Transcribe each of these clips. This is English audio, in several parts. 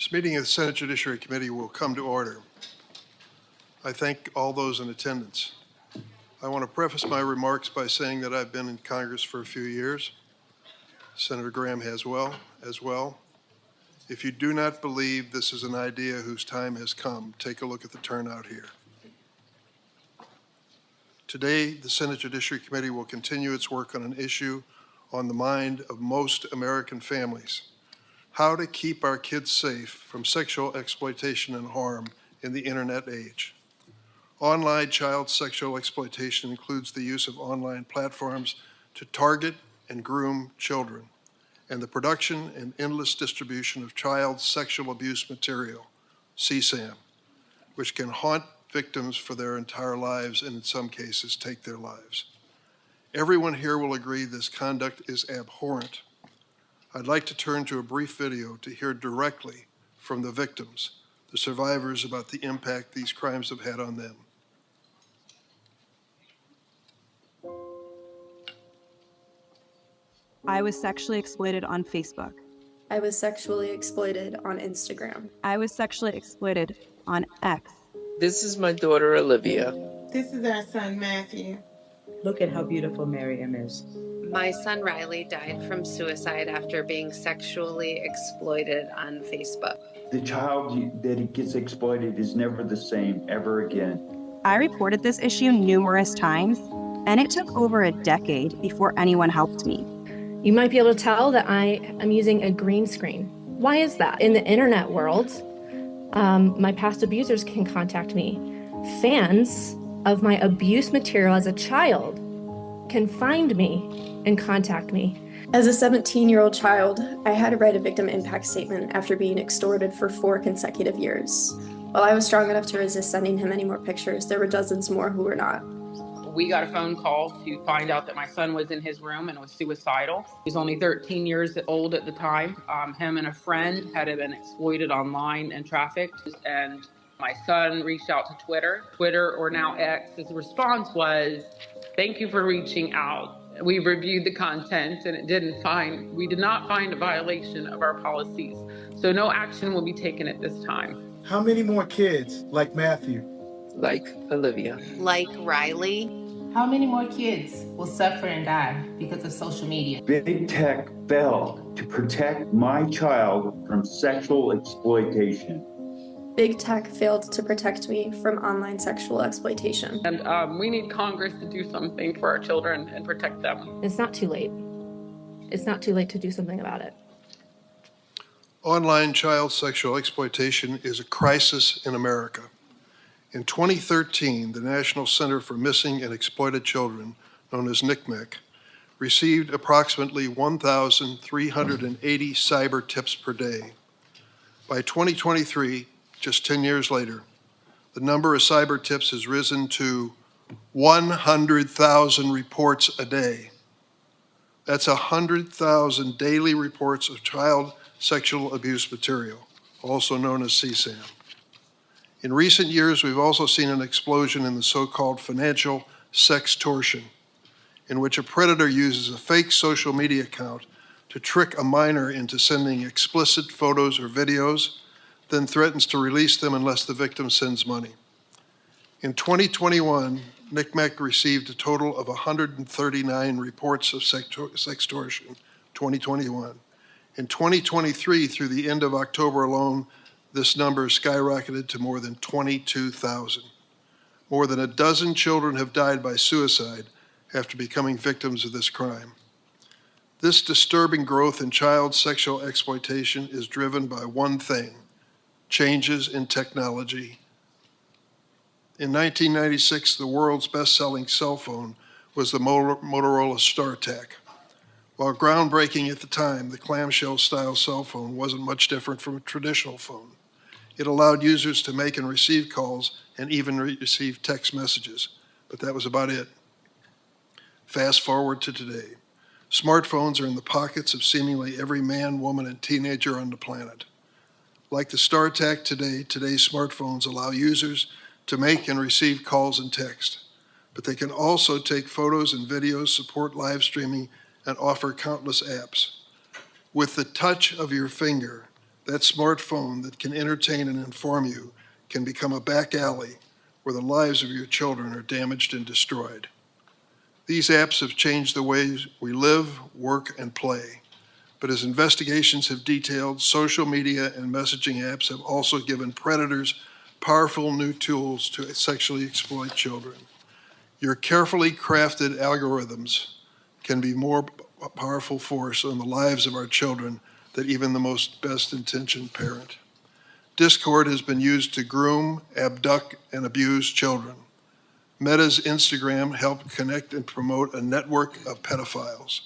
This meeting of the Senate Judiciary Committee will come to order. I thank all those in attendance. I want to preface my remarks by saying that I've been in Congress for a few years. Senator Graham has as well. If you do not believe this is an idea whose time has come, take a look at the turnout here. Today, the Senate Judiciary Committee will continue its work on an issue on the mind of most American families: how to keep our kids safe from sexual exploitation and harm in the internet age. Online child sexual exploitation includes the use of online platforms to target and groom children, and the production and endless distribution of child sexual abuse material, CSAM, which can haunt victims for their entire lives and in some cases take their lives. Everyone here will agree this conduct is abhorrent. I'd like to turn to a brief video to hear directly from the victims, the survivors, about the impact these crimes have had on them. I was sexually exploited on Facebook. I was sexually exploited on Instagram. I was sexually exploited on X. This is my daughter, Olivia. This is our son, Matthew. Look at how beautiful Miriam is. My son, Riley, died from suicide after being sexually exploited on Facebook. The child that gets exploited is never the same ever again. I reported this issue numerous times, and it took over a decade before anyone helped me. You might be able to tell that I am using a green screen. Why is that? In the internet world, my past abusers can contact me. Fans of my abuse material as a child can find me and contact me. As a 17-year-old child, I had to write a victim impact statement after being extorted for 4 consecutive years. While I was strong enough to resist sending him any more pictures, there were dozens more who were not. We got a phone call to find out that my son was in his room and was suicidal. He was only 13 years old at the time. Him and a friend had been exploited online and trafficked. And my son reached out to Twitter or now X. His response was, "Thank you for reaching out. We reviewed the content and we did not find a violation of our policies. So no action will be taken at this time." How many more kids like Matthew? Like Olivia. Like Riley. How many more kids will suffer and die because of social media? Big tech failed to protect my child from sexual exploitation. Big tech failed to protect me from online sexual exploitation. And we need Congress to do something for our children and protect them. It's not too late. It's not too late to do something about it. Online child sexual exploitation is a crisis in America. In 2013, the National Center for Missing and Exploited Children, known as NCMEC, received approximately 1,380 cyber tips per day. By 2023, just 10 years later, the number of cyber tips has risen to 100,000 reports a day. That's 100,000 daily reports of child sexual abuse material, also known as CSAM. In recent years, we've also seen an explosion in the so-called financial sextortion, in which a predator uses a fake social media account to trick a minor into sending explicit photos or videos, then threatens to release them unless the victim sends money. In 2021, NCMEC received a total of 139 reports of sextortion, 2021. In 2023, through the end of October alone, this number skyrocketed to more than 22,000. More than a dozen children have died by suicide after becoming victims of this crime. This disturbing growth in child sexual exploitation is driven by one thing: changes in technology. In 1996, the world's best-selling cell phone was the Motorola StarTAC. While groundbreaking at the time, the clamshell-style cell phone wasn't much different from a traditional phone. It allowed users to make and receive calls and even receive text messages, but that was about it. Fast forward to today. Smartphones are in the pockets of seemingly every man, woman, and teenager on the planet. Like the StarTAC today, today's smartphones allow users to make and receive calls and text, but they can also take photos and videos, support live streaming, and offer countless apps. With the touch of your finger, That smartphone that can entertain and inform you can become a back alley where the lives of your children are damaged and destroyed. These apps have changed the ways we live, work, and play. But as investigations have detailed, social media and messaging apps have also given predators powerful new tools to sexually exploit children. Your carefully crafted algorithms can be more powerful force on the lives of our children than even the most best-intentioned parent. Discord has been used to groom, abduct, and abuse children. Meta's Instagram helped connect and promote a network of pedophiles.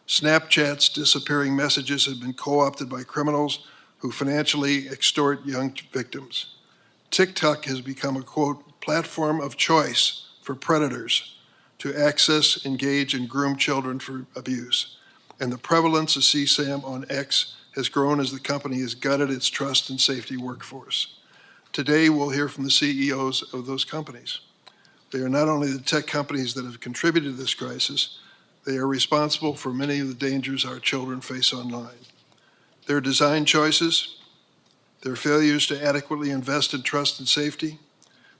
Snapchat's disappearing messages have been co-opted by criminals who financially extort young victims. TikTok has become a, quote, platform of choice for predators to access, engage, and groom children for abuse. And the prevalence of CSAM on X has grown as the company has gutted its trust and safety workforce. Today, we'll hear from the CEOs of those companies. They are not only the tech companies that have contributed to this crisis, they are responsible for many of the dangers our children face online. Their design choices, their failures to adequately invest in trust and safety,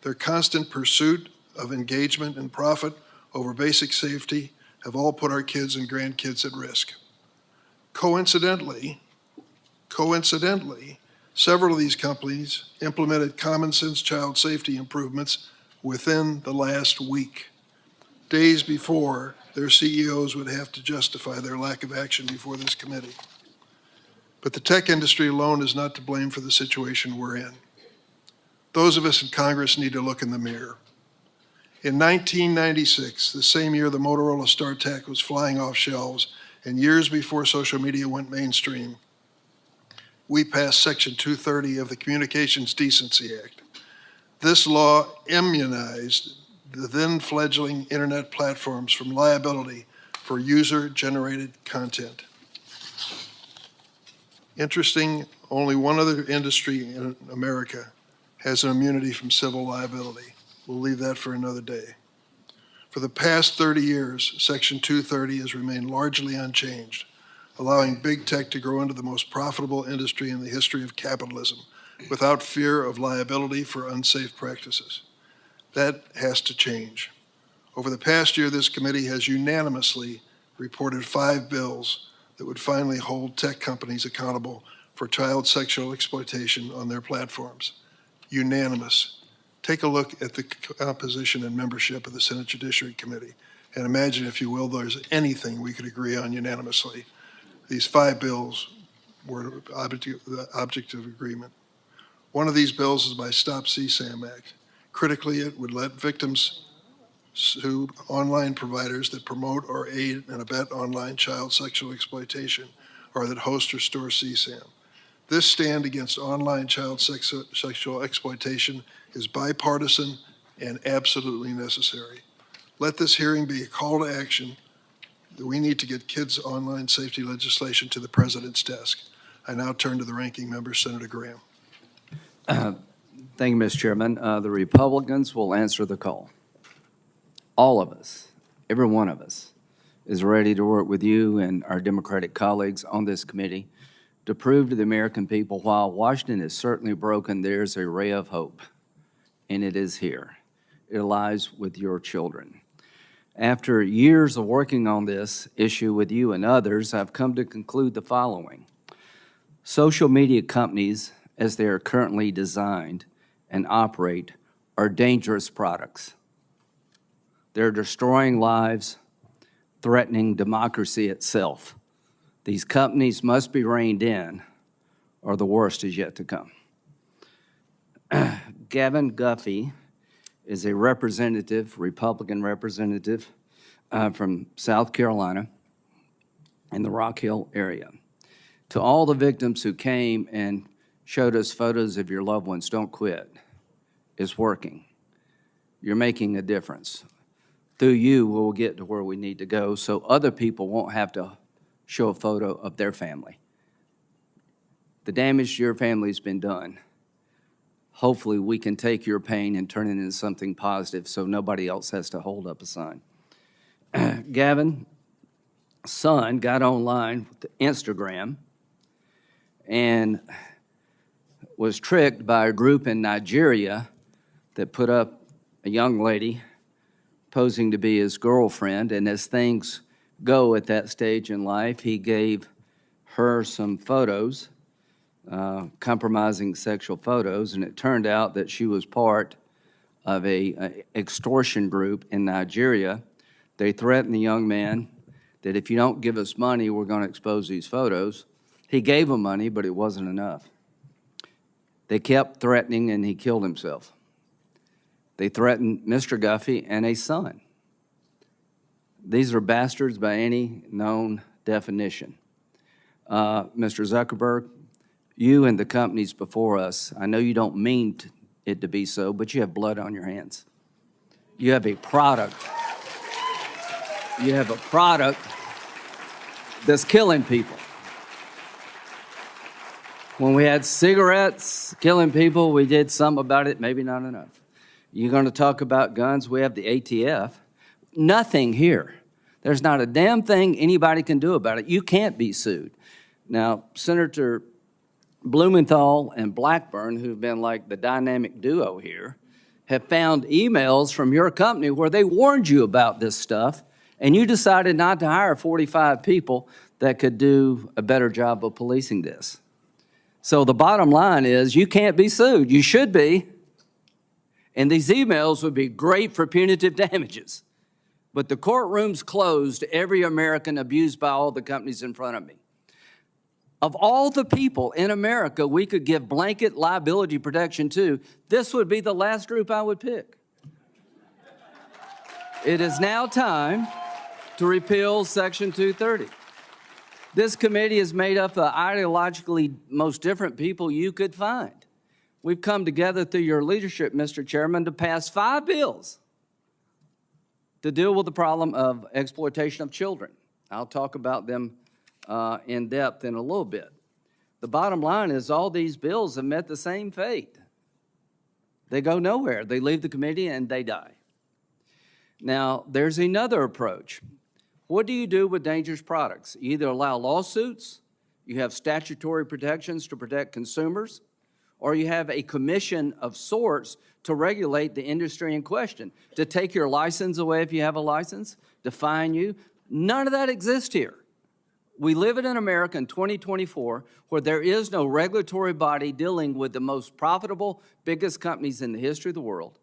their constant pursuit of engagement and profit over basic safety have all put our kids and grandkids at risk. Coincidentally, several of these companies implemented common sense child safety improvements within the last week, days before their CEOs would have to justify their lack of action before this committee. But the tech industry alone is not to blame for the situation we're in. Those of us in Congress need to look in the mirror. In 1996, the same year the Motorola StarTAC was flying off shelves, and years before social media went mainstream, we passed Section 230 of the Communications Decency Act. This law immunized the then fledgling internet platforms from liability for user-generated content. Interesting, only one other industry in America has an immunity from civil liability. We'll leave that for another day. For the past 30 years, Section 230 has remained largely unchanged, allowing big tech to grow into the most profitable industry in the history of capitalism without fear of liability for unsafe practices. That has to change. Over the past year, this committee has unanimously reported 5 bills that would finally hold tech companies accountable for child sexual exploitation on their platforms. Unanimous. Take a look at the composition and membership of the Senate Judiciary Committee and imagine, if you will, there's anything we could agree on unanimously. These 5 bills were the object of agreement. One of these bills is by Stop CSAM Act. Critically, it would let victims sue online providers that promote or aid and abet online child sexual exploitation or that host or store CSAM. This stand against online child sexual exploitation is bipartisan and absolutely necessary. Let this hearing be a call to action that we need to get kids' online safety legislation to the President's desk. I now turn to the ranking member, Senator Graham. Thank you, Mr. Chairman. The Republicans will answer the call. All of us, every one of us, is ready to work with you and our Democratic colleagues on this committee to prove to the American people, while Washington is certainly broken, there's a ray of hope, and it is here. It lies with your children. After years of working on this issue with you and others, I've come to conclude the following. Social media companies, as they are currently designed and operate, are dangerous products. They're destroying lives, threatening democracy itself. These companies must be reined in, or the worst is yet to come. Gavin Guffey is a Republican representative from South Carolina in the Rock Hill area. To all the victims who came and showed us photos of your loved ones, don't quit. It's working. You're making a difference. Through you, we'll get to where we need to go so other people won't have to show a photo of their family. The damage to your family's been done. Hopefully we can take your pain and turn it into something positive so nobody else has to hold up a sign. Gavin's son got online with Instagram and was tricked by a group in Nigeria that put up a young lady posing to be his girlfriend, and as things go at that stage in life, he gave her some photos, compromising sexual photos, and it turned out that she was part of a extortion group in Nigeria. They threatened the young man that if you don't give us money, we're going to expose these photos. He gave them money, but it wasn't enough. They kept threatening, and he killed himself. They threatened Mr. Guffey and a son. These are bastards by any known definition. Mr. Zuckerberg, you and the companies before us, I know you don't mean it to be so, but you have blood on your hands. You have a product. You have a product that's killing people. When we had cigarettes killing people, we did something about it, maybe not enough. You're going to talk about guns, we have the ATF. Nothing here. There's not a damn thing anybody can do about it. You can't be sued. Now, Senator Blumenthal and Blackburn, who've been like the dynamic duo here, have found emails from your company where they warned you about this stuff, and you decided not to hire 45 people that could do a better job of policing this. So the bottom line is you can't be sued. You should be. And these emails would be great for punitive damages. But the courtroom's closed to every American abused by all the companies in front of me. Of all the people in America we could give blanket liability protection to, this would be the last group I would pick. It is now time to repeal Section 230. This committee is made up of ideologically most different people you could find. We've come together through your leadership, Mr. Chairman, to pass 5 bills to deal with the problem of exploitation of children. I'll talk about them in depth in a little bit. The bottom line is all these bills have met the same fate. They go nowhere. They leave the committee and they die. Now, there's another approach. What do you do with dangerous products? You either allow lawsuits, you have statutory protections to protect consumers, or you have a commission of sorts to regulate the industry in question, to take your license away if you have a license, to fine you. None of that exists here. We live in America in 2024 where there is no regulatory body dealing with the most profitable, biggest companies in the history of the world.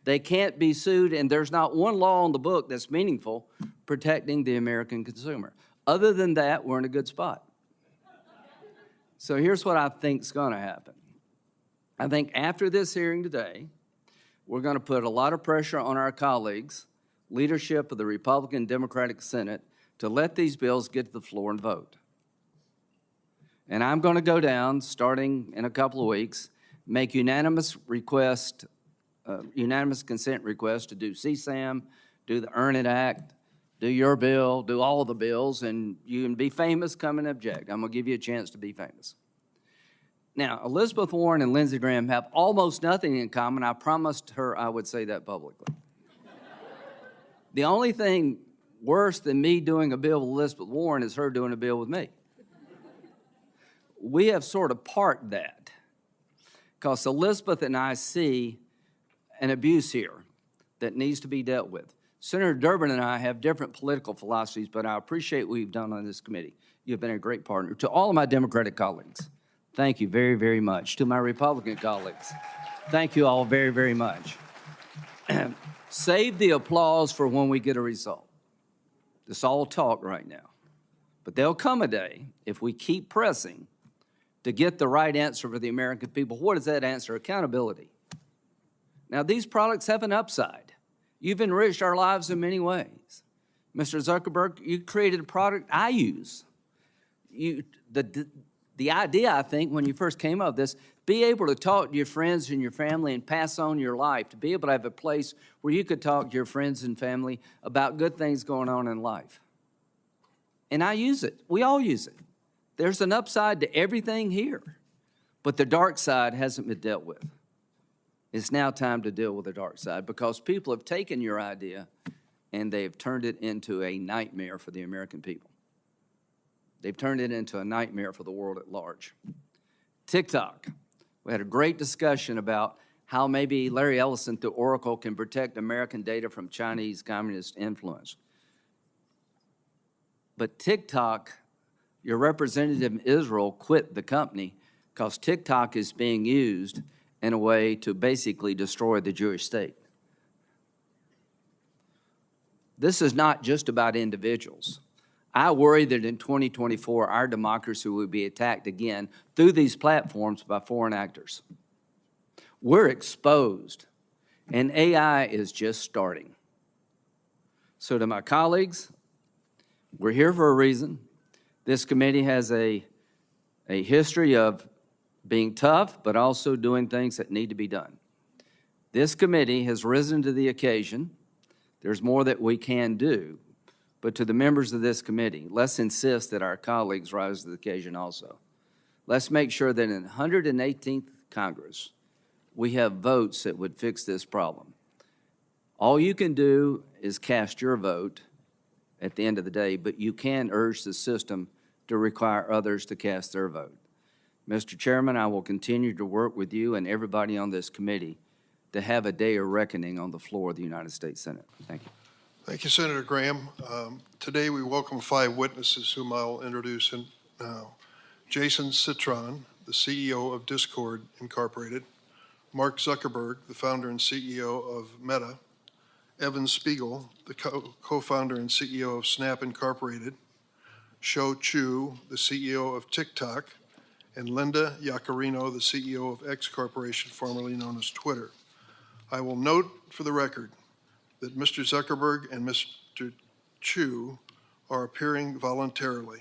They can't be sued, and there's not one law on the book that's meaningful protecting the American consumer. Other than that, we're in a good spot. So here's what I think is going to happen. I think after this hearing today, we're going to put a lot of pressure on our colleagues, leadership of the Republican Democratic Senate, to let these bills get to the floor and vote. And I'm going to go down, starting in a couple of weeks, make unanimous consent request to do CSAM, do the Earn It Act, do your bill, do all the bills, and you can be famous, come and object. I'm going to give you a chance to be famous. Now, Elizabeth Warren and Lindsey Graham have almost nothing in common. I promised her I would say that publicly. The only thing worse than me doing a bill with Elizabeth Warren is her doing a bill with me. We have sort of parked that because Elizabeth and I see an abuse here that needs to be dealt with. Senator Durbin and I have different political philosophies, but I appreciate what you've done on this committee. You've been a great partner. To all of my Democratic colleagues, thank you very, very much. To my Republican colleagues, thank you all very, very much. Save the applause for when we get a result. It's all talk right now. But there'll come a day, if we keep pressing, to get the right answer for the American people. What is that answer? Accountability. Now, these products have an upside. You've enriched our lives in many ways. Mr. Zuckerberg, you created a product I use. The idea, I think, when you first came up with this, be able to talk to your friends and your family and pass on your life, to be able to have a place where you could talk to your friends and family about good things going on in life. And I use it. We all use it. There's an upside to everything here, but the dark side hasn't been dealt with. It's now time to deal with the dark side because people have taken your idea and they've turned it into a nightmare for the American people. They've turned it into a nightmare for the world at large. TikTok, We had a great discussion about how maybe Larry Ellison through Oracle can protect American data from Chinese communist influence. But TikTok, your representative in Israel quit the company because TikTok is being used in a way to basically destroy the Jewish state. This is not just about individuals. I worry that in 2024, our democracy will be attacked again through these platforms by foreign actors. We're exposed, and AI is just starting. So to my colleagues, we're here for a reason. This committee has a history of being tough, but also doing things that need to be done. This committee has risen to the occasion. There's more that we can do. But to the members of this committee, let's insist that our colleagues rise to the occasion also. Let's make sure that in the 118th Congress, we have votes that would fix this problem. All you can do is cast your vote at the end of the day, but you can urge the system to require others to cast their vote. Mr. Chairman, I will continue to work with you and everybody on this committee to have a day of reckoning on the floor of the United States Senate. Thank you. Thank you, Senator Graham. Today we welcome 5 witnesses whom I'll introduce now. Jason Citron, the CEO of Discord Incorporated. Mark Zuckerberg, the founder and CEO of Meta. Evan Spiegel, the co-founder and CEO of Snap Incorporated. Shou Chu, the CEO of TikTok. And Linda Yaccarino, the CEO of X Corporation, formerly known as Twitter. I will note for the record that Mr. Zuckerberg and Mr. Chu are appearing voluntarily.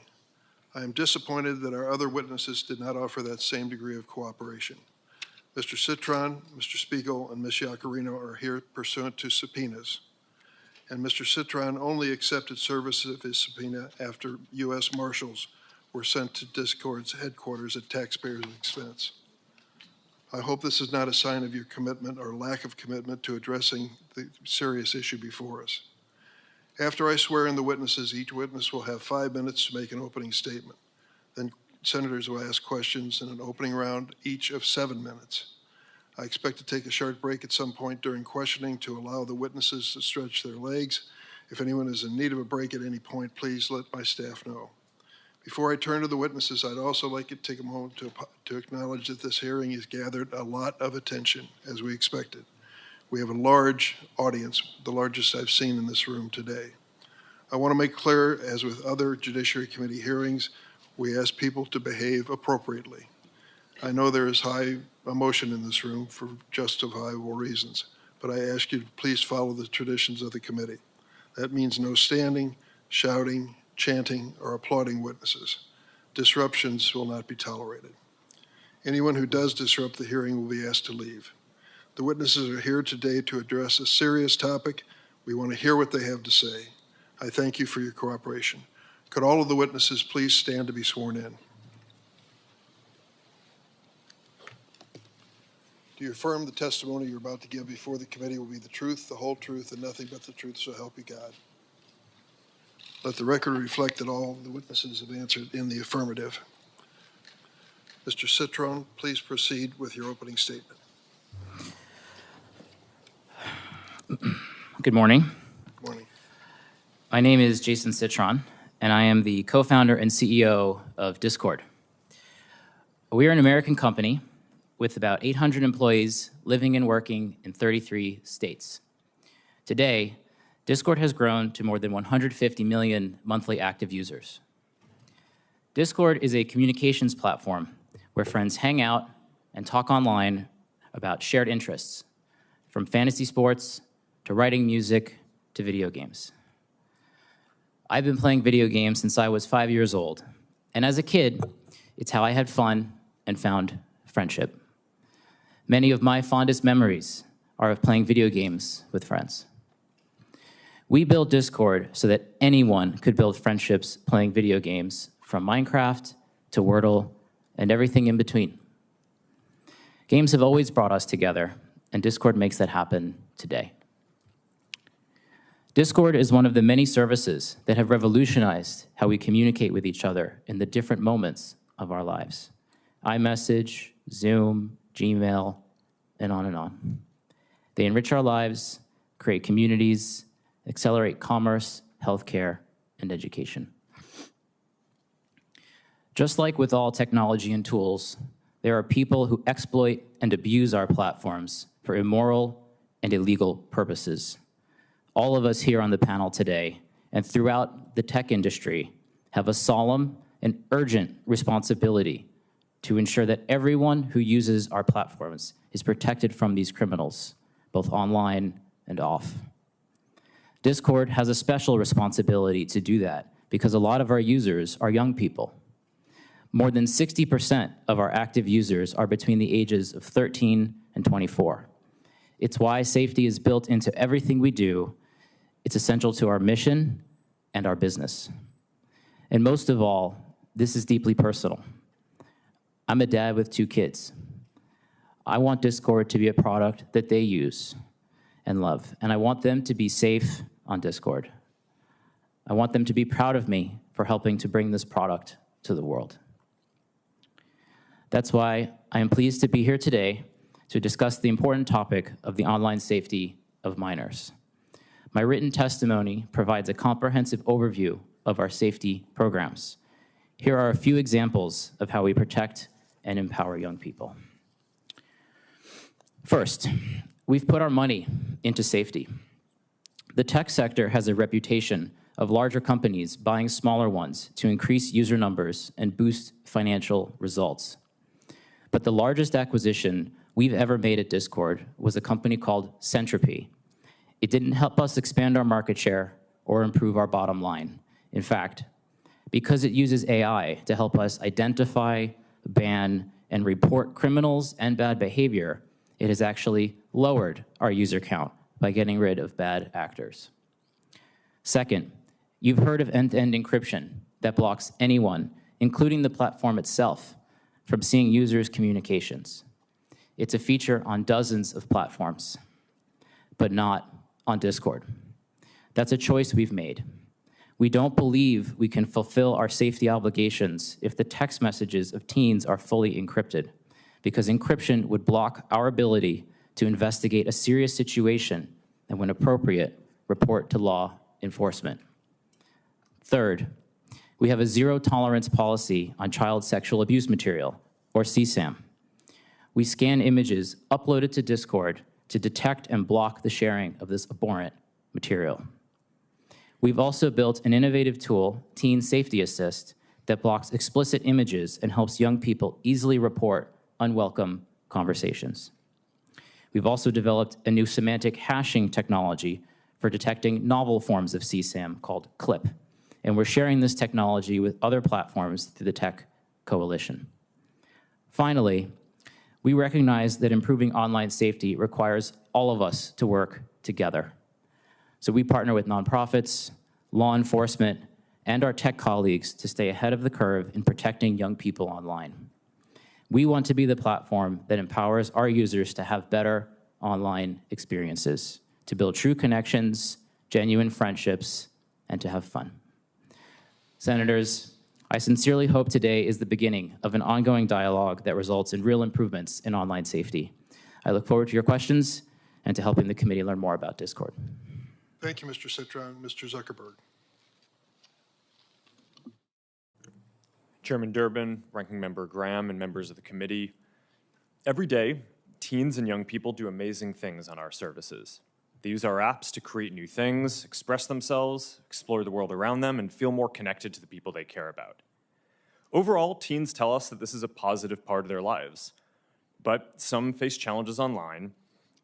I am disappointed that our other witnesses did not offer that same degree of cooperation. Mr. Citron, Mr. Spiegel, and Ms. Yaccarino are here pursuant to subpoenas. And Mr. Citron only accepted service of his subpoena after U.S. Marshals were sent to Discord's headquarters at taxpayers' expense. I hope this is not a sign of your commitment or lack of commitment to addressing the serious issue before us. After I swear in the witnesses, each witness will have 5 minutes to make an opening statement. Then senators will ask questions in an opening round, each of 7 minutes. I expect to take a short break at some point during questioning to allow the witnesses to stretch their legs. If anyone is in need of a break at any point, please let my staff know. Before I turn to the witnesses, I'd also like to take a moment to acknowledge that this hearing has gathered a lot of attention, as we expected. We have a large audience, the largest I've seen in this room today. I want to make clear, as with other Judiciary Committee hearings, we ask people to behave appropriately. I know there is high emotion in this room for justifiable reasons, but I ask you to please follow the traditions of the committee. That means no standing, shouting, chanting, or applauding witnesses. Disruptions will not be tolerated. Anyone who does disrupt the hearing will be asked to leave. The witnesses are here today to address a serious topic. We want to hear what they have to say. I thank you for your cooperation. Could all of the witnesses please stand to be sworn in? Do you affirm the testimony you're about to give before the committee will be the truth, the whole truth, and nothing but the truth, so help you God? Let the record reflect that all the witnesses have answered in the affirmative. Mr. Citron, please proceed with your opening statement. Good morning. Good morning. My name is Jason Citron, and I am the co-founder and CEO of Discord. We are an American company with about 800 employees living and working in 33 states. Today, Discord has grown to more than 150 million monthly active users. Discord is a communications platform where friends hang out and talk online about shared interests, from fantasy sports to writing music to video games. I've been playing video games since I was 5 years old, and as a kid, it's how I had fun and found friendship. Many of my fondest memories are of playing video games with friends. We built Discord so that anyone could build friendships playing video games, from Minecraft to Wordle and everything in between. Games have always brought us together, and Discord makes that happen today. Discord is one of the many services that have revolutionized how we communicate with each other in the different moments of our lives. iMessage, Zoom, Gmail, and on and on. They enrich our lives, create communities, accelerate commerce, healthcare, and education. Just like with all technology and tools, there are people who exploit and abuse our platforms for immoral and illegal purposes. All of us here on the panel today and throughout the tech industry have a solemn and urgent responsibility to ensure that everyone who uses our platforms is protected from these criminals, both online and off. Discord has a special responsibility to do that because a lot of our users are young people. More than 60% of our active users are between the ages of 13 and 24. It's why safety is built into everything we do. It's essential to our mission and our business. And most of all, this is deeply personal. I'm a dad with 2 kids. I want Discord to be a product that they use and love, and I want them to be safe on Discord. I want them to be proud of me for helping to bring this product to the world. That's why I am pleased to be here today to discuss the important topic of the online safety of minors. My written testimony provides a comprehensive overview of our safety programs. Here are a few examples of how we protect and empower young people. First, we've put our money into safety. The tech sector has a reputation of larger companies buying smaller ones to increase user numbers and boost financial results. But the largest acquisition we've ever made at Discord was a company called Centropy. It didn't help us expand our market share or improve our bottom line. In fact, because it uses AI to help us identify, ban, and report criminals and bad behavior, it has actually lowered our user count by getting rid of bad actors. Second, you've heard of end-to-end encryption that blocks anyone, including the platform itself, from seeing users' communications. It's a feature on dozens of platforms, but not on Discord. That's a choice we've made. We don't believe we can fulfill our safety obligations if the text messages of teens are fully encrypted, because encryption would block our ability to investigate a serious situation and, when appropriate, report to law enforcement. Third, we have a zero-tolerance policy on child sexual abuse material, or CSAM. We scan images uploaded to Discord to detect and block the sharing of this abhorrent material. We've also built an innovative tool, Teen Safety Assist, that blocks explicit images and helps young people easily report unwelcome conversations. We've also developed a new semantic hashing technology for detecting novel forms of CSAM called CLIP, and we're sharing this technology with other platforms through the Tech Coalition. Finally, we recognize that improving online safety requires all of us to work together. So we partner with nonprofits, law enforcement, and our tech colleagues to stay ahead of the curve in protecting young people online. We want to be the platform that empowers our users to have better online experiences, to build true connections, genuine friendships, and to have fun. Senators, I sincerely hope today is the beginning of an ongoing dialogue that results in real improvements in online safety. I look forward to your questions and to helping the committee learn more about Discord. Thank you, Mr. Citron. Mr. Zuckerberg. Chairman Durbin, Ranking Member Graham, and members of the committee. Every day, teens and young people do amazing things on our services. They use our apps to create new things, express themselves, explore the world around them, and feel more connected to the people they care about. Overall, teens tell us that this is a positive part of their lives. But some face challenges online,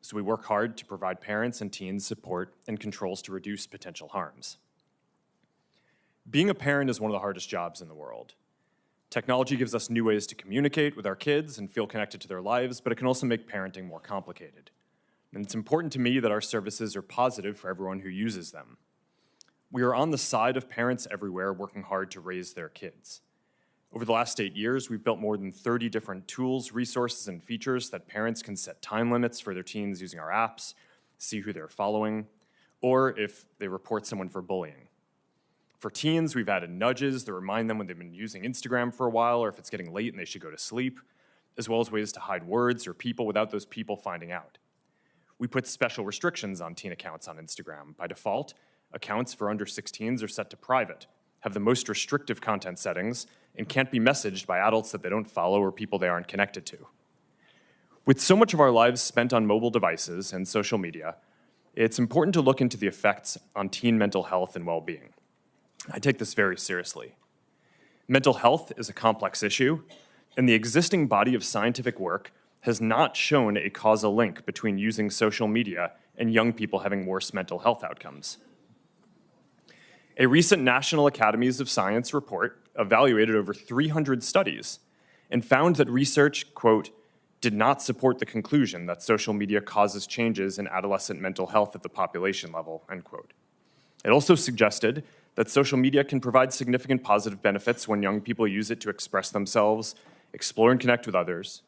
so we work hard to provide parents and teens support and controls to reduce potential harms. Being a parent is one of the hardest jobs in the world. Technology gives us new ways to communicate with our kids and feel connected to their lives, but it can also make parenting more complicated. And it's important to me that our services are positive for everyone who uses them. We are on the side of parents everywhere working hard to raise their kids. Over the last 8 years, we've built more than 30 different tools, resources, and features that parents can set time limits for their teens using our apps, see who they're following, or if they report someone for bullying. For teens, we've added nudges that remind them when they've been using Instagram for a while or if it's getting late and they should go to sleep. as well as ways to hide words or people without those people finding out. We put special restrictions on teen accounts on Instagram. By default, accounts for under 16s are set to private, have the most restrictive content settings, and can't be messaged by adults that they don't follow or people they aren't connected to. With so much of our lives spent on mobile devices and social media, it's important to look into the effects on teen mental health and well-being. I take this very seriously. Mental health is a complex issue, and the existing body of scientific work has not shown a causal link between using social media and young people having worse mental health outcomes. A recent National Academies of Science report evaluated over 300 studies and found that research, quote, did not support the conclusion that social media causes changes in adolescent mental health at the population level, end quote. It also suggested that social media can provide significant positive benefits when young people use it to express themselves, explore and connect with others.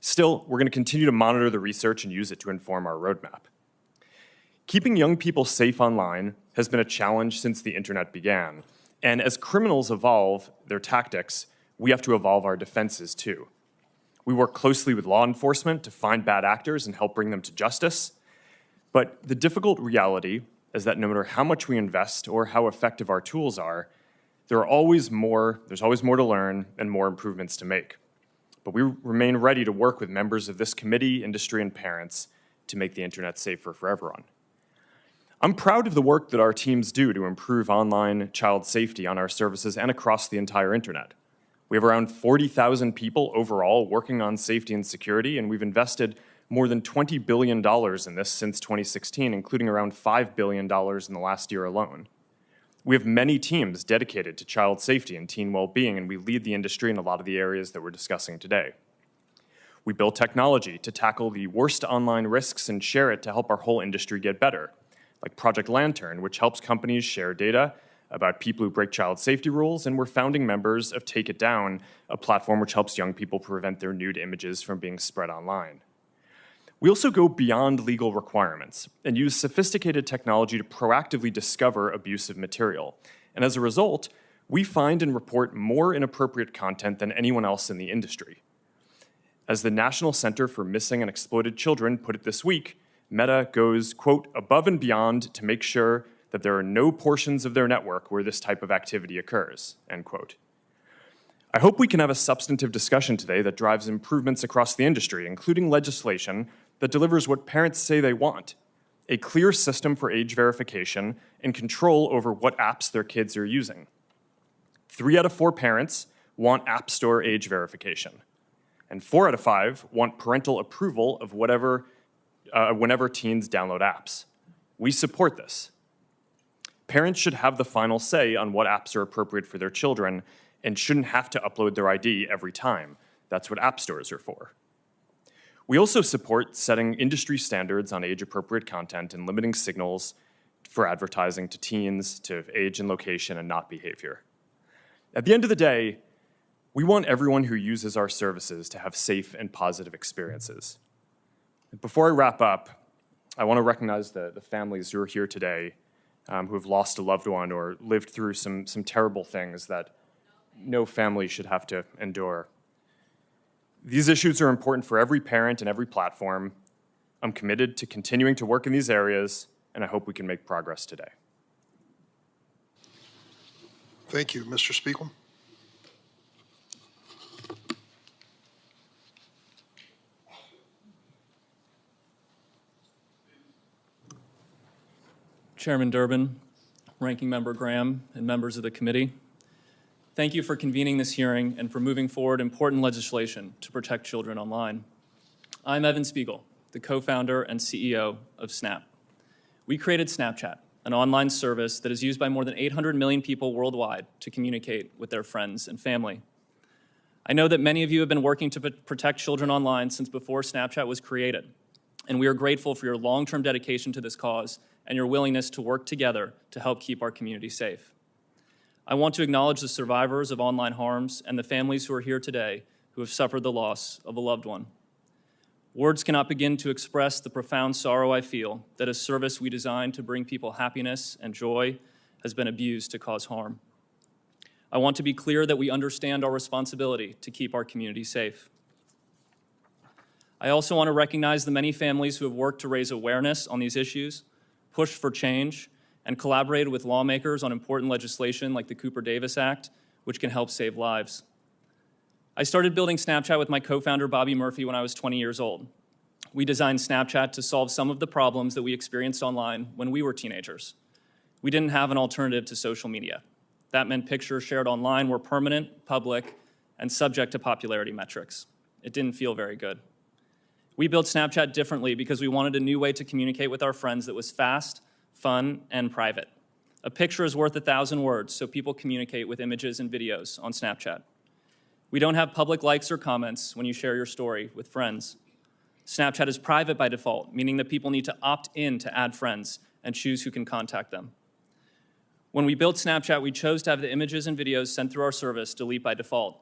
Still, we're going to continue to monitor the research and use it to inform our roadmap. Keeping young people safe online has been a challenge since the internet began, and as criminals evolve their tactics, we have to evolve our defenses too. We work closely with law enforcement to find bad actors and help bring them to justice. But the difficult reality is that no matter how much we invest or how effective our tools are, there's always more to learn and more improvements to make. But we remain ready to work with members of this committee, industry, and parents to make the internet safer for everyone. I'm proud of the work that our teams do to improve online child safety on our services and across the entire internet. We have around 40,000 people overall working on safety and security, and we've invested more than $20 billion in this since 2016, including around $5 billion in the last year alone. We have many teams dedicated to child safety and teen well-being, and we lead the industry in a lot of the areas that we're discussing today. We build technology to tackle the worst online risks and share it to help our whole industry get better, like Project Lantern, which helps companies share data about people who break child safety rules, and we're founding members of Take It Down, a platform which helps young people prevent their nude images from being spread online. We also go beyond legal requirements and use sophisticated technology to proactively discover abusive material. And as a result, we find and report more inappropriate content than anyone else in the industry. As the National Center for Missing and Exploited Children put it this week, Meta goes, quote, above and beyond to make sure that there are no portions of their network where this type of activity occurs, end quote. I hope we can have a substantive discussion today that drives improvements across the industry, including legislation that delivers what parents say they want, a clear system for age verification and control over what apps their kids are using. 3 out of 4 parents want App Store age verification, and 4 out of 5 want parental approval of whenever teens download apps. We support this. Parents should have the final say on what apps are appropriate for their children and shouldn't have to upload their ID every time. That's what app stores are for. We also support setting industry standards on age-appropriate content and limiting signals for advertising to teens to age and location and not behavior. At the end of the day, we want everyone who uses our services to have safe and positive experiences. Before I wrap up, I want to recognize the families who are here today who have lost a loved one or lived through some terrible things that no family should have to endure. These issues are important for every parent and every platform. I'm committed to continuing to work in these areas, and I hope we can make progress today. Thank you, Mr. Spiegel. Chairman Durbin, Ranking Member Graham, and members of the committee, thank you for convening this hearing and for moving forward important legislation to protect children online. I'm Evan Spiegel, the co-founder and CEO of Snap. We created Snapchat, an online service that is used by more than 800 million people worldwide to communicate with their friends and family. I know that many of you have been working to protect children online since before Snapchat was created, and we are grateful for your long-term dedication to this cause and your willingness to work together to help keep our community safe. I want to acknowledge the survivors of online harms and the families who are here today who have suffered the loss of a loved one. Words cannot begin to express the profound sorrow I feel that a service we designed to bring people happiness and joy has been abused to cause harm. I want to be clear that we understand our responsibility to keep our community safe. I also want to recognize the many families who have worked to raise awareness on these issues, pushed for change, and collaborated with lawmakers on important legislation like the Cooper-Davis Act, which can help save lives. I started building Snapchat with my co-founder Bobby Murphy when I was 20 years old. We designed Snapchat to solve some of the problems that we experienced online when we were teenagers. We didn't have an alternative to social media. That meant pictures shared online were permanent, public, and subject to popularity metrics. It didn't feel very good. We built Snapchat differently because we wanted a new way to communicate with our friends that was fast, fun, and private. A picture is worth 1,000 words, so people communicate with images and videos on Snapchat. We don't have public likes or comments when you share your story with friends. Snapchat is private by default, meaning that people need to opt in to add friends and choose who can contact them. When we built Snapchat, we chose to have the images and videos sent through our service delete by default.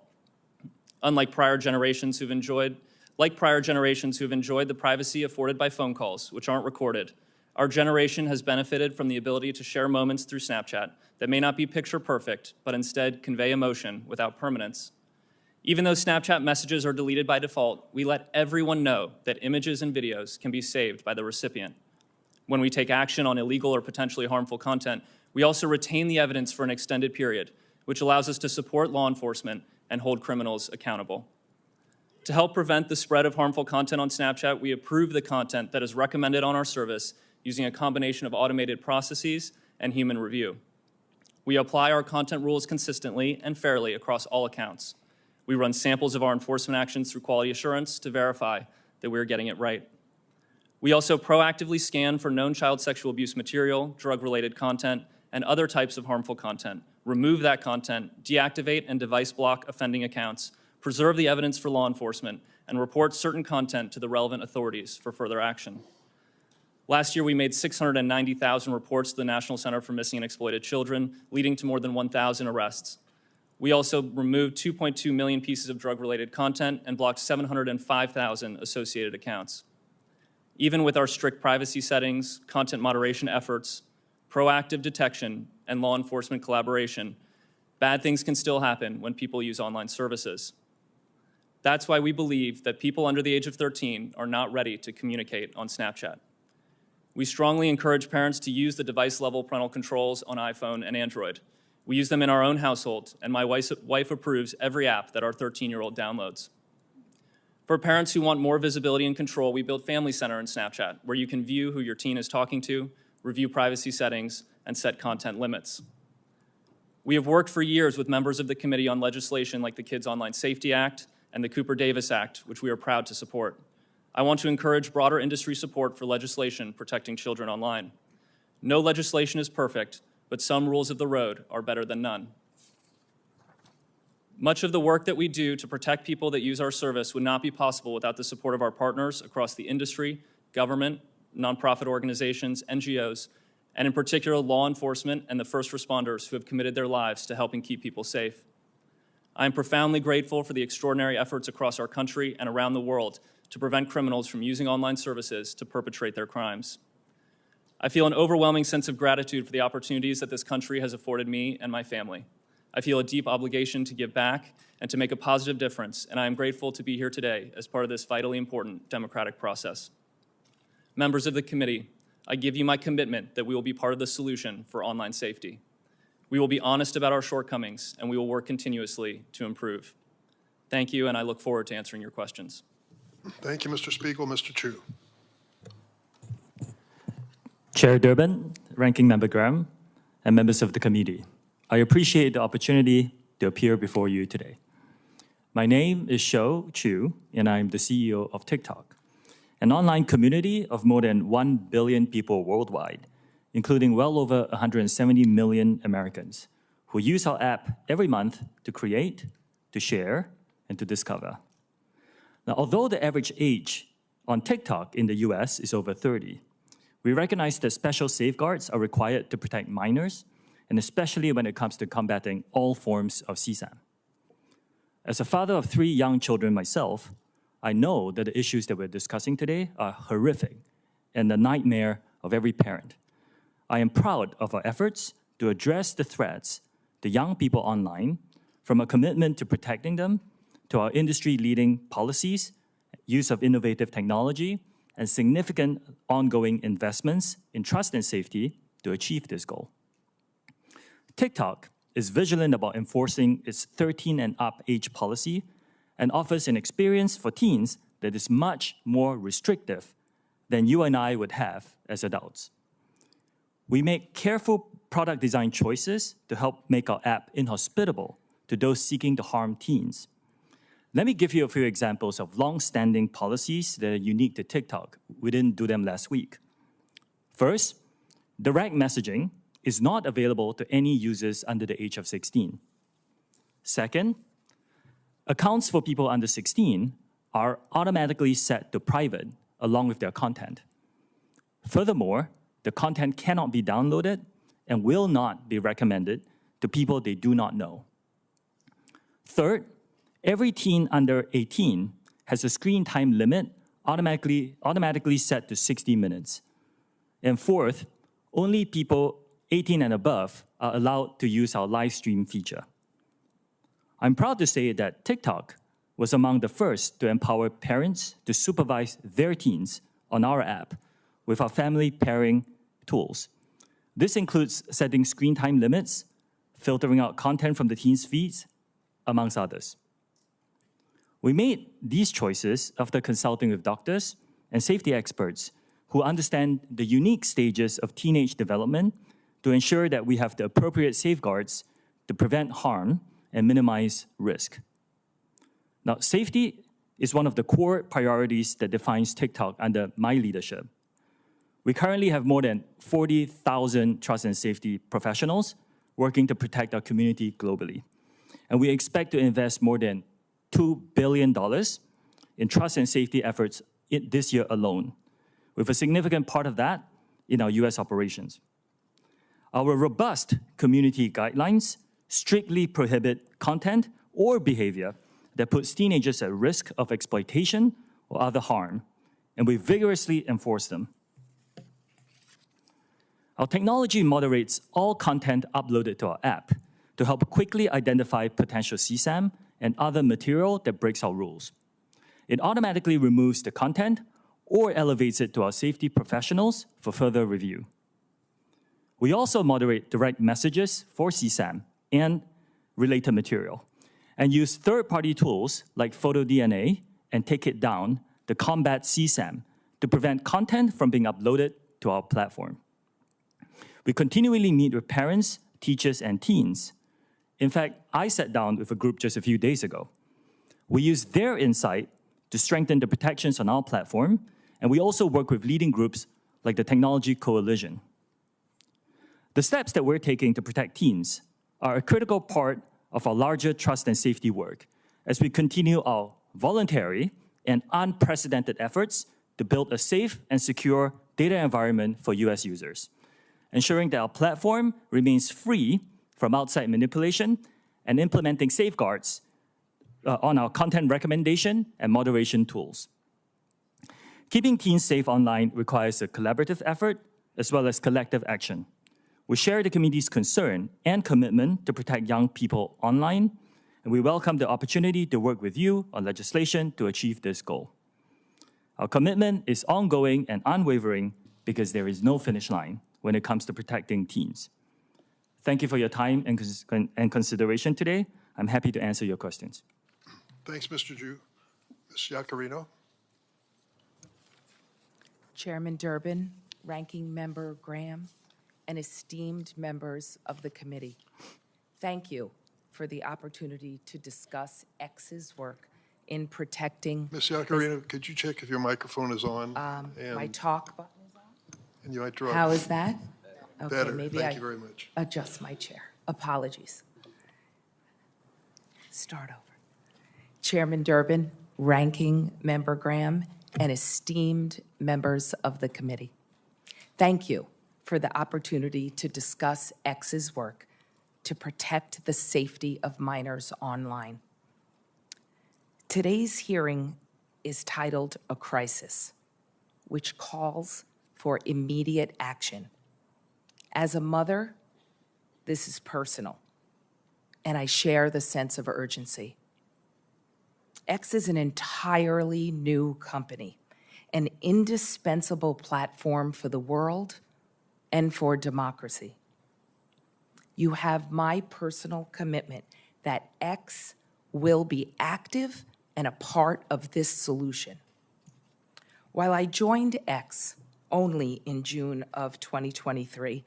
Unlike prior generations who've enjoyed the privacy afforded by phone calls, which aren't recorded, our generation has benefited from the ability to share moments through Snapchat that may not be picture perfect, but instead convey emotion without permanence. Even though Snapchat messages are deleted by default, we let everyone know that images and videos can be saved by the recipient. When we take action on illegal or potentially harmful content, we also retain the evidence for an extended period, which allows us to support law enforcement and hold criminals accountable. To help prevent the spread of harmful content on Snapchat, we approve the content that is recommended on our service using a combination of automated processes and human review. We apply our content rules consistently and fairly across all accounts. We run samples of our enforcement actions through quality assurance to verify that we're getting it right. We also proactively scan for known child sexual abuse material, drug-related content, and other types of harmful content, remove that content, deactivate and device block offending accounts, preserve the evidence for law enforcement, and report certain content to the relevant authorities for further action. Last year, we made 690,000 reports to the National Center for Missing and Exploited Children, leading to more than 1,000 arrests. We also removed 2.2 million pieces of drug-related content and blocked 705,000 associated accounts. Even with our strict privacy settings, content moderation efforts, proactive detection, and law enforcement collaboration, bad things can still happen when people use online services. That's why we believe that people under the age of 13 are not ready to communicate on Snapchat. We strongly encourage parents to use the device-level parental controls on iPhone and Android. We use them in our own household, and my wife approves every app that our 13-year-old downloads. For parents who want more visibility and control, we built Family Center in Snapchat, where you can view who your teen is talking to, review privacy settings, and set content limits. We have worked for years with members of the committee on legislation like the Kids Online Safety Act and the Cooper-Davis Act, which we are proud to support. I want to encourage broader industry support for legislation protecting children online. No legislation is perfect, but some rules of the road are better than none. Much of the work that we do to protect people that use our service would not be possible without the support of our partners across the industry, government, nonprofit organizations, NGOs, and in particular law enforcement and the first responders who have committed their lives to helping keep people safe. I am profoundly grateful for the extraordinary efforts across our country and around the world to prevent criminals from using online services to perpetrate their crimes. I feel an overwhelming sense of gratitude for the opportunities that this country has afforded me and my family. I feel a deep obligation to give back and to make a positive difference, and I am grateful to be here today as part of this vitally important democratic process. Members of the committee, I give you my commitment that we will be part of the solution for online safety. We will be honest about our shortcomings, and we will work continuously to improve. Thank you, and I look forward to answering your questions. Thank you, Mr. Spiegel. Mr. Chu. Chair Durbin, Ranking Member Graham, and members of the committee, I appreciate the opportunity to appear before you today. My name is Shou Chu, and I'm the CEO of TikTok, an online community of more than 1 billion people worldwide, including well over 170 million Americans who use our app every month to create, to share, and to discover. Now, although the average age on TikTok in the US is over 30, we recognize that special safeguards are required to protect minors, and especially when it comes to combating all forms of CSAM. As a father of 3 young children myself, I know that the issues that we're discussing today are horrific and the nightmare of every parent. I am proud of our efforts to address the threats to young people online, from a commitment to protecting them to our industry-leading policies, use of innovative technology, and significant ongoing investments in trust and safety to achieve this goal. TikTok is vigilant about enforcing its 13 and up age policy and offers an experience for teens that is much more restrictive than you and I would have as adults. We make careful product design choices to help make our app inhospitable to those seeking to harm teens. Let me give you a few examples of long-standing policies that are unique to TikTok. We didn't do them last week. First, direct messaging is not available to any users under the age of 16. Second, accounts for people under 16 are automatically set to private along with their content. Furthermore, the content cannot be downloaded and will not be recommended to people they do not know. Third, every teen under 18 has a screen time limit automatically set to 60 minutes. And fourth, only people 18 and above are allowed to use our live stream feature. I'm proud to say that TikTok was among the first to empower parents to supervise their teens on our app with our family pairing tools. This includes setting screen time limits, filtering out content from the teens' feeds, amongst others. We made these choices after consulting with doctors and safety experts who understand the unique stages of teenage development to ensure that we have the appropriate safeguards to prevent harm and minimize risk. Now, safety is one of the core priorities that defines TikTok under my leadership. We currently have more than 40,000 trust and safety professionals working to protect our community globally. And we expect to invest more than $2 billion in trust and safety efforts this year alone, with a significant part of that in our US operations. Our robust community guidelines strictly prohibit content or behavior that puts teenagers at risk of exploitation or other harm, and we vigorously enforce them. Our technology moderates all content uploaded to our app to help quickly identify potential CSAM and other material that breaks our rules. It automatically removes the content or elevates it to our safety professionals for further review. We also moderate direct messages for CSAM and related material, and use third-party tools like PhotoDNA and Take It Down to combat CSAM to prevent content from being uploaded to our platform. We continually meet with parents, teachers, and teens. In fact, I sat down with a group just a few days ago. We use their insight to strengthen the protections on our platform, and we also work with leading groups like the Technology Coalition. The steps that we're taking to protect teens are a critical part of our larger trust and safety work as we continue our voluntary and unprecedented efforts to build a safe and secure data environment for US users, ensuring that our platform remains free from outside manipulation and implementing safeguards on our content recommendation and moderation tools. Keeping teens safe online requires a collaborative effort as well as collective action. We share the community's concern and commitment to protect young people online, and we welcome the opportunity to work with you on legislation to achieve this goal. Our commitment is ongoing and unwavering because there is no finish line when it comes to protecting teens. Thank you for your time and consideration today. I'm happy to answer your questions. Thanks, Mr. Ju. Ms. Yaccarino. Chairman Durbin, Ranking Member Graham, and esteemed members of the committee, thank you for the opportunity to discuss X's work in protecting. Ms. Yaccarino, could you check if your microphone is on? My talk button is on? And you might drop. How is that? Okay, Better. maybe Thank you very much. Adjust my chair. Apologies. Start over. Chairman Durbin, Ranking Member Graham, and esteemed members of the committee, thank you for the opportunity to discuss X's work to protect the safety of minors online. Today's hearing is titled A Crisis, which calls for immediate action. As a mother, this is personal, and I share the sense of urgency. X is an entirely new company, an indispensable platform for the world and for democracy. You have my personal commitment that X will be active and a part of this solution. While I joined X only in June of 2023,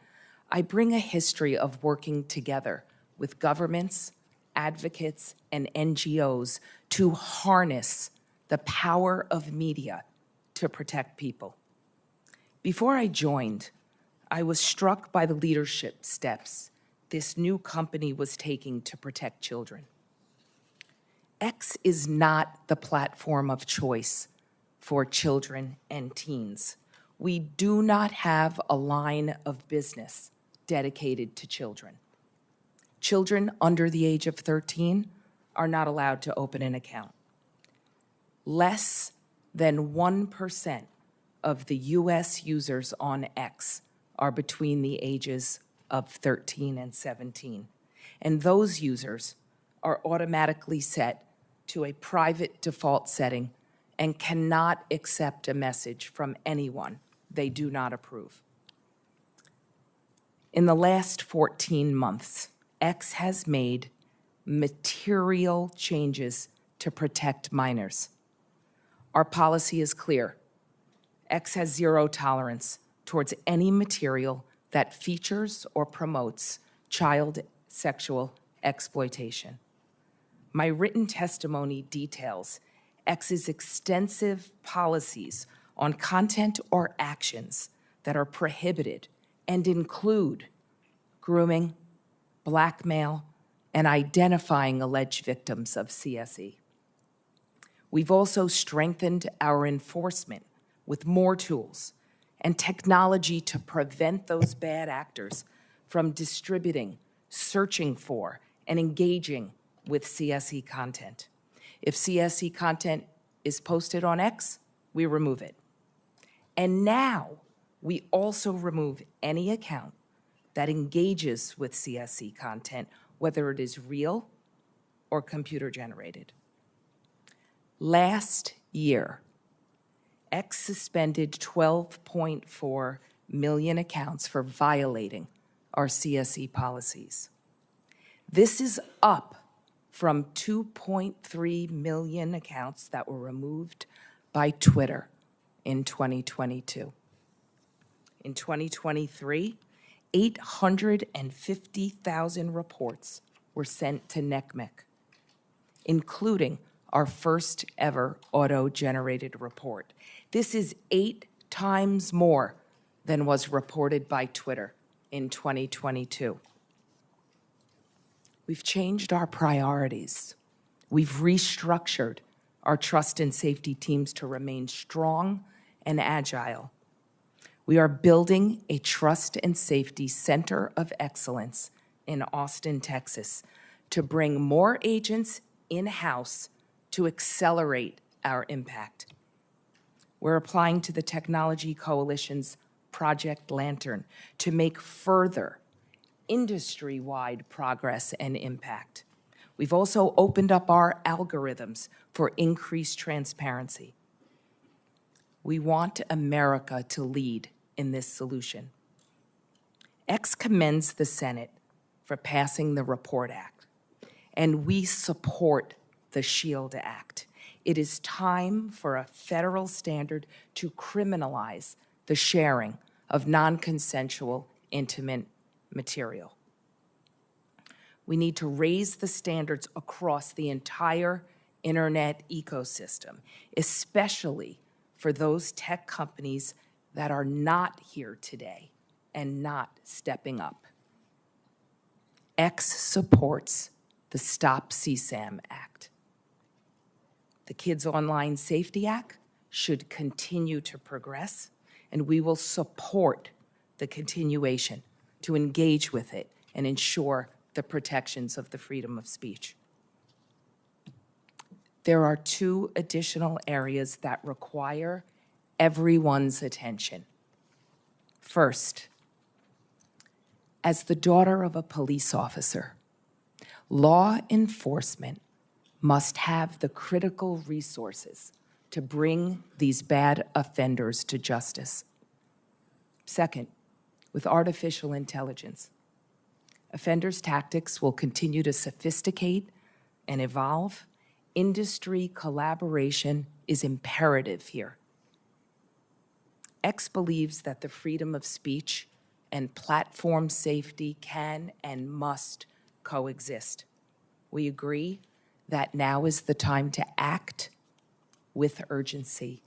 I bring a history of working together with governments, advocates, and NGOs to harness the power of media to protect people. Before I joined, I was struck by the leadership steps this new company was taking to protect children. X is not the platform of choice for children and teens. We do not have a line of business dedicated to children. Children under the age of 13 are not allowed to open an account. Less than 1% of the US users on X are between the ages of 13 and 17. And those users are automatically set to a private default setting and cannot accept a message from anyone they do not approve. In the last 14 months, X has made material changes to protect minors. Our policy is clear. X has zero tolerance towards any material that features or promotes child sexual exploitation. My written testimony details X's extensive policies on content or actions that are prohibited and include grooming, blackmail, and identifying alleged victims of CSE. We've also strengthened our enforcement with more tools and technology to prevent those bad actors from distributing, searching for, and engaging with CSE content. If CSE content is posted on X, we remove it. And now we also remove any account that engages with CSE content, whether it is real or computer generated. Last year, X suspended 12.4 million accounts for violating our CSE policies. This is up from 2.3 million accounts that were removed by Twitter in 2022. In 2023, 850,000 reports were sent to NCMEC, including our first ever auto-generated report. This is 8 times more than was reported by Twitter in 2022. We've changed our priorities. We've restructured our trust and safety teams to remain strong and agile. We are building a trust and safety center of excellence in Austin, Texas, to bring more agents in-house to accelerate our impact. We're applying to the Technology Coalition's Project Lantern to make further industry-wide progress and impact. We've also opened up our algorithms for increased transparency. We want America to lead in this solution. X commends the Senate for passing the REPORT Act, and we support the SHIELD Act. It is time for a federal standard to criminalize the sharing of non-consensual intimate material. We need to raise the standards across the entire internet ecosystem, especially for those tech companies that are not here today and not stepping up. X supports the Stop CSAM Act. The Kids Online Safety Act should continue to progress, and we will support the continuation to engage with it and ensure the protections of the freedom of speech. There are 2 additional areas that require everyone's attention. First, as the daughter of a police officer, law enforcement must have the critical resources to bring these bad offenders to justice. Second, with artificial intelligence, offenders' tactics will continue to sophisticate and evolve. Industry collaboration is imperative here. X believes that the freedom of speech and platform safety can and must coexist. We agree that now is the time to act with urgency.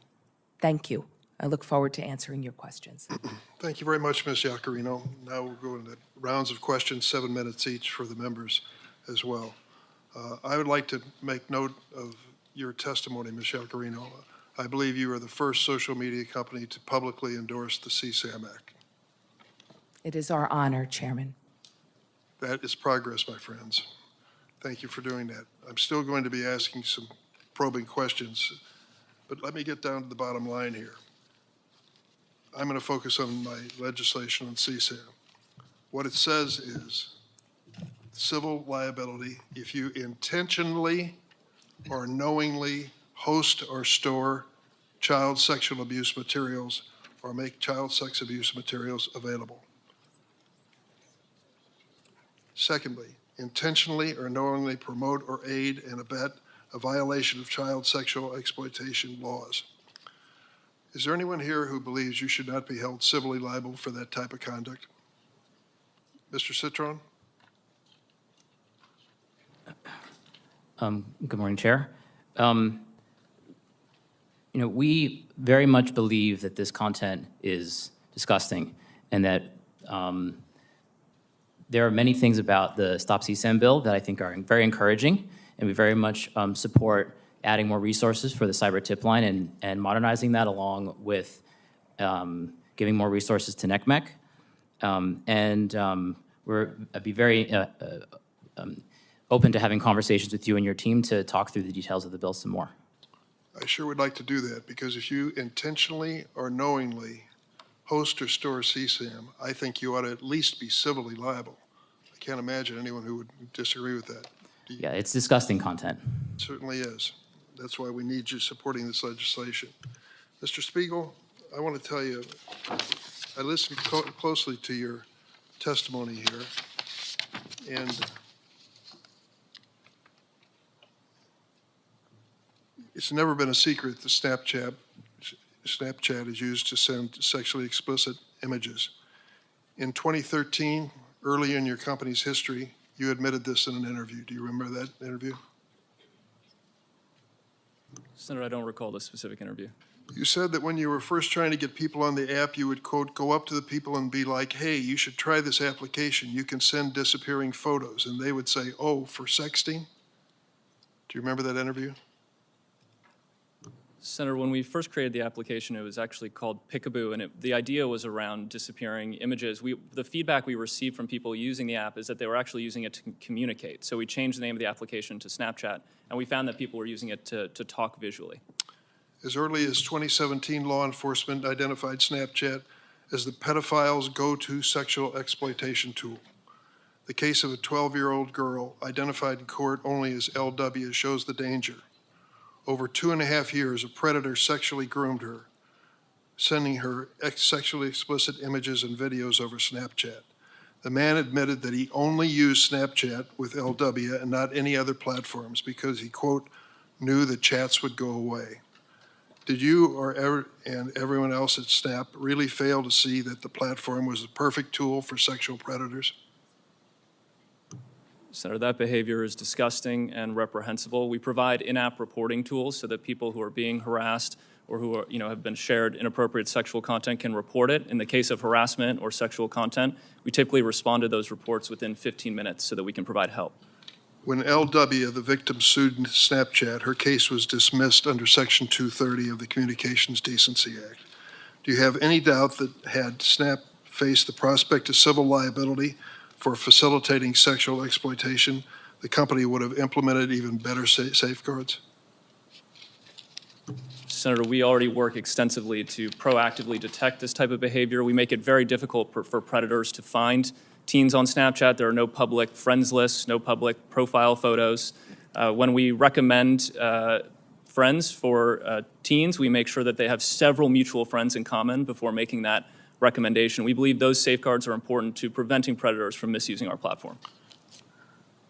Thank you. I look forward to answering your questions. Thank you very much, Ms. Yaccarino. Now we'll go into rounds of questions, 7 minutes each for the members as well. I would like to make note of your testimony, Ms. Yaccarino. I believe you are the first social media company to publicly endorse the CSAM Act. It is our honor, Chairman. That is progress, my friends. Thank you for doing that. I'm still going to be asking some probing questions, but let me get down to the bottom line here. I'm going to focus on my legislation on CSAM. What it says is civil liability if you intentionally or knowingly host or store child sexual abuse materials or make child sex abuse materials available. Secondly, intentionally or knowingly promote or aid and abet a violation of child sexual exploitation laws. Is there anyone here who believes you should not be held civilly liable for that type of conduct? Mr. Citron? Good morning, Chair. We very much believe that this content is disgusting and that there are many things about the Stop CSAM bill that I think are very encouraging, and we very much support adding more resources for the cyber tip line and modernizing that along with giving more resources to NECMEC. I'd be very open to having conversations with you and your team to talk through the details of the bill some more. I sure would like to do that, because if you intentionally or knowingly host or store CSAM, I think you ought to at least be civilly liable. I can't imagine anyone who would disagree with that. Yeah, it's disgusting content. It certainly is. That's why we need you supporting this legislation. Mr. Spiegel, I want to tell you, I listened closely to your testimony here, and it's never been a secret that Snapchat is used to send sexually explicit images. In 2013, early in your company's history, you admitted this in an interview. Do you remember that interview? Senator, I don't recall the specific interview. You said that when you were first trying to get people on the app, you would, quote, go up to the people and be like, hey, you should try this application. You can send disappearing photos. And they would say, oh, for sexting? Do you remember that interview? Senator, when we first created the application, it was actually called Pickaboo, and the idea was around disappearing images. The feedback we received from people using the app is that they were actually using it to communicate. So we changed the name of the application to Snapchat, and we found that people were using it to talk visually. As early as 2017, law enforcement identified Snapchat as the pedophile's go-to sexual exploitation tool. The case of a 12-year-old girl identified in court only as LW shows the danger. Over 2.5 years, a predator sexually groomed her, sending her sexually explicit images and videos over Snapchat. The man admitted that he only used Snapchat with LW and not any other platforms because he, quote, knew the chats would go away. Did you and everyone else at Snap really fail to see that the platform was the perfect tool for sexual predators? Senator, that behavior is disgusting and reprehensible. We provide in-app reporting tools so that people who are being harassed or who are, have been shared inappropriate sexual content can report it. In the case of harassment or sexual content, we typically respond to those reports within 15 minutes so that we can provide help. When LW, the victim, sued Snapchat, her case was dismissed under Section 230 of the Communications Decency Act. Do you have any doubt that had Snap faced the prospect of civil liability for facilitating sexual exploitation, the company would have implemented even better safeguards? Senator, we already work extensively to proactively detect this type of behavior. We make it very difficult for predators to find teens on Snapchat. There are no public friends lists, no public profile photos. When we recommend friends for teens, we make sure that they have several mutual friends in common before making that recommendation. We believe those safeguards are important to preventing predators from misusing our platform.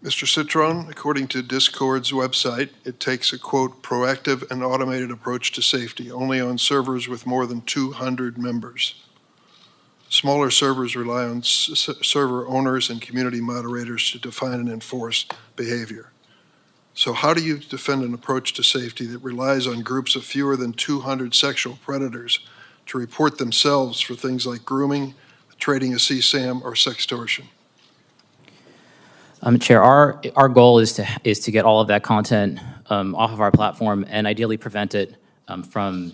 Mr. Citron, according to Discord's website, it takes a, quote, proactive and automated approach to safety only on servers with more than 200 members. Smaller servers rely on server owners and community moderators to define and enforce behavior. So how do you defend an approach to safety that relies on groups of fewer than 200 sexual predators to report themselves for things like grooming, trading a CSAM, or sextortion? Chair, our goal is to get all of that content off of our platform and ideally prevent it from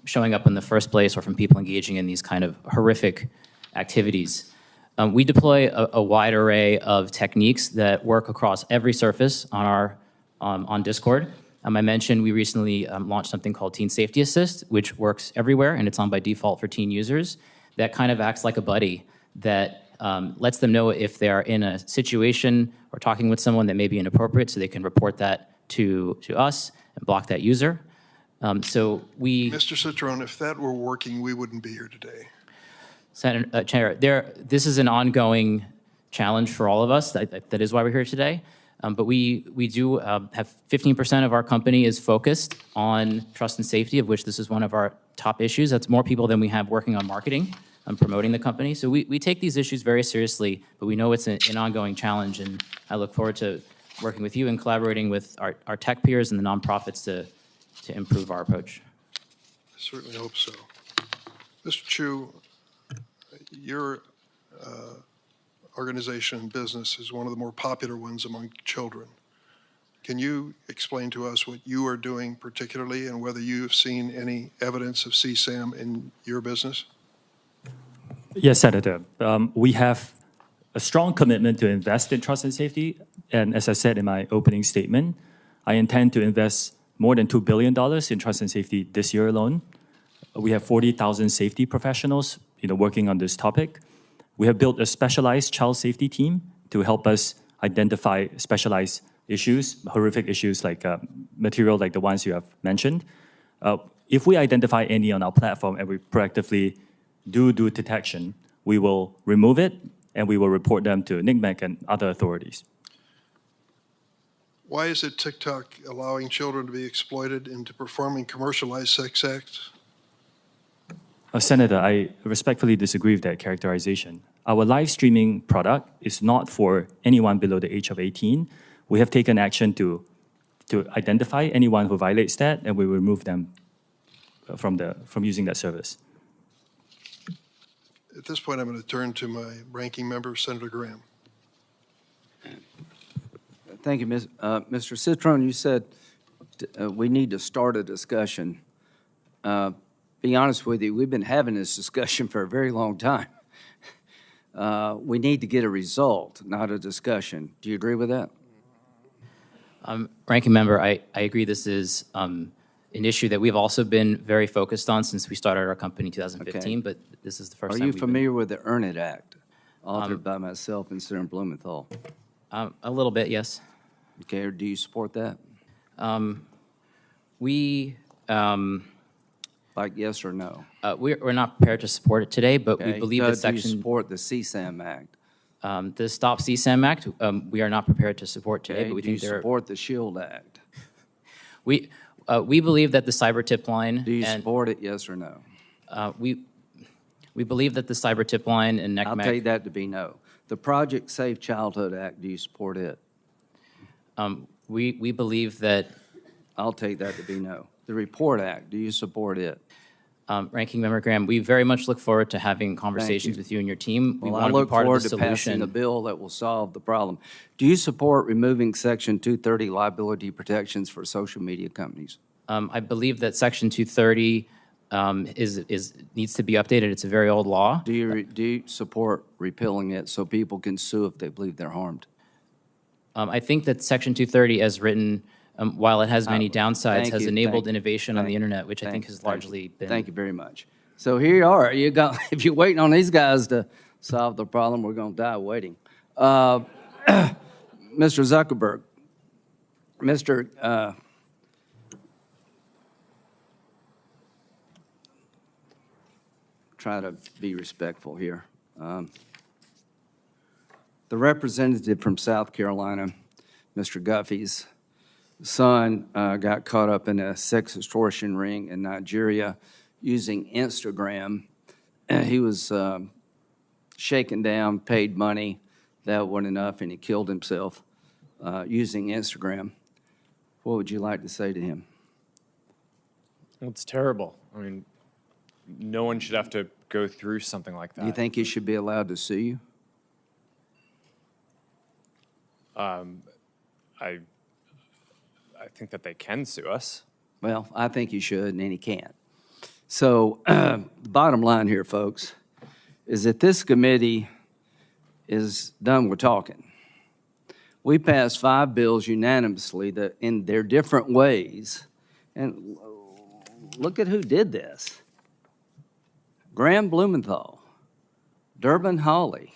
showing up in the first place or from people engaging in these kind of horrific activities. We deploy a wide array of techniques that work across every surface on our on Discord. I mentioned we recently launched something called Teen Safety Assist, which works everywhere, and it's on by default for teen users. That kind of acts like a buddy that lets them know if they're in a situation or talking with someone that may be inappropriate, so they can report that to us and block that user. Mr. Citron, if that were working, we wouldn't be here today. Chair, this is an ongoing challenge for all of us. That is why we're here today. But we do have 15% of our company is focused on trust and safety, of which this is one of our top issues. That's more people than we have working on marketing and promoting the company. So we take these issues very seriously, but we know it's an ongoing challenge, and I look forward to working with you and collaborating with our tech peers and the nonprofits to improve our approach. I certainly hope so. Mr. Chu, your organization and business is one of the more popular ones among children. Can you explain to us what you are doing particularly and whether you have seen any evidence of CSAM in your business? Yes, Senator. We have a strong commitment to invest in trust and safety. And as I said in my opening statement, I intend to invest more than $2 billion in trust and safety this year alone. We have 40,000 safety professionals working on this topic. We have built a specialized child safety team to help us identify specialized issues, horrific issues like material like the ones you have mentioned. If we identify any on our platform and we proactively do detection, we will remove it and we will report them to NCMEC and other authorities. Why is it TikTok allowing children to be exploited into performing commercialized sex acts? Senator, I respectfully disagree with that characterization. Our live streaming product is not for anyone below the age of 18. We have taken action to identify anyone who violates that, and we remove them from using that service. At this point, I'm going to turn to my ranking member, Senator Graham. Thank you, Mr. Citron. You said we need to start a discussion. Be honest with you, we've been having this discussion for a very long time. We need to get a result, not a discussion. Do you agree with that? Ranking member, I agree this is an issue that we've also been very focused on since we started our company in 2015, Okay. but this is the first Are time you we've familiar with the Earn It Act, authored by myself and Senator Blumenthal? A little bit, yes. Okay, or do you support that? Like yes or no? We're not prepared to support it today, but we believe that Do section... you support the CSAM Act? The Stop CSAM Act, we are not prepared to support today, Okay, but we do you think there... support the SHIELD Act? We believe that the cyber tip line... Do you support it, yes or no? We believe that the cyber tip line and NCMEC... I'll take that to be no. The Project Safe Childhood Act, do you support it? We believe that... I'll take that to be no. The Report Act, do you support it? Ranking Member Graham, we very much look forward to having conversations with you and your team. We Well, I want to be look part forward of the to solution. passing a bill that will solve the problem. Do you support removing Section 230 liability protections for social media companies? I believe that Section 230 needs to be updated. It's a very old law. Do you support repealing it so people can sue if they believe they're harmed? I think that Section 230, as written, while it has many downsides, has enabled innovation on the internet, which I think has largely been... Thank you very much. So here you are. If you're waiting on these guys to solve the problem, we're going to die waiting. Mr. Zuckerberg, Mr. Try to be respectful here. The representative from South Carolina, Mr. Guffey's son, got caught up in a sex extortion ring in Nigeria using Instagram. He was shaken down, paid money. That wasn't enough, and he killed himself using Instagram. What would you like to say to him? Well, it's terrible. I mean, no one should have to go through something like that. You think he should be allowed to sue you? I think that they can sue us. Well, I think he should, and he can't. So the bottom line here, folks, is that this committee is done with talking. We passed 5 bills unanimously that in their different ways, and look at who did this. Graham Blumenthal, Durbin Hawley,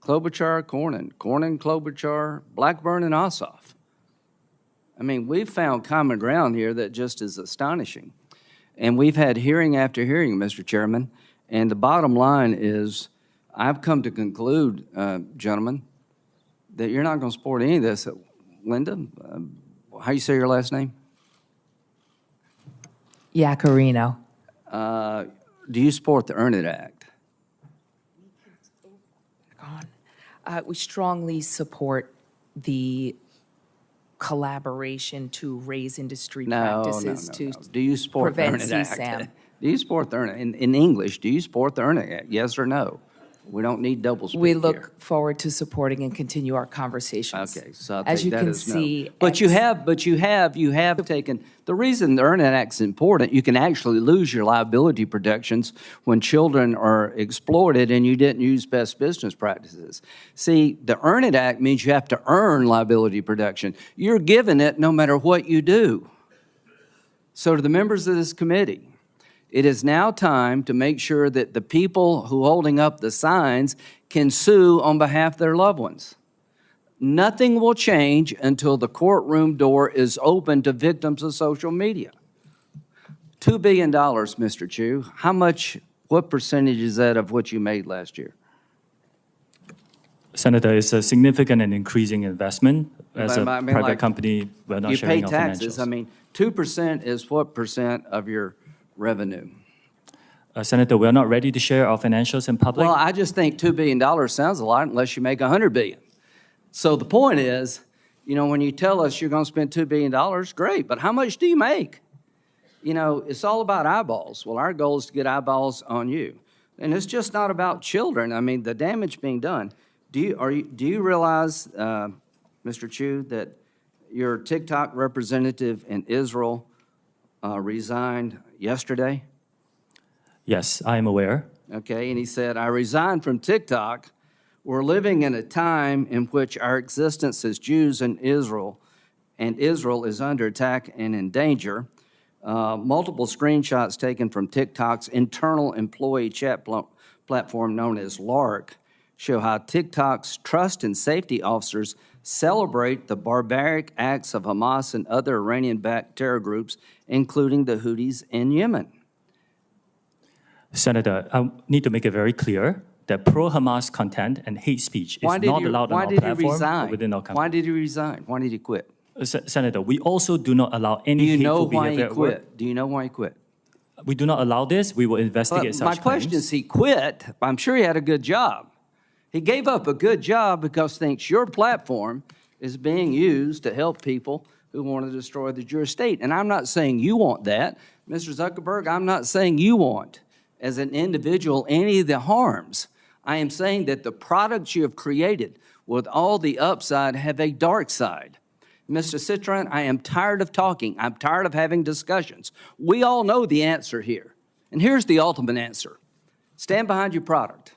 Klobuchar Cornyn, Klobuchar, Blackburn, and Ossoff. I mean, we've found common ground here that just is astonishing. And we've had hearing after hearing, Mr. Chairman, and the bottom line is I've come to conclude, gentlemen, that you're not going to support any of this. Linda, how you say your last name? Yaccarino. Do you support the Earn It Act? We strongly support the collaboration to raise industry practices to Do you support the Earn prevent It Act? CSAM. Do you support the Earn It? In English, do you support the Earn It Act? Yes or no? We don't need double speak We here. look forward to supporting and continue our conversations. Okay, so I'll as take you that can as no. see, But you have taken, the reason the Earn It Act is important, you can actually lose your liability protections when children are exploited and you didn't use best business practices. See, the Earn It Act means you have to earn liability protection. You're given it no matter what you do. So to the members of this committee, it is now time to make sure that the people who are holding up the signs can sue on behalf of their loved ones. Nothing will change until the courtroom door is open to victims of social media. $2 billion, Mr. Chu. What percentage is that of what you made last year? Senator, it's a significant and increasing investment. As a private like, company, we're not you sharing pay our taxes. financials. I mean, 2% is what percent of your revenue? Senator, we're not ready to share our financials in public. Well, I just think $2 billion sounds a lot unless you make $100 billion. So the point is, you know, when you tell us you're going to spend $2 billion, great, but how much do you make? You know, it's all about eyeballs. Well, our goal is to get eyeballs on you. And it's just not about children. I mean, the damage being done. Do you realize, Mr. Chu, that your TikTok representative in Israel resigned yesterday? Yes, I am aware. Okay, and he said, I resigned from TikTok. We're living in a time in which our existence as Jews in Israel, and Israel is under attack and in danger. Multiple screenshots taken from TikTok's internal employee chat platform known as LARC show how TikTok's trust and safety officers celebrate the barbaric acts of Hamas and other Iranian-backed terror groups, including the Houthis in Yemen. Senator, I need to make it very clear that pro-Hamas content and hate speech is not allowed on our platform or within our company. Why did he resign? Why did he quit? Senator, we also do not allow any hateful behavior at work. Do you know why he quit? We do not allow this. We will investigate such claims. My question is, he quit. I'm sure he had a good job. He gave up a good job because he thinks your platform is being used to help people who want to destroy the Jewish state. And I'm not saying you want that. Mr. Zuckerberg, I'm not saying you want, as an individual, any of the harms. I am saying that the products you have created with all the upside have a dark side. Mr. Citron, I am tired of talking. I'm tired of having discussions. We all know the answer here. And here's the ultimate answer. Stand behind your product.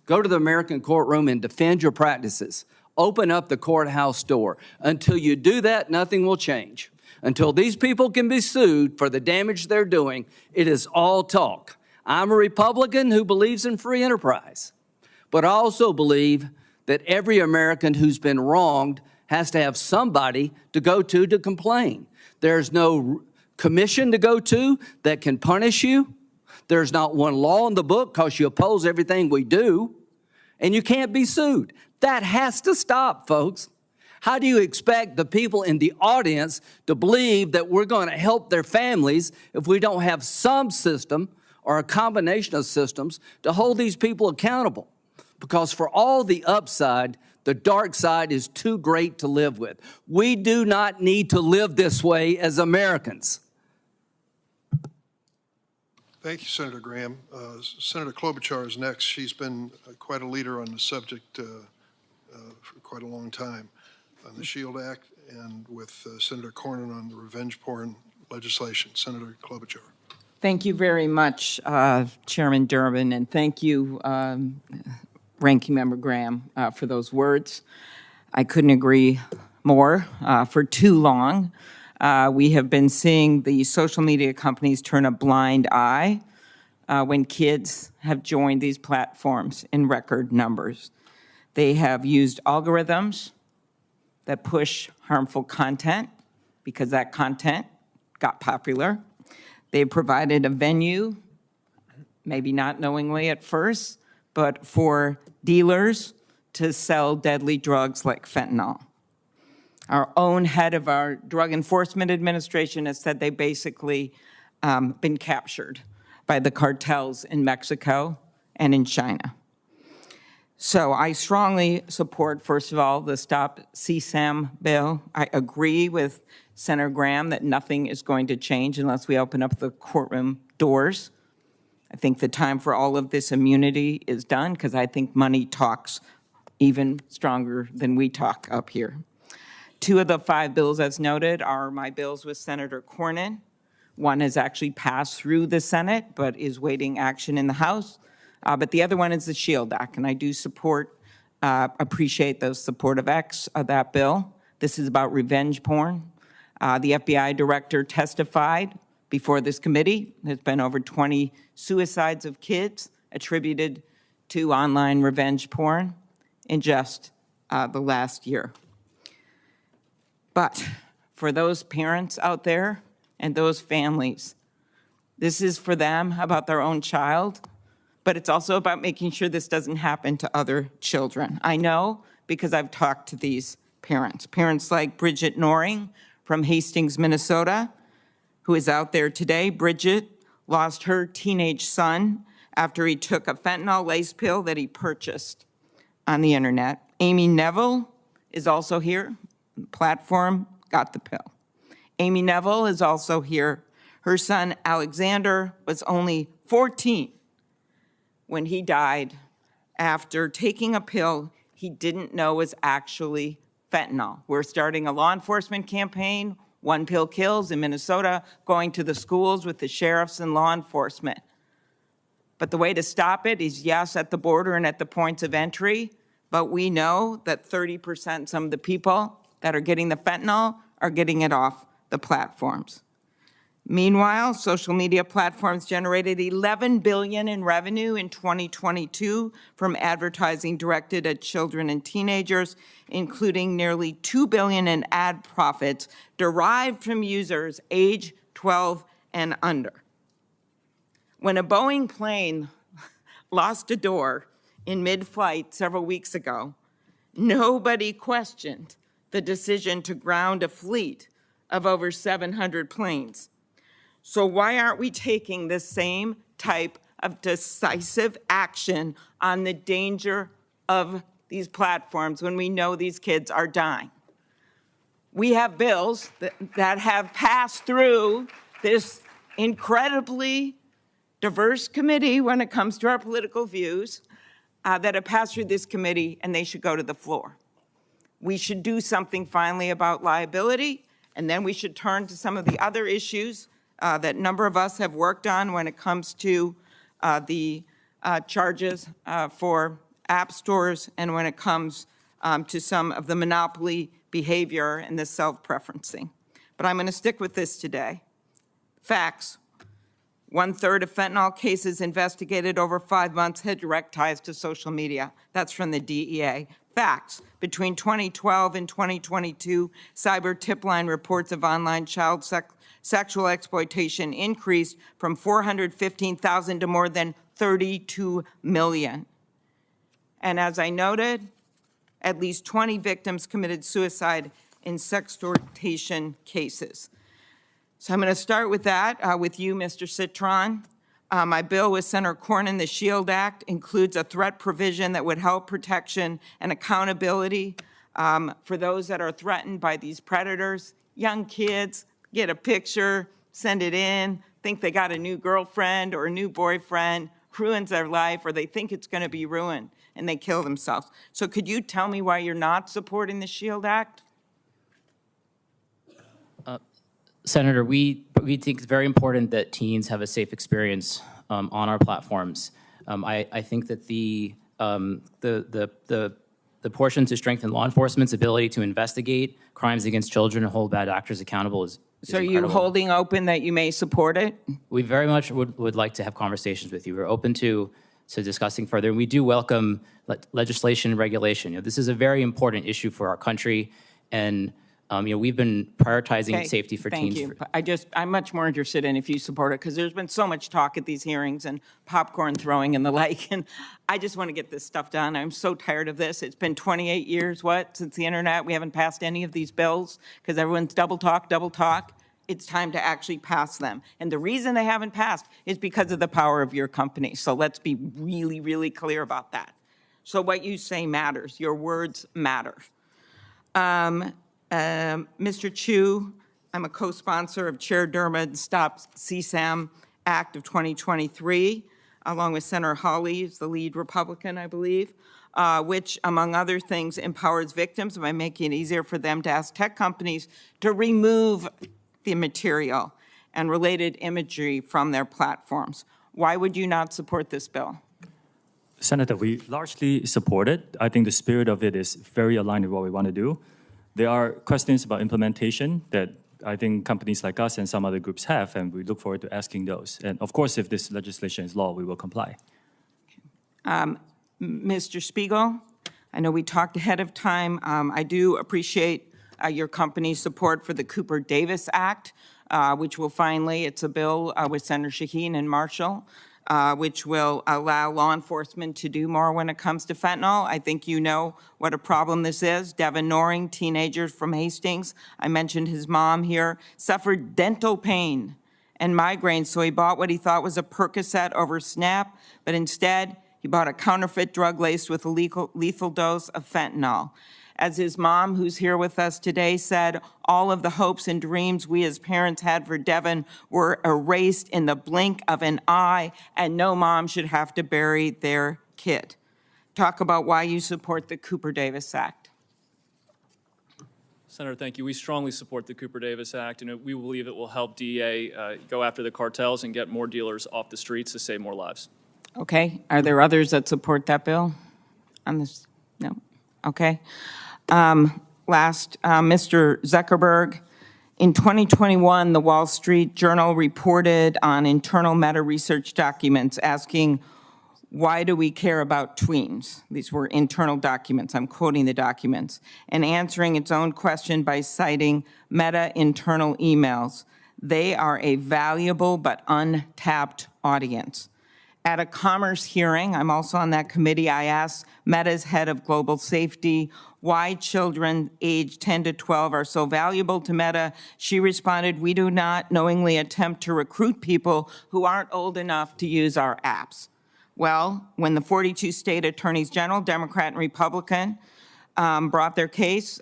Go to the American courtroom and defend your practices. Open up the courthouse door. Until you do that, nothing will change. Until these people can be sued for the damage they're doing, it is all talk. I'm a Republican who believes in free enterprise, but I also believe that every American who's been wronged has to have somebody to go to complain. There's no commission to go to that can punish you. There's not one law in the book because you oppose everything we do, and you can't be sued. That has to stop, folks. How do you expect the people in the audience to believe that we're going to help their families if we don't have some system or a combination of systems to hold these people accountable? Because for all the upside, the dark side is too great to live with. We do not need to live this way as Americans. Thank you, Senator Graham. Senator Klobuchar is next. She's been quite a leader on the subject for quite a long time on the SHIELD Act and with Senator Cornyn on the revenge porn legislation. Senator Klobuchar. Thank you very much, Chairman Durbin, and thank you, Ranking Member Graham, for those words. I couldn't agree more. For too long, we have been seeing the social media companies turn a blind eye when kids have joined these platforms in record numbers. They have used algorithms that push harmful content because that content got popular. They provided a venue, maybe not knowingly at first, but for dealers to sell deadly drugs like fentanyl. Our own head of our Drug Enforcement Administration has said they've basically been captured by the cartels in Mexico and in China. So I strongly support, first of all, the Stop CSAM bill. I agree with Senator Graham that nothing is going to change unless we open up the courtroom doors. I think the time for all of this immunity is done because I think money talks even stronger than we talk up here. 2 of the 5 bills, as noted, are my bills with Senator Cornyn. One has actually passed through the Senate, but is waiting action in the House. But the other one is the SHIELD Act, and I do support, appreciate the support of that bill. This is about revenge porn. The FBI director testified before this committee. There's been over 20 suicides of kids attributed to online revenge porn in just the last year. But for those parents out there and those families, this is for them about their own child, but it's also about making sure this doesn't happen to other children. I know because I've talked to these parents. Parents like Bridget Noring from Hastings, Minnesota, who is out there today. Bridget lost her teenage son after he took a fentanyl lace pill that he purchased on the internet. Amy Neville is also here. Platform got the pill. Amy Neville is also here. Her son Alexander was only 14 when he died after taking a pill he didn't know was actually fentanyl. We're starting a law enforcement campaign, One Pill Kills in Minnesota, going to the schools with the sheriffs and law enforcement. But the way to stop it is, yes, at the border and at the points of entry, but we know that 30% some of the people that are getting the fentanyl are getting it off the platforms. Meanwhile, social media platforms generated $11 billion in revenue in 2022 from advertising directed at children and teenagers, including nearly $2 billion in ad profits derived from users age 12 and under. When a Boeing plane lost a door in mid-flight several weeks ago, nobody questioned the decision to ground a fleet of over 700 planes. So why aren't we taking the same type of decisive action on the danger of these platforms when we know these kids are dying? We have bills that have passed through this incredibly diverse committee when it comes to our political views, that have passed through this committee, and they should go to the floor. We should do something finally about liability, and then we should turn to some of the other issues that a number of us have worked on when it comes to the charges for app stores and when it comes to some of the monopoly behavior and the self-preferencing. But I'm going to stick with this today. Facts. 1/3 of fentanyl cases investigated over 5 months had direct ties to social media. That's from the DEA. Facts. Between 2012 and 2022, cyber tip line reports of online child sexual exploitation increased from 415,000 to more than 32 million. And as I noted, at least 20 victims committed suicide in sextortation cases. So I'm going to start with that, with you, Mr. Citron. My bill with Senator Cornyn, the SHIELD Act, includes a threat provision that would help protection and accountability for those that are threatened by these predators. Young kids get a picture, send it in, think they got a new girlfriend or a new boyfriend, ruins their life, or they think it's going to be ruined, and they kill themselves. So could you tell me why you're not supporting the SHIELD Act? Senator, we think it's very important that teens have a safe experience on our platforms. I think that the portion to strengthen law enforcement's ability to investigate crimes against children and hold bad actors accountable is So are you incredible. holding open that you may support it? We very much would like to have conversations with you. We're open to discussing further. And we do welcome legislation and regulation. This is a very important issue for our country, and we've been prioritizing safety for teens. Thank you. I'm much more interested in if you support it, because there's been so much talk at these hearings and popcorn throwing and the like, and I just want to get this stuff done. I'm so tired of this. It's been 28 years, since the internet. We haven't passed any of these bills because everyone's double talk. It's time to actually pass them. And the reason they haven't passed is because of the power of your company. So let's be really, really clear about that. So what you say matters. Your words matter. Mr. Chu, I'm a co-sponsor of Chair Durbin's Stop CSAM Act of 2023, along with Senator Hawley, who's the lead Republican, I believe, which, among other things, empowers victims by making it easier for them to ask tech companies to remove the material and related imagery from their platforms. Why would you not support this bill? Senator, we largely support it. I think the spirit of it is very aligned with what we want to do. There are questions about implementation that I think companies like us and some other groups have, and we look forward to asking those. And of course, if this legislation is law, we will comply. Mr. Spiegel, I know we talked ahead of time. I do appreciate your company's support for the Cooper-Davis Act, which will finally, it's a bill with Senator Shaheen and Marshall, which will allow law enforcement to do more when it comes to fentanyl. I think you know what a problem this is. Devin Noring, teenager from Hastings, I mentioned his mom here, suffered dental pain and migraines, so he bought what he thought was a Percocet over Snap, but instead he bought a counterfeit drug laced with a lethal dose of fentanyl. As his mom, who's here with us today, said, all of the hopes and dreams we as parents had for Devin were erased in the blink of an eye, and no mom should have to bury their kid. Talk about why you support the Cooper-Davis Act. Senator, thank you. We strongly support the Cooper-Davis Act, and we believe it will help DEA go after the cartels and get more dealers off the streets to save more lives. Okay. Are there others that support that bill on this? No. Okay. Mr. Zuckerberg, in 2021, the Wall Street Journal reported on internal Meta research documents asking, why do we care about tweens? These were internal documents. I'm quoting the documents. And answering its own question by citing Meta internal emails. They are a valuable but untapped audience. At a commerce hearing, I'm also on that committee, I asked Meta's head of global safety why children aged 10 to 12 are so valuable to Meta. She responded, we do not knowingly attempt to recruit people who aren't old enough to use our apps. Well, when the 42 state attorneys general, Democrat and Republican, brought their case,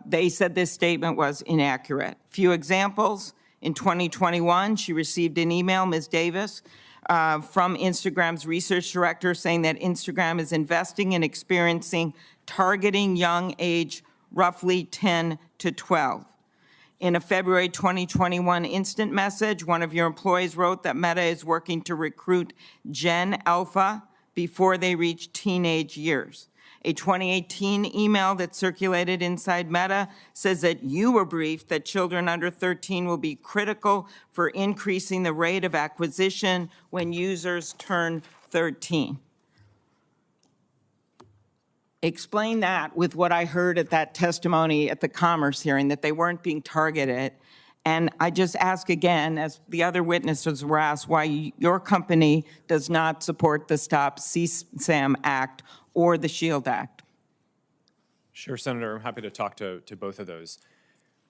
they said this statement was inaccurate. Few examples. In 2021, she received an email, Ms. Davis, from Instagram's research director saying that Instagram is investing in experiencing targeting young age roughly 10 to 12. In a February 2021 instant message, one of your employees wrote that Meta is working to recruit Gen Alpha before they reach teenage years. A 2018 email that circulated inside Meta says that you were briefed that children under 13 will be critical for increasing the rate of acquisition when users turn 13. Explain that with what I heard at that testimony at the Commerce hearing, that they weren't being targeted. And I just ask again, as the other witnesses were asked, why your company does not support the Stop CSAM Act or the SHIELD Act. Sure, Senator, I'm happy to talk to both of those.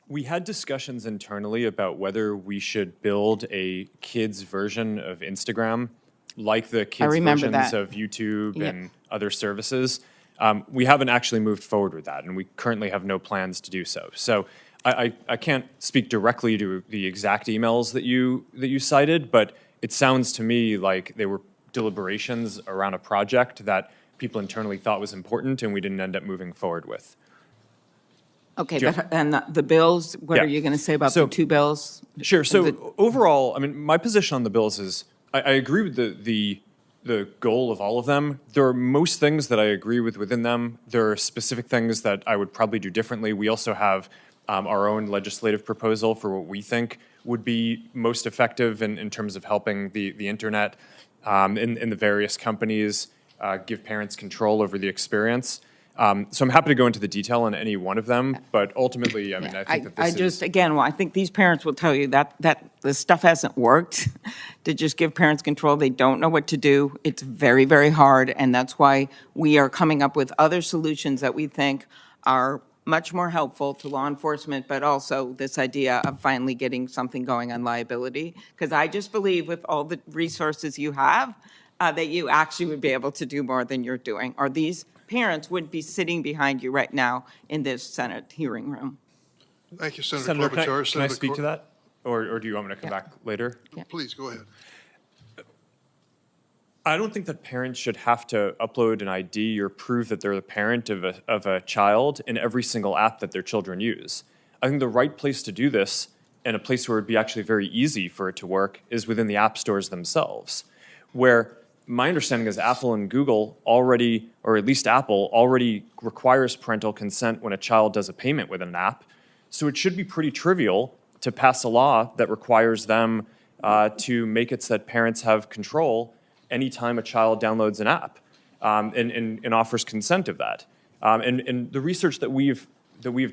We had discussions internally about whether we should build a kids version of Instagram, like the kids versions of YouTube and other services. We haven't actually moved forward with that, and we currently have no plans to do so. So I can't speak directly to the exact emails that you cited, but it sounds to me like they were deliberations around a project that people internally thought was important, and we didn't end up moving forward with. Okay, and the bills, what are you going to say about the two bills? Sure, so overall, I mean, my position on the bills is, I agree with the goal of all of them. There are most things that I agree with within them. There are specific things that I would probably do differently. We also have our own legislative proposal for what we think would be most effective in terms of helping the internet in the various companies give parents control over the experience. So I'm happy to go into the detail on any one of them, but ultimately, I mean, I think that this I think these parents will tell you that this stuff hasn't worked to just give parents control. They don't know what to do. It's very, very hard, and that's why we are coming up with other solutions that we think are much more helpful to law enforcement, but also this idea of finally getting something going on liability. Because I just believe with all the resources you have, that you actually would be able to do more than you're doing, or these parents would be sitting behind you right now in this Senate hearing room. Thank you, Senator Klobuchar. Can I speak to that? Or do you want me to come back later? Please, go ahead. I don't think that parents should have to upload an ID or prove that they're the parent of a child in every single app that their children use. I think the right place to do this, and a place where it would be actually very easy for it to work, is within the app stores themselves, where my understanding is Apple and Google already, or at least Apple, already requires parental consent when a child does a payment with an app. So it should be pretty trivial to pass a law that requires them to make it so that parents have control anytime a child downloads an app and offers consent of that. And the research that we've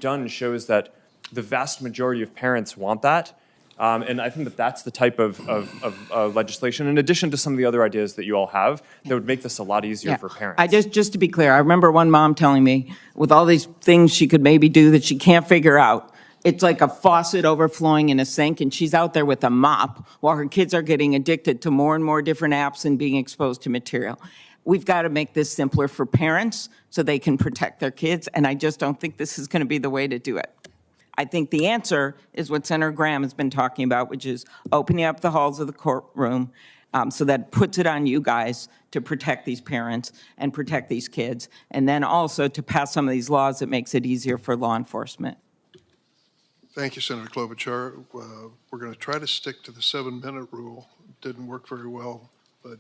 done shows that the vast majority of parents want that. And I think that that's the type of legislation, in addition to some of the other ideas that you all have, that would make this a lot easier for parents. Just to be clear, I remember one mom telling me, with all these things she could maybe do that she can't figure out, it's like a faucet overflowing in a sink, and she's out there with a mop while her kids are getting addicted to more and more different apps and being exposed to material. We've got to make this simpler for parents so they can protect their kids, and I just don't think this is going to be the way to do it. I think the answer is what Senator Graham has been talking about, which is opening up the halls of the courtroom so that puts it on you guys to protect these parents and protect these kids, and then also to pass some of these laws that makes it easier for law enforcement. Thank you, Senator Klobuchar. We're going to try to stick to the 7-minute rule. Didn't work very well, but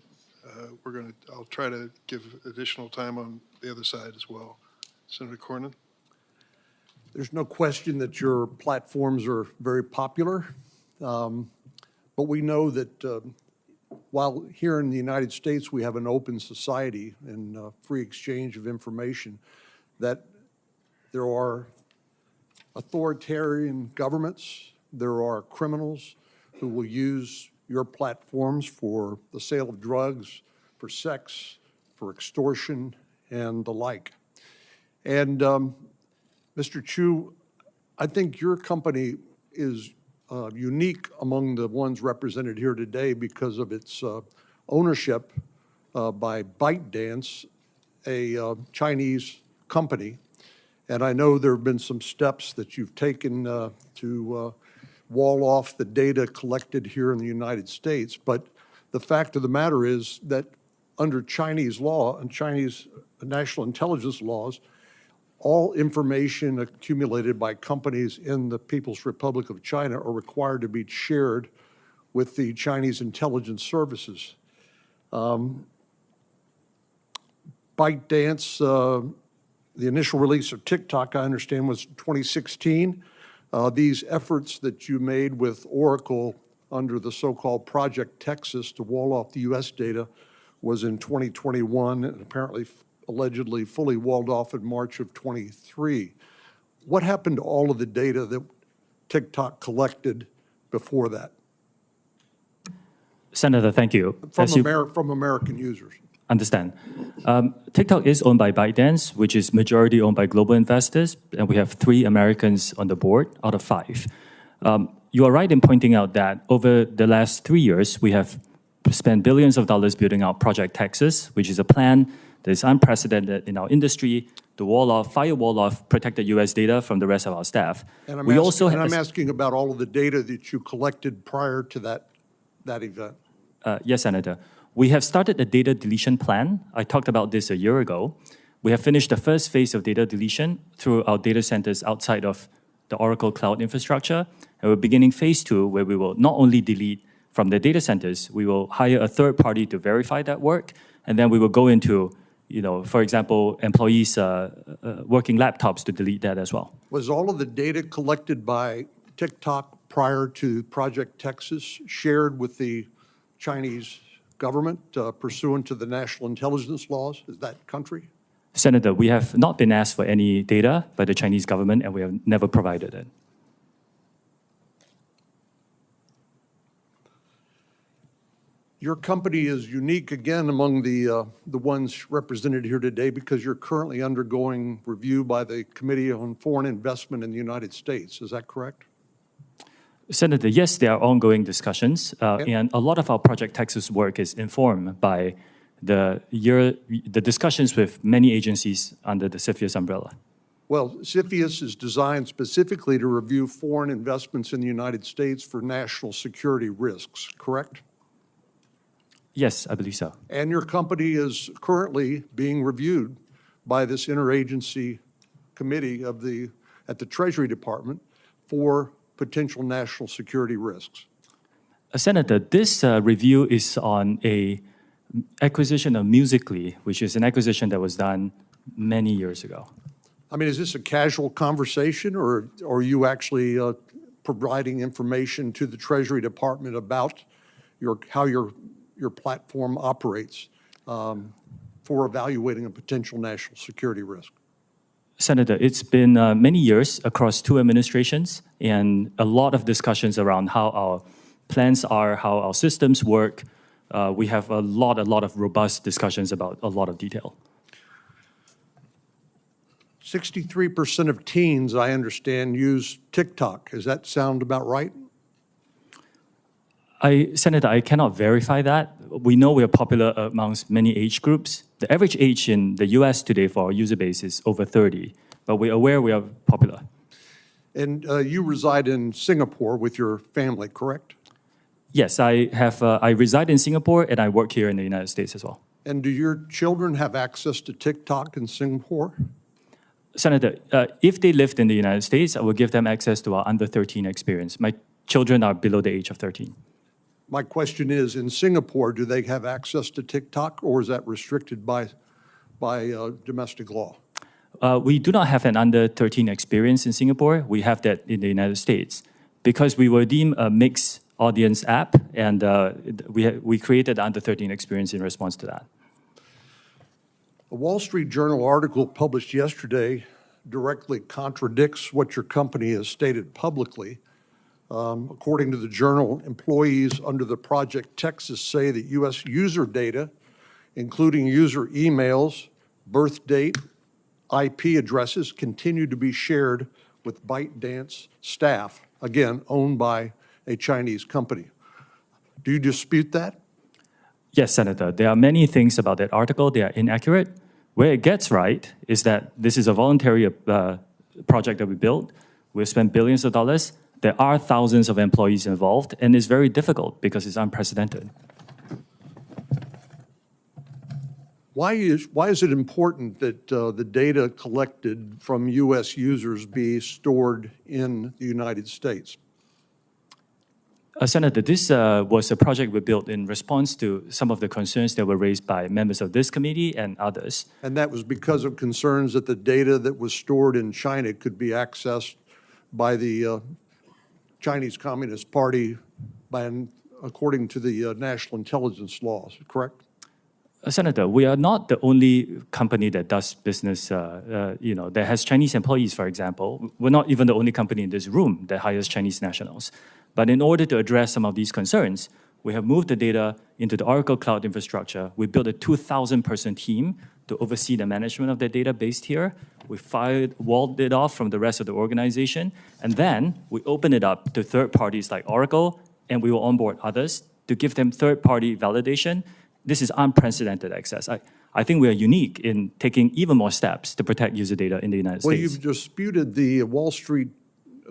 I'll try to give additional time on the other side as well. Senator Cornyn. There's no question that your platforms are very popular, but we know that while here in the United States we have an open society and free exchange of information, that there are authoritarian governments, there are criminals who will use your platforms for the sale of drugs, for sex, for extortion, and the like. And Mr. Chu, I think your company is unique among the ones represented here today because of its ownership by ByteDance, a Chinese company. And I know there have been some steps that you've taken to wall off the data collected here in the United States. But the fact of the matter is that under Chinese law and Chinese national intelligence laws, all information accumulated by companies in the People's Republic of China are required to be shared with the Chinese intelligence services. ByteDance, the initial release of TikTok, I understand, was 2016. These efforts that you made with Oracle under the so-called Project Texas to wall off the U.S. data was in 2021, and apparently allegedly fully walled off in March of 23. What happened to all of the data that TikTok collected before that Senator, thank you. from American users? Understand. TikTok is owned by ByteDance, which is majority owned by global investors, and we have 3 Americans on the board out of 5. You are right in pointing out that over the last 3 years, we have spent billions of dollars building out Project Texas, which is a plan that is unprecedented in our industry to firewall off protected U.S. data from the rest of our staff. And I'm asking about all of the data that you collected prior to that event. Yes, Senator. We have started a data deletion plan. I talked about this a year ago. We have finished the first phase of data deletion through our data centers outside of the Oracle Cloud infrastructure. And we're beginning phase 2, where we will not only delete from the data centers, we will hire a third party to verify that work. And then we will go into, for example, employees' working laptops to delete that as well. Was all of the data collected by TikTok prior to Project Texas shared with the Chinese government pursuant to the national intelligence laws? Is that country? Senator, we have not been asked for any data by the Chinese government, and we have never provided it. Your company is unique again among the ones represented here today because you're currently undergoing review by the Committee on Foreign Investment in the United States. Is that correct? Senator, yes, there are ongoing discussions, and a lot of our Project Texas work is informed by the discussions with many agencies under the CFIUS umbrella. Well, CFIUS is designed specifically to review foreign investments in the United States for national security risks, correct? Yes, I believe so. And your company is currently being reviewed by this interagency committee at the Treasury Department for potential national security risks. Senator, this review is on a acquisition of Musical.ly, which is an acquisition that was done many years ago. I mean, is this a casual conversation, or are you actually providing information to the Treasury Department about how your platform operates for evaluating a potential national security risk? Senator, it's been many years across 2 administrations and a lot of discussions around how our plans are, how our systems work. We have a lot of robust discussions about a lot of detail. 63% of teens, I understand, use TikTok. Does that sound about right? Senator, I cannot verify that. We know we are popular amongst many age groups. The average age in the US today for our user base is over 30, but we're aware we are popular. And you reside in Singapore with your family, correct? Yes, I reside in Singapore and I work here in the United States as well. And do your children have access to TikTok in Singapore? Senator, if they lived in the United States, I will give them access to our under 13 experience. My children are below the age of 13. My question is, in Singapore, do they have access to TikTok, or is that restricted by domestic law? We do not have an under 13 experience in Singapore. We have that in the United States. Because we were deemed a mixed audience app, and we created the under 13 experience in response to that. A Wall Street Journal article published yesterday directly contradicts what your company has stated publicly. According to the journal, employees under the Project Texas say that U.S. user data, including user emails, birth date, IP addresses, continue to be shared with ByteDance staff, again, owned by a Chinese company. Do you dispute that? Yes, Senator. There are many things about that article that are inaccurate. Where it gets right is that this is a voluntary project that we built. We spent billions of dollars. There are thousands of employees involved, and it's very difficult because it's unprecedented. Why is it important that the data collected from U.S. users be stored in the United States? Senator, this was a project we built in response to some of the concerns that were raised by members of this committee and others. And that was because of concerns that the data that was stored in China could be accessed by the Chinese Communist Party according to the national intelligence laws, correct? Senator, we are not the only company that does business, that has Chinese employees, for example. We're not even the only company in this room that hires Chinese nationals. But in order to address some of these concerns, we have moved the data into the Oracle Cloud infrastructure. We built a 2,000-person team to oversee the management of the data based here. We walled it off from the rest of the organization. And then we open it up to third parties like Oracle, and we will onboard others to give them third-party validation. This is unprecedented access. I think we are unique in taking even more steps to protect user data in the United States. Well, you've disputed the Wall Street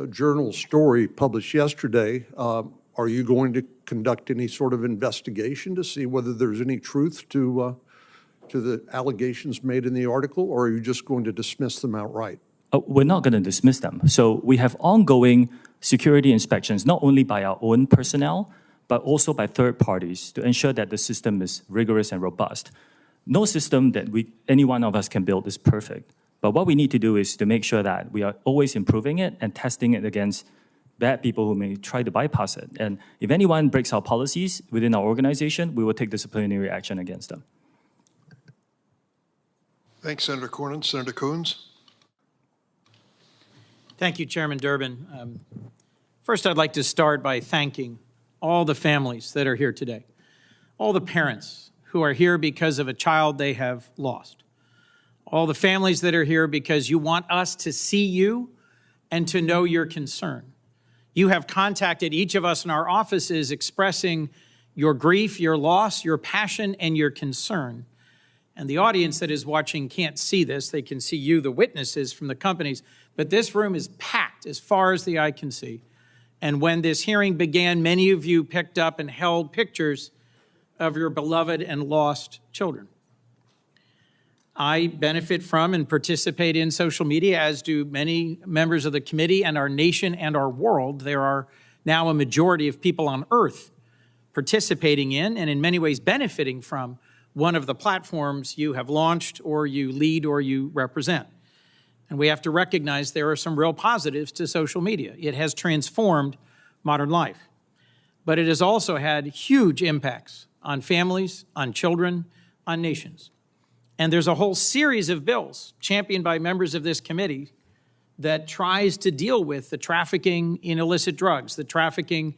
Journal story published yesterday. Are you going to conduct any sort of investigation to see whether there's any truth to the allegations made in the article, or are you just going to dismiss them outright? We're not going to dismiss them. So we have ongoing security inspections, not only by our own personnel, but also by third parties to ensure that the system is rigorous and robust. No system that any one of us can build is perfect. But what we need to do is to make sure that we are always improving it and testing it against bad people who may try to bypass it. And if anyone breaks our policies within our organization, we will take disciplinary action against them. Thanks, Senator Cornyn. Senator Coons. Thank you, Chairman Durbin. First, I'd like to start by thanking all the families that are here today, all the parents who are here because of a child they have lost, all the families that are here because you want us to see you and to know your concern. You have contacted each of us in our offices expressing your grief, your loss, your passion, and your concern. And the audience that is watching can't see this. They can see you, the witnesses from the companies, but this room is packed as far as the eye can see. And when this hearing began, many of you picked up and held pictures of your beloved and lost children. I benefit from and participate in social media, as do many members of the committee and our nation and our world. There are now a majority of people on Earth participating in and in many ways benefiting from one of the platforms you have launched or you lead or you represent. And we have to recognize there are some real positives to social media. It has transformed modern life, but it has also had huge impacts on families, on children, on nations. And there's a whole series of bills championed by members of this committee that tries to deal with the trafficking in illicit drugs, the trafficking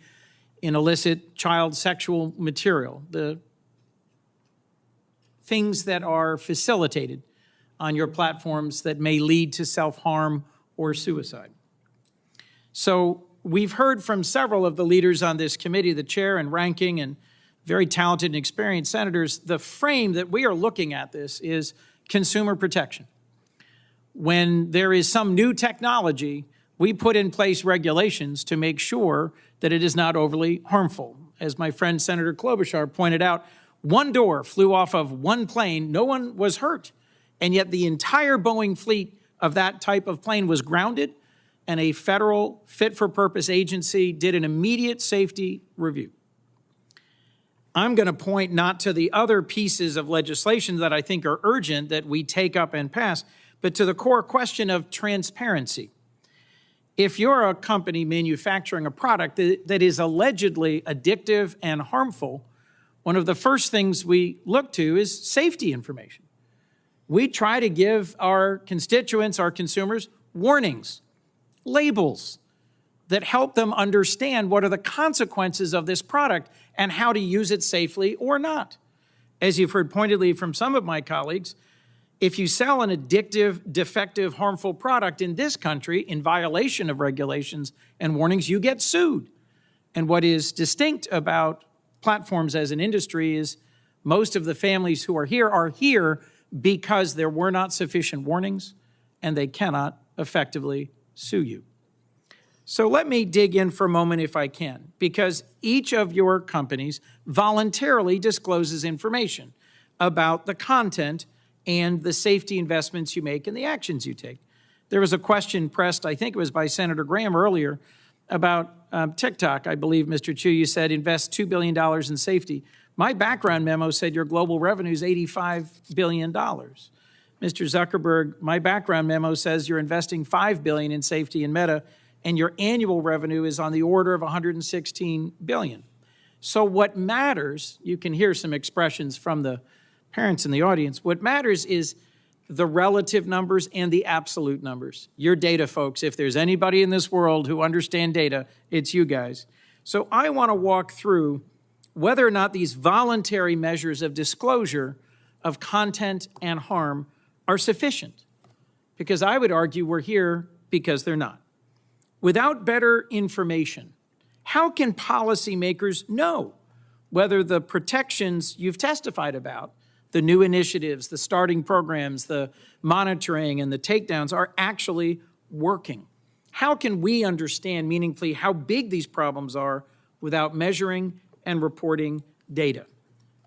in illicit child sexual material, the things that are facilitated on your platforms that may lead to self-harm or suicide. So we've heard from several of the leaders on this committee, the chair and ranking and very talented and experienced senators. The frame that we are looking at this is consumer protection. When there is some new technology, we put in place regulations to make sure that it is not overly harmful. As my friend Senator Klobuchar pointed out, one door flew off of one plane, no one was hurt. And yet the entire Boeing fleet of that type of plane was grounded, and a federal fit-for-purpose agency did an immediate safety review. I'm going to point not to the other pieces of legislation that I think are urgent that we take up and pass, but to the core question of transparency. If you're a company manufacturing a product that is allegedly addictive and harmful, one of the first things we look to is safety information. We try to give our constituents, our consumers, warnings, labels that help them understand what are the consequences of this product and how to use it safely or not. As you've heard pointedly from some of my colleagues, if you sell an addictive, defective, harmful product in this country in violation of regulations and warnings, you get sued. And what is distinct about platforms as an industry is most of the families who are here because there were not sufficient warnings and they cannot effectively sue you. So let me dig in for a moment if I can, because each of your companies voluntarily discloses information about the content and the safety investments you make and the actions you take. There was a question pressed, I think it was by Senator Graham earlier, about TikTok. I believe, Mr. Chu, you said invest $2 billion in safety. My background memo said your global revenue is $85 billion. Mr. Zuckerberg, my background memo says you're investing $5 billion in safety in Meta, and your annual revenue is on the order of $116 billion. So what matters, you can hear some expressions from the parents in the audience. What matters is the relative numbers and the absolute numbers. Your data folks, if there's anybody in this world who understand data, it's you guys. So I want to walk through whether or not these voluntary measures of disclosure of content and harm are sufficient. Because I would argue we're here because they're not. Without better information, how can policymakers know whether the protections you've testified about, the new initiatives, the starting programs, the monitoring, and the takedowns are actually working? How can we understand meaningfully how big these problems are without measuring and reporting data?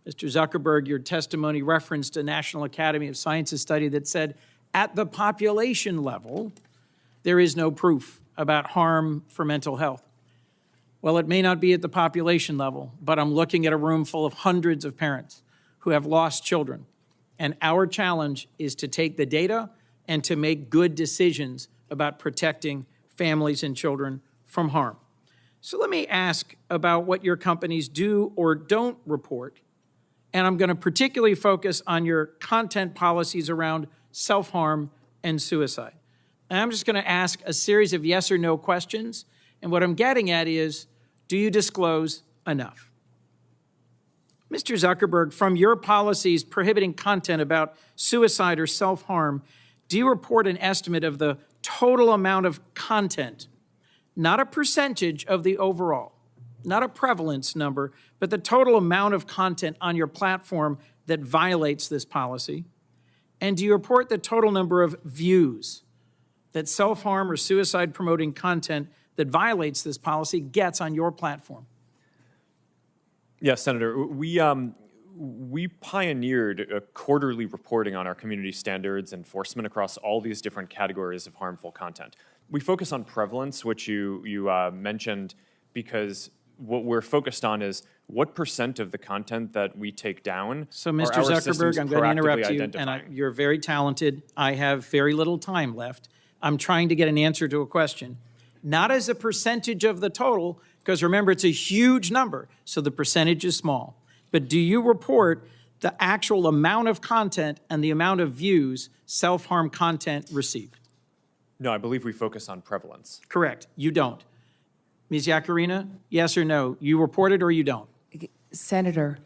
Mr. Zuckerberg, your testimony referenced a National Academy of Sciences study that said at the population level, there is no proof about harm for mental health. Well, it may not be at the population level, but I'm looking at a room full of hundreds of parents who have lost children. And our challenge is to take the data and to make good decisions about protecting families and children from harm. So let me ask about what your companies do or don't report. And I'm going to particularly focus on your content policies around self-harm and suicide. And I'm just going to ask a series of yes or no questions. And what I'm getting at is, do you disclose enough? Mr. Zuckerberg, from your policies prohibiting content about suicide or self-harm, do you report an estimate of the total amount of content, not a percentage of the overall, not a prevalence number, but the total amount of content on your platform that violates this policy? And do you report the total number of views that self-harm or suicide-promoting content that violates this policy gets on your platform? Yes, Senator. We pioneered a quarterly reporting on our community standards enforcement across all these different categories of harmful content. We focus on prevalence, which you mentioned, because what we're focused on is what % of the content that we take down. So, Mr. Zuckerberg, I'm going to interrupt you, and you're very talented. I have very little time left. I'm trying to get an answer to a question. Not as a percentage of the total, because remember, it's a huge number, so the percentage is small. But do you report the actual amount of content and the amount of views self-harm content received? No, I believe we focus on prevalence. Correct. You don't. Ms. Yaccarino, yes or no? You report it or you don't? Senator,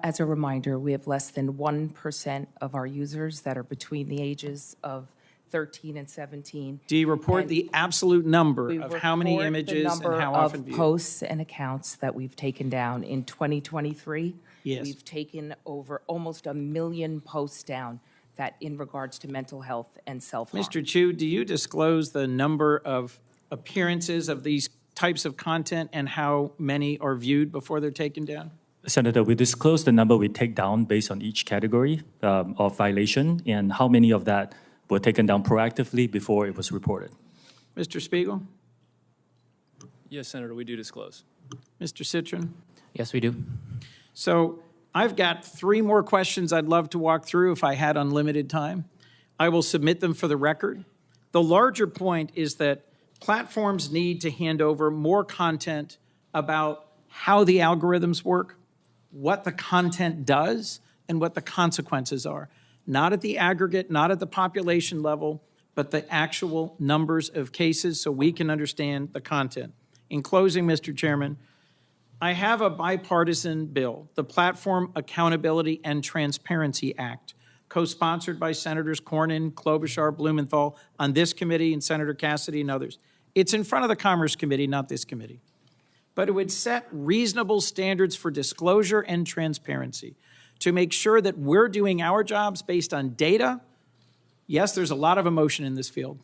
as a reminder, we have less than 1% of our users that are between the ages of 13 and 17. Do you report the absolute number of how many images and how often viewed? Posts and accounts that we've taken down in 2023? Yes. We've taken over almost 1 million posts down that in regards to mental health and self-harm. Mr. Chu, do you disclose the number of appearances of these types of content and how many are viewed before they're taken down? Senator, we disclose the number we take down based on each category of violation and how many of that were taken down proactively before it was reported. Mr. Spiegel? Yes, Senator, we do disclose. Mr. Citron? Yes, we do. So I've got 3 more questions I'd love to walk through if I had unlimited time. I will submit them for the record. The larger point is that platforms need to hand over more content about how the algorithms work, what the content does, and what the consequences are. Not at the aggregate, not at the population level, but the actual numbers of cases so we can understand the content. In closing, Mr. Chairman, I have a bipartisan bill, the Platform Accountability and Transparency Act, co-sponsored by Senators Cornyn, Klobuchar, Blumenthal on this committee and Senator Cassidy and others. It's in front of the Commerce Committee, not this committee. But it would set reasonable standards for disclosure and transparency to make sure that we're doing our jobs based on data. Yes, there's a lot of emotion in this field,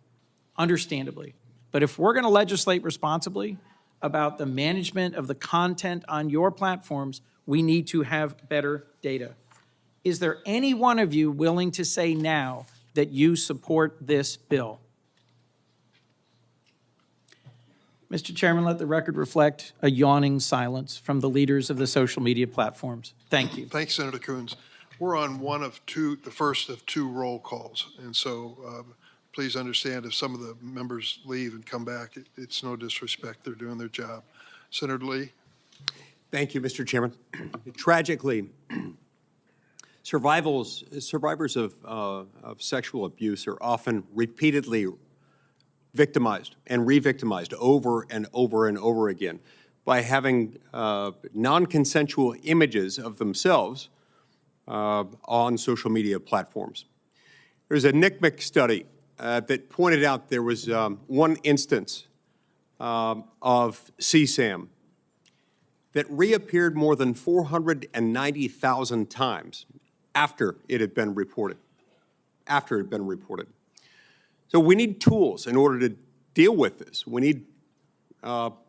understandably. But if we're going to legislate responsibly about the management of the content on your platforms, we need to have better data. Is there any one of you willing to say now that you support this bill? Mr. Chairman, let the record reflect a yawning silence from the leaders of the social media platforms. Thank you. Thanks, Senator Coons. We're on the first of 2 roll calls. And so please understand if some of the members leave and come back, it's no disrespect. They're doing their job. Senator Lee. Thank you, Mr. Chairman. Tragically, Survivors of sexual abuse are often repeatedly victimized and re-victimized over and over and over again by having non-consensual images of themselves on social media platforms. There's a NCMEC study that pointed out there was one instance of CSAM that reappeared more than 490,000 times after it had been reported. So we need tools in order to deal with this. We need,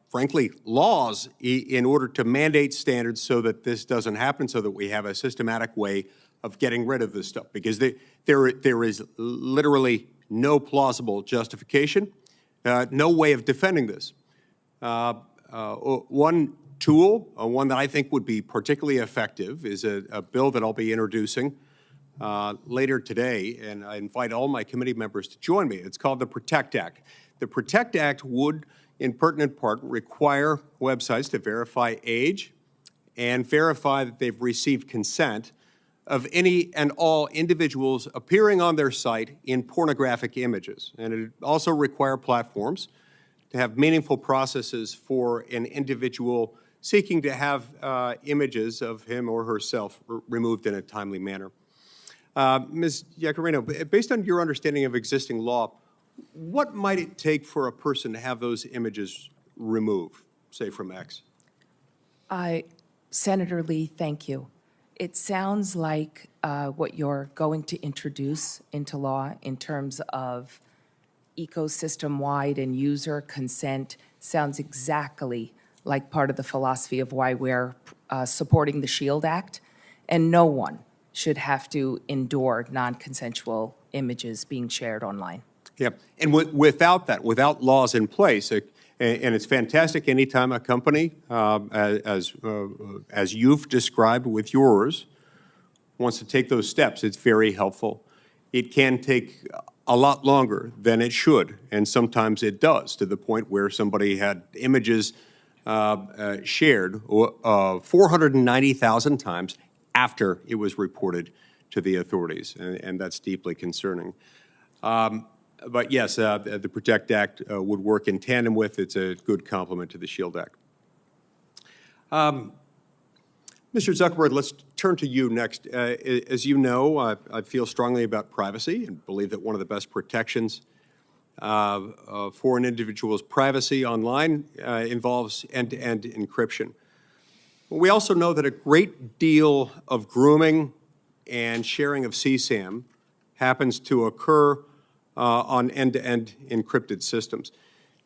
frankly, laws in order to mandate standards so that this doesn't happen, so that we have a systematic way of getting rid of this stuff, because there is literally no plausible justification, no way of defending this. One tool, one that I think would be particularly effective, is a bill that I'll be introducing later today, and I invite all my committee members to join me. It's called the PROTECT Act. The PROTECT Act would, in pertinent part, require websites to verify age and verify that they've received consent of any and all individuals appearing on their site in pornographic images. And it would also require platforms to have meaningful processes for an individual seeking to have images of him or herself removed in a timely manner. Ms. Yaccarino, based on your understanding of existing law, what might it take for a person to have those images removed, say from X? Senator Lee, thank you. It sounds like what you're going to introduce into law in terms of ecosystem-wide and user consent sounds exactly like part of the philosophy of why we're supporting the SHIELD Act, and no one should have to endure non-consensual images being shared online. Yeah, and without that, without laws in place, and it's fantastic anytime a company, as you've described with yours, wants to take those steps, it's very helpful. It can take a lot longer than it should, and sometimes it does, to the point where somebody had images shared 490,000 times after it was reported to the authorities, and that's deeply concerning. But yes, the PROTECT Act would work in tandem with. It's a good complement to the SHIELD Act. Mr. Zuckerberg, let's turn to you next. As you know, I feel strongly about privacy and believe that one of the best protections for an individual's privacy online involves end-to-end encryption. We also know that a great deal of grooming and sharing of CSAM happens to occur on end-to-end encrypted systems.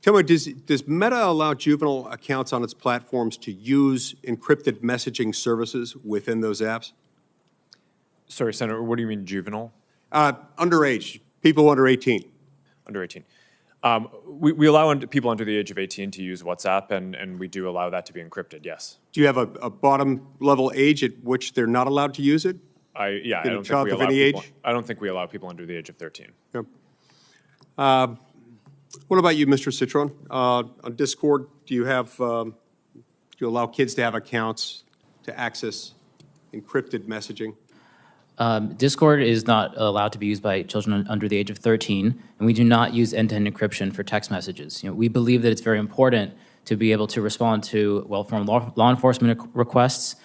Tell me, does Meta allow juvenile accounts on its platforms to use encrypted messaging services within those apps? Sorry, Senator, what do you mean juvenile? Underage, people under 18. Under 18. We allow people under the age of 18 to use WhatsApp, and we do allow that to be encrypted, yes. Do you have a bottom level age at which they're not allowed to use it? I don't think we allow people under the age of 13. Yep. What about you, Mr. Citron? On Discord, do you allow kids to have accounts to access encrypted messaging? Discord is not allowed to be used by children under the age of 13, and we do not use end-to-end encryption for text messages. We believe that it's very important to be able to respond to well-formed law enforcement requests,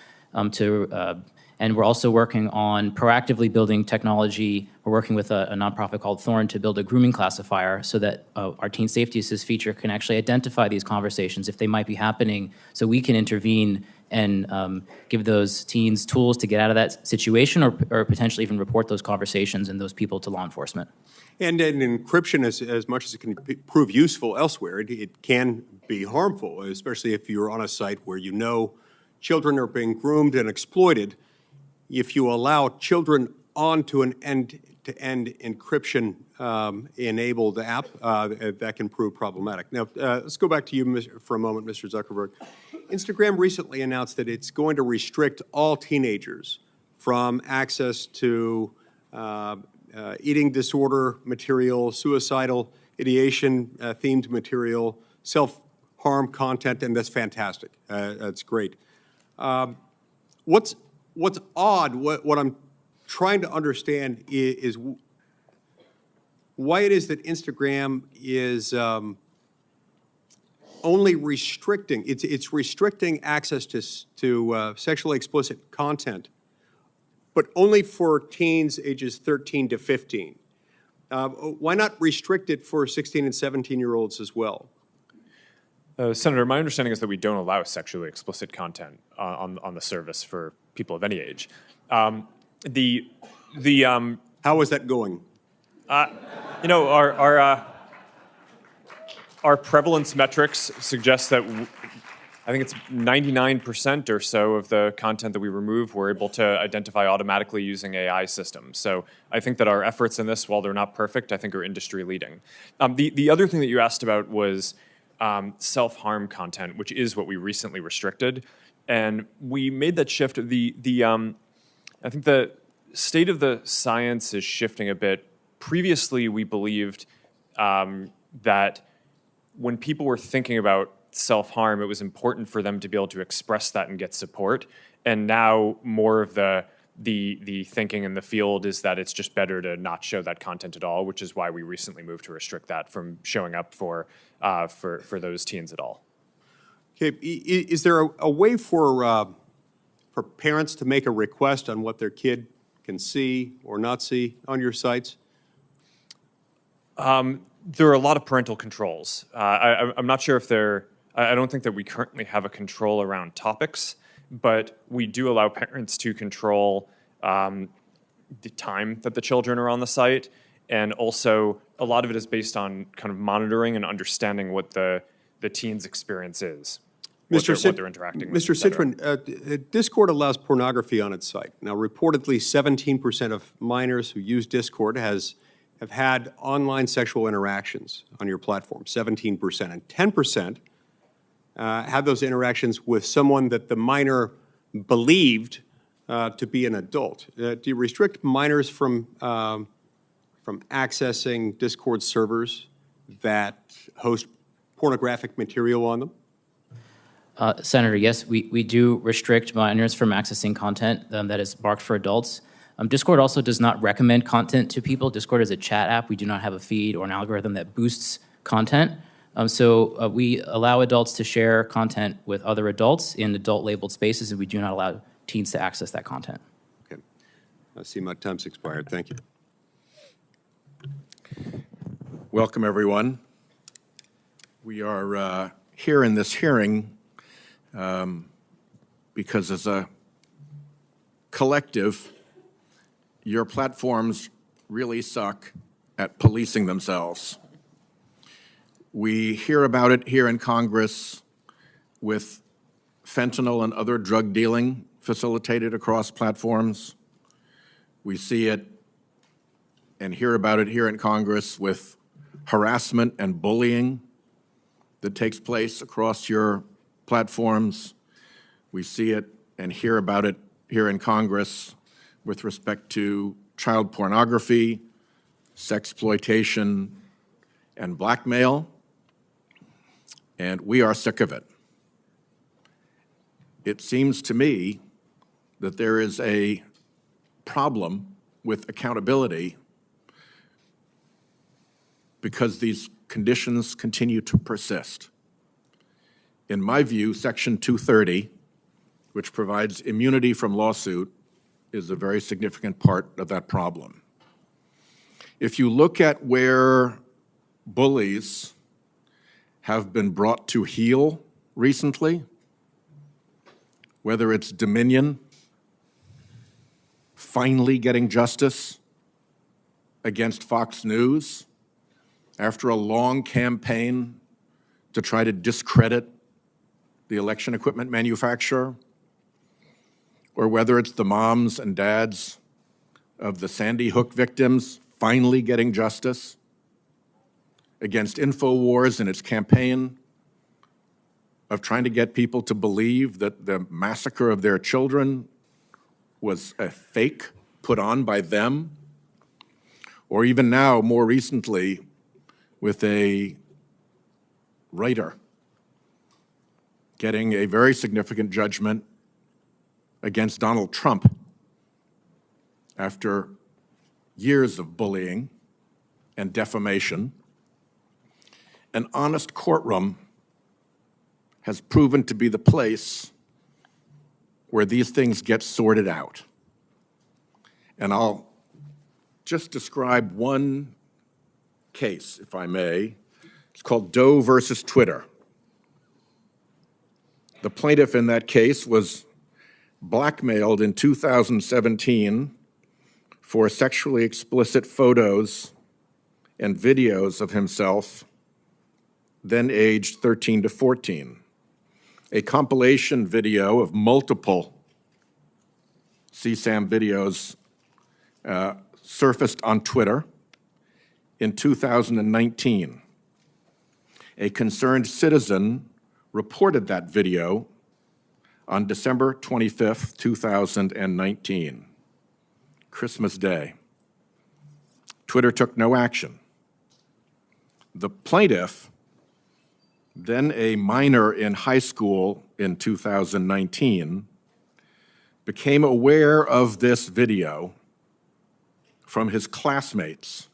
and we're also working on proactively building technology. We're working with a nonprofit called Thorn to build a grooming classifier so that our Teen Safety Assist feature can actually identify these conversations if they might be happening, so we can intervene and give those teens tools to get out of that situation, or potentially even report those conversations and those people to law enforcement. And encryption, as much as it can prove useful elsewhere, it can be harmful, especially if you're on a site where you know children are being groomed and exploited. If you allow children onto an end-to-end encryption enabled app, that can prove problematic. Now, let's go back to you for a moment, Mr. Zuckerberg. Instagram recently announced that it's going to restrict all teenagers from access to eating disorder material, suicidal ideation themed material, self-harm content, and that's fantastic. That's great. What's odd, what I'm trying to understand is why it is that Instagram is only restricting, it's restricting access to sexually explicit content, but only for teens ages 13 to 15. Why not restrict it for 16 and 17-year-olds as well? Senator, my understanding is that we don't allow sexually explicit content on the service for people of any age. How is that going? You know, our prevalence metrics suggest that I think it's 99% or so of the content that we remove we're able to identify automatically using AI systems. So I think that our efforts in this, while they're not perfect, I think are industry leading. The other thing that you asked about was self-harm content, which is what we recently restricted. And we made that shift. I think the state of the science is shifting a bit. Previously, we believed that when people were thinking about self-harm, it was important for them to be able to express that and get support. And now more of the thinking in the field is that it's just better to not show that content at all, which is why we recently moved to restrict that from showing up for those teens at all. Okay, is there a way for parents to make a request on what their kid can see or not see on your sites? There are a lot of parental controls. I'm not sure if I don't think that we currently have a control around topics, but we do allow parents to control the time that the children are on the site. And also, a lot of it is based on kind of monitoring and understanding what the teen's experience is, what they're interacting with. Mr. Citron, Discord allows pornography on its site. Now, reportedly, 17% of minors who use Discord have had online sexual interactions on your platform, 17%, and 10% had those interactions with someone that the minor believed to be an adult. Do you restrict minors from accessing Discord servers that host pornographic material on them? Senator, yes, we do restrict minors from accessing content that is marked for adults. Discord also does not recommend content to people. Discord is a chat app. We do not have a feed or an algorithm that boosts content. So we allow adults to share content with other adults in adult-labeled spaces, and we do not allow teens to access that content. Okay. I see my time's expired. Thank you. Welcome, everyone. We are here in this hearing because as a collective, your platforms really suck at policing themselves. We hear about it here in Congress with fentanyl and other drug dealing facilitated across platforms. We see it and hear about it here in Congress with harassment and bullying that takes place across your platforms. We see it and hear about it here in Congress with respect to child pornography, sexploitation, and blackmail, and we are sick of it. It seems to me that there is a problem with accountability because these conditions continue to persist. In my view, Section 230, which provides immunity from lawsuit, is a very significant part of that problem. If you look at where bullies have been brought to heel recently, whether it's Dominion finally getting justice against Fox News after a long campaign to try to discredit the election equipment manufacturer, or whether it's the moms and dads of the Sandy Hook victims finally getting justice against InfoWars and its campaign of trying to get people to believe that the massacre of their children was a fake put on by them, or even now, more recently, with a writer getting a very significant judgment against Donald Trump after years of bullying and defamation, an honest courtroom has proven to be the place where these things get sorted out. And I'll just describe one case, if I may. It's called Doe versus Twitter. The plaintiff in that case was blackmailed in 2017 for sexually explicit photos and videos of himself, then aged 13 to 14. A compilation video of multiple CSAM videos surfaced on Twitter in 2019. A concerned citizen reported that video on December 25th, 2019, Christmas Day. Twitter took no action. The plaintiff, then a minor in high school in 2019, became aware of this video from his classmates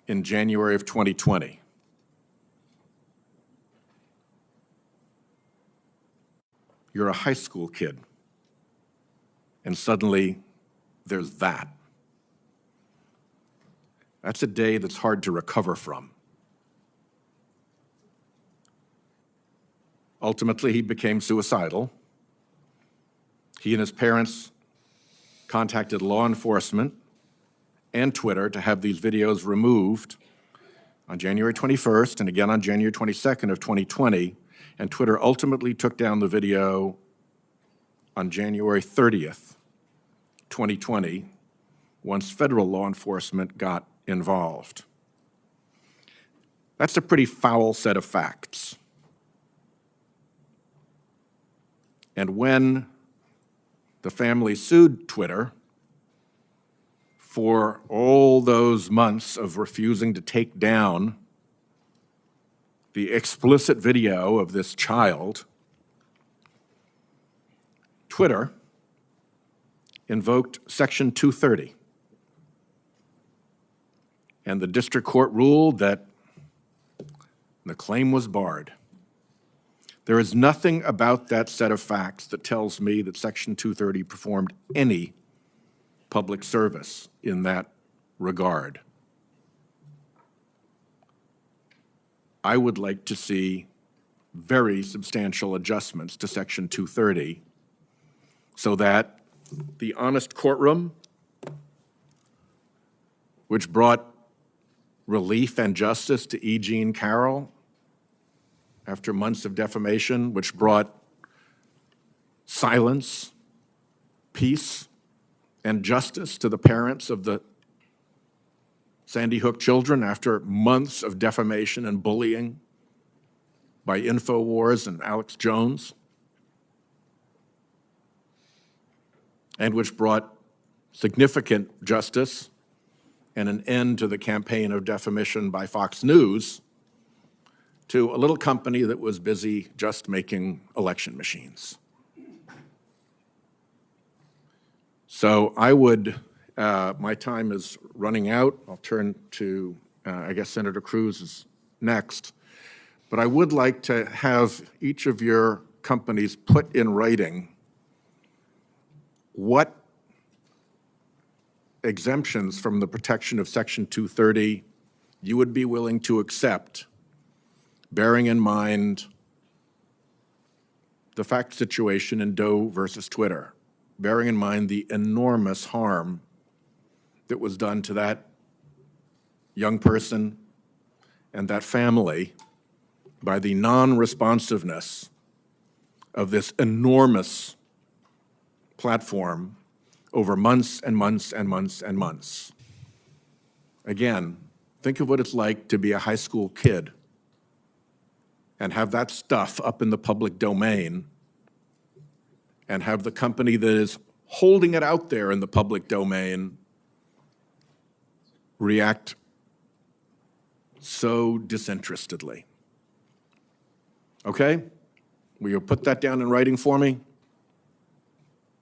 in January of 2020. You're a high school kid, and suddenly there's that. That's a day that's hard to recover from. Ultimately, he became suicidal. He and his parents contacted law enforcement and Twitter to have these videos removed on January 21st and again on January 22nd of 2020, and Twitter ultimately took down the video on January 30th, 2020, once federal law enforcement got involved. That's a pretty foul set of facts. And when the family sued Twitter for all those months of refusing to take down the explicit video of this child, Twitter invoked Section 230. And the district court ruled that the claim was barred. There is nothing about that set of facts that tells me that Section 230 performed any public service in that regard. I would like to see very substantial adjustments to Section 230 so that the honest courtroom, which brought relief and justice to E. Jean Carroll after months of defamation, which brought silence, peace, and justice to the parents of the Sandy Hook children after months of defamation and bullying by InfoWars and Alex Jones, and which brought significant justice and an end to the campaign of defamation by Fox News to a little company that was busy just making election machines. So I would, my time is running out. I'll turn to, I guess Senator Cruz is next. But I would like to have each of your companies put in writing what exemptions from the protection of Section 230 you would be willing to accept, bearing in mind the fact situation in Doe versus Twitter, bearing in mind the enormous harm that was done to that young person and that family by the non-responsiveness of this enormous platform over months and months and months and months. Again, think of what it's like to be a high school kid and have that stuff up in the public domain and have the company that is holding it out there in the public domain react so disinterestedly. Okay? Will you put that down in writing for me?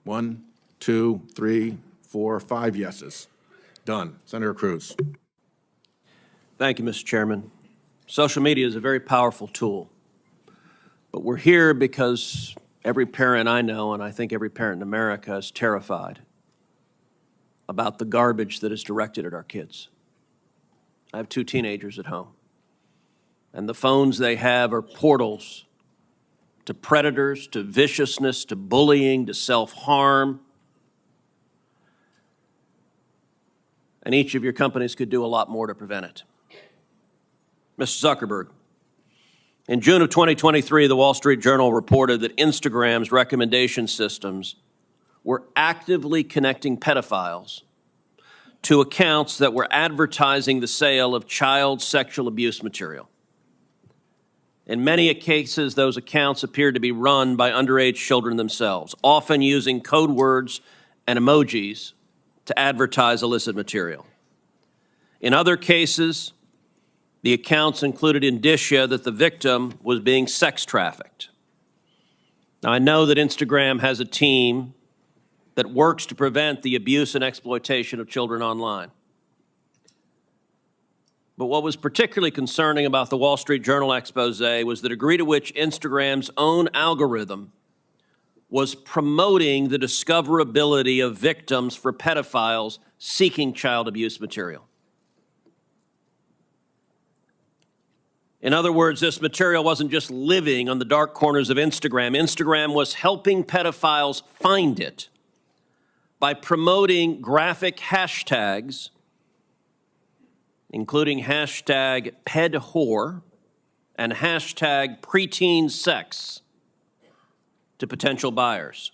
1, 2, 3, for 5 yeses. Done. Senator Cruz. Thank you, Mr. Chairman. Social media is a very powerful tool, but we're here because every parent I know, and I think every parent in America, is terrified about the garbage that is directed at our kids. I have 2 teenagers at home, and the phones they have are portals to predators, to viciousness, to bullying, to self-harm. And each of your companies could do a lot more to prevent it. Mr. Zuckerberg, in June of 2023, the Wall Street Journal reported that Instagram's recommendation systems were actively connecting pedophiles to accounts that were advertising the sale of child sexual abuse material. In many cases, those accounts appeared to be run by underage children themselves, often using code words and emojis to advertise illicit material. In other cases, the accounts included indicia that the victim was being sex trafficked. Now, I know that Instagram has a team that works to prevent the abuse and exploitation of children online. But what was particularly concerning about the Wall Street Journal expose was the degree to which Instagram's own algorithm was promoting the discoverability of victims for pedophiles seeking child abuse material. In other words, this material wasn't just living on the dark corners of Instagram. Instagram was helping pedophiles find it by promoting graphic hashtags, including hashtag pedwhore and hashtag preteen sex, to potential buyers.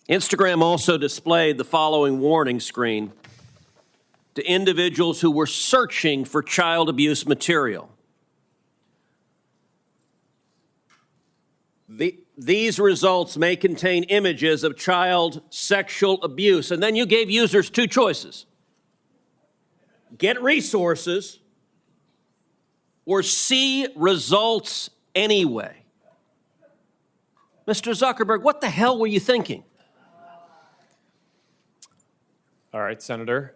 Instagram also displayed the following warning screen to individuals who were searching for child abuse material. These results may contain images of child sexual abuse. And then you gave users 2 choices. Get resources or see results anyway. Mr. Zuckerberg, what the hell were you thinking? All right, Senator.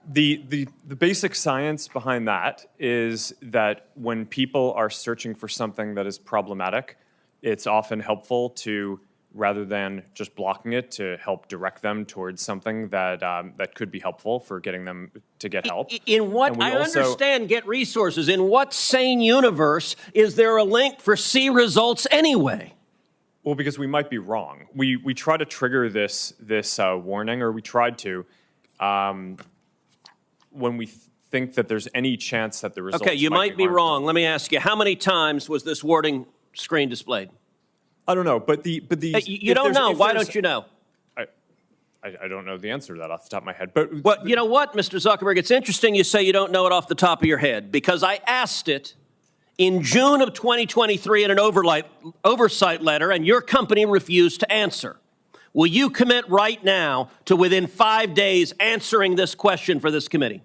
The basic science behind that is that when people are searching for something that is problematic, it's often helpful to, rather than just blocking it, to help direct them towards something that that could be helpful for getting them to get help. In what, I understand get resources. In what sane universe is there a link for see results anyway? Well, because we might be wrong. We try to trigger this warning, or we tried to, when we think that there's any chance that the results. Okay, you might be wrong. Let me ask you, how many times was this warning screen displayed? I don't know, but you don't know. Why don't you know? I don't know the answer to that off the top of my head. But well, you know what, Mr. Zuckerberg? It's interesting you say you don't know it off the top of your head, because I asked it in June of 2023 in an oversight letter, and your company refused to answer. Will you commit right now to, within 5 days, answering this question for this committee?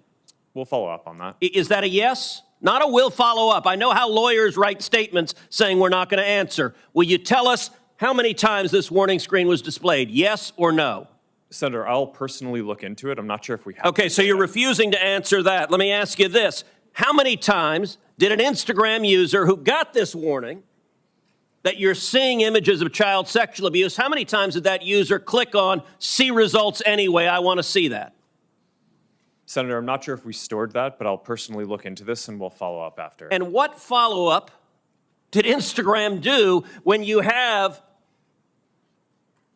We'll follow up on that. Is that a yes? Not a will follow up. I know how lawyers write statements saying we're not going to answer. Will you tell us how many times this warning screen was displayed? Yes or no? Senator, I'll personally look into it. I'm not sure if we have. Okay, so you're refusing to answer that. Let me ask you this. How many times did an Instagram user who got this warning that you're seeing images of child sexual abuse, how many times did that user click on see results anyway? I want to see that. Senator, I'm not sure if we stored that, but I'll personally look into this and we'll follow up after. And what follow-up did Instagram do when you have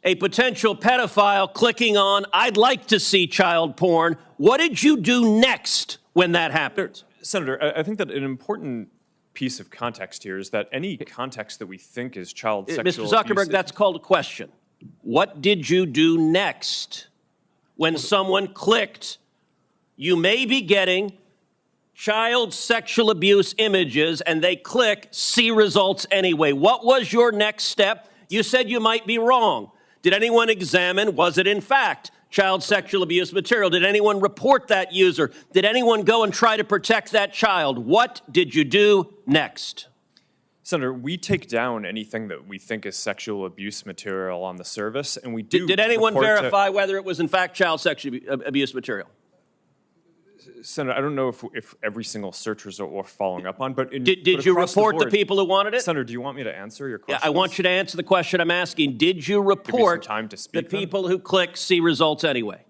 a potential pedophile clicking on, I'd like to see child porn? What did you do next when that happened? Senator, I think that an important piece of context here is that any context that we think is child sexual Mr. Zuckerberg, abuse, that's called a question. What did you do next when someone clicked, you may be getting child sexual abuse images, and they click see results anyway? What was your next step? You said you might be wrong. Did anyone examine, was it in fact child sexual abuse material? Did anyone report that user? Did anyone go and try to protect that child? What did you do next? Senator, we take down anything that we think is sexual abuse material on the service, and we do. Did anyone report verify whether it was in fact child sexual abuse material? Senator, I don't know if every single search result we're following up on, but Did you report the people who wanted it? Senator, do you want me to answer your question? Yeah, I want you to answer the question I'm asking. Did you report the people who click see results anyway?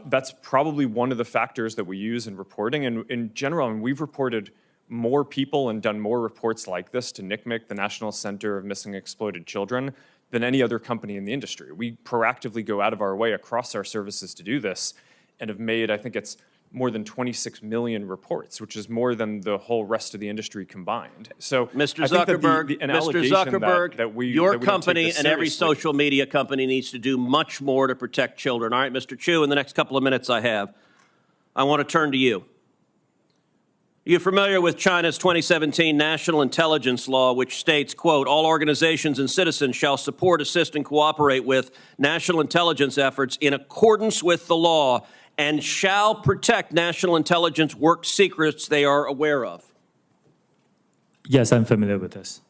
That's probably one of the factors that we use in reporting. And in general, we've reported more people and done more reports like this to NCMEC, the National Center of Missing and Exploited Children, than any other company in the industry. We proactively go out of our way across our services to do this and have made, I think it's more than 26 million reports, which is more than the whole rest of the industry combined. So, Mr. I think that Zuckerberg, an Mr. allegation Zuckerberg, that we your that we don't take company this and every seriously- social media company needs to do much more to protect children. All right, Mr. Chu, in the next couple of minutes I have, I want to turn to you. You're familiar with China's 2017 National Intelligence Law, which states, quote, all organizations and citizens shall support, assist, and cooperate with national intelligence efforts in accordance with the law and shall protect national intelligence work secrets they are aware of. Yes, I'm familiar with this.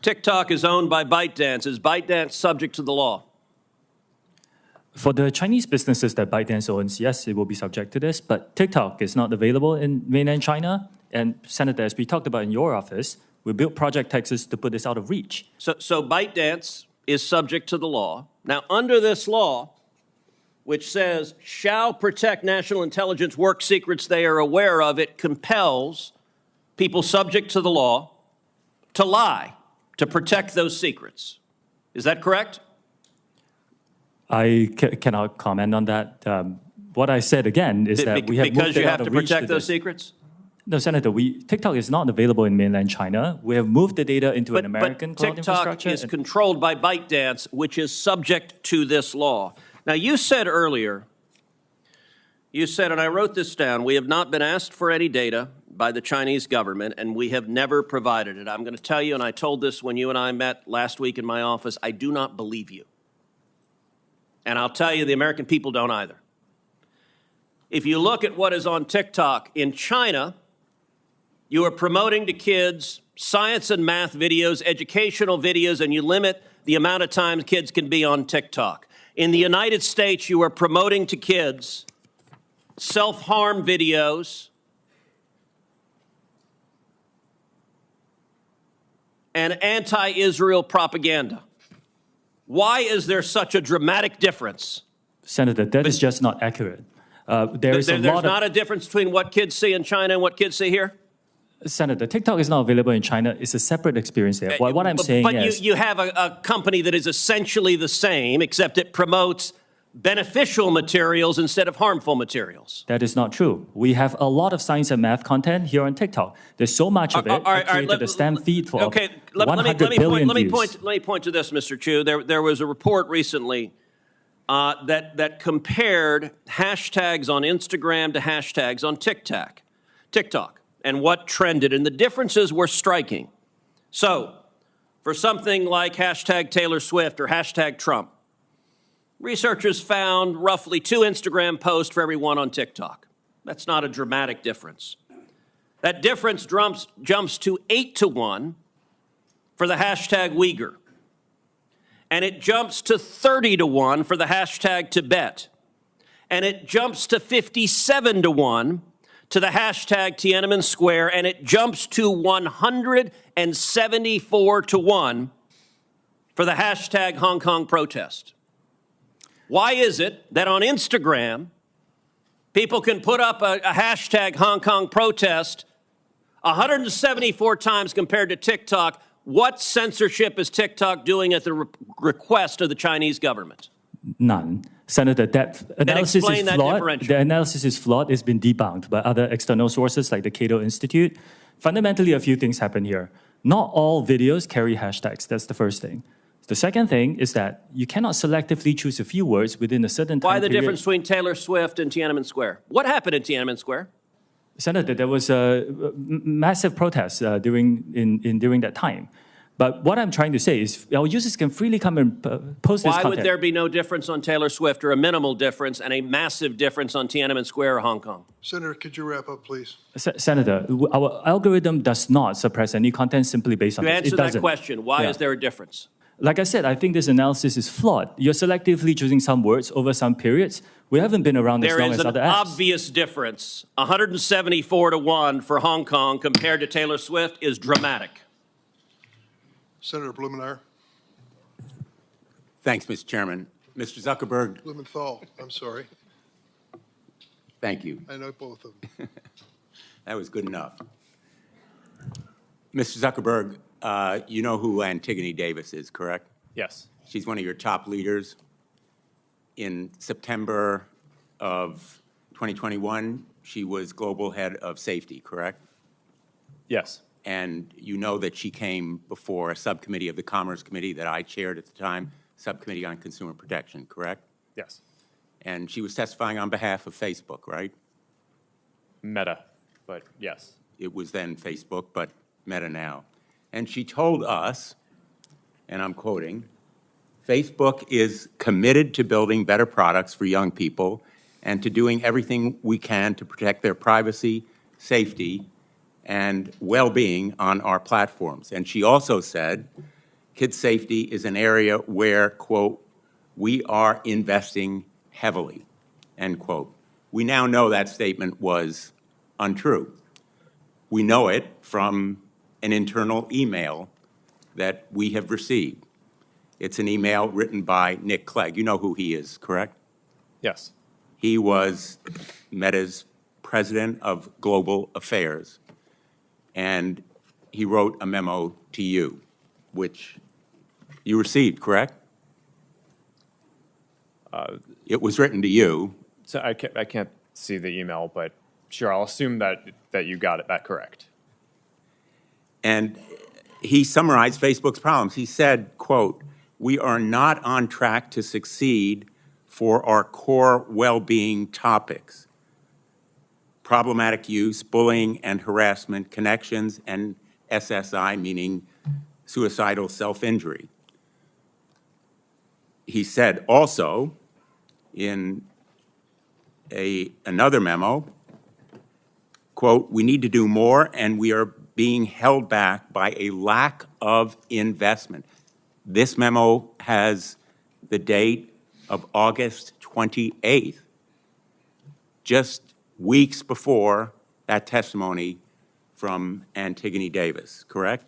TikTok is owned by ByteDance. Is ByteDance subject to the law? For the Chinese businesses that ByteDance owns, yes, it will be subject to this, but TikTok is not available in mainland China. And Senator, as we talked about in your office, we built Project Texas to put this out of reach. So ByteDance is subject to the law. Now, under this law, which says shall protect national intelligence work secrets they are aware of, it compels people subject to the law to lie to protect those secrets. Is that correct? I cannot comment on that. What I said again is that we have moved it out of reach. Because you have to protect those secrets? No, Senator, TikTok is not available in mainland China. We have moved the data into an American cloud infrastructure. TikTok is controlled by ByteDance, which is subject to this law. Now, you said earlier, and I wrote this down, we have not been asked for any data by the Chinese government, and we have never provided it. I'm going to tell you, and I told this when you and I met last week in my office, I do not believe you. And I'll tell you, the American people don't either. If you look at what is on TikTok in China, you are promoting to kids science and math videos, educational videos, and you limit the amount of time kids can be on TikTok. In the United States, you are promoting to kids self-harm videos and anti-Israel propaganda. Why is there such a dramatic difference? Senator, that is just not accurate. There's not a difference between what kids see in China and what kids see here? Senator, TikTok is not available in China. It's a separate experience there. What I'm saying is... But you have a company that is essentially the same, except it promotes beneficial materials instead of harmful materials. That is not true. We have a lot of science and math content here on TikTok. There's so much of it. I created a STEM feed for 100 billion views. Let me point to this, Mr. Chu. There was a report recently that compared hashtags on Instagram to hashtags on TikTok. And what trended, and the differences were striking. So, for something like hashtag Taylor Swift or hashtag Trump, researchers found roughly 2 Instagram posts for every one on TikTok. That's not a dramatic difference. That difference jumps to 8 to 1 for the hashtag Uyghur. And it jumps to 30 to 1 for the hashtag Tibet. And it jumps to 57 to 1 to the hashtag Tiananmen Square, and it jumps to 174 to 1 for the hashtag Hong Kong protest. Why is it that on Instagram, people can put up a hashtag Hong Kong protest 174 times compared to TikTok? What censorship is TikTok doing at the request of the Chinese government? None. Senator, that analysis is flawed. The analysis is flawed. It's been debunked by other external sources like the Cato Institute. Fundamentally, a few things happen here. Not all videos carry hashtags. That's the first thing. The second thing is that you cannot selectively choose a few words within a certain time period. Why the difference between Taylor Swift and Tiananmen Square? What happened in Tiananmen Square? Senator, there was a massive protest during that time. But what I'm trying to say is our users can freely come and post this Why content. would there be no difference on Taylor Swift, or a minimal difference, and a massive difference on Tiananmen Square or Hong Kong? Senator, could you wrap up, please? Senator, our algorithm does not suppress any content simply based on To this. answer It that doesn't. question, why Yeah. is there a difference? Like I said, I think this analysis is flawed. You're selectively choosing some words over some periods. We haven't been around as There long is as an other apps. obvious difference. 174-1 for Hong Kong compared to Taylor Swift is dramatic. Senator Blumenauer. Thanks, Mr. Chairman. Mr. Zuckerberg, Blumenthal, I'm sorry. thank you. I know both of them. That was good enough. Mr. Zuckerberg, you know who Antigone Davis is, correct? Yes. She's one of your top leaders. In September of 2021, she was global head of safety, correct? Yes. And you know that she came before a subcommittee of the Commerce Committee that I chaired at the time, Subcommittee on Consumer Protection, correct? Yes. And she was testifying on behalf of Facebook, right? Meta, but yes. It was then Facebook, but Meta now. And she told us, and I'm quoting, Facebook is committed to building better products for young people and to doing everything we can to protect their privacy, safety, and well-being on our platforms. And she also said, kids' safety is an area where, quote, we are investing heavily, end quote. We now know that statement was untrue. We know it from an internal email that we have received. It's an email written by Nick Clegg. You know who he is, correct? Yes. He was Meta's president of global affairs, and he wrote a memo to you, which you received, correct? It was written to you. So I can't see the email, but sure, I'll assume that you got it that correct. And he summarized Facebook's problems. He said, quote, we are not on track to succeed for our core well-being topics: problematic use, bullying and harassment, connections, and SSI, meaning suicidal self-injury. He said also in another memo, quote, we need to do more and we are being held back by a lack of investment. This memo has the date of August 28th, just weeks before that testimony from Antigone Davis, correct?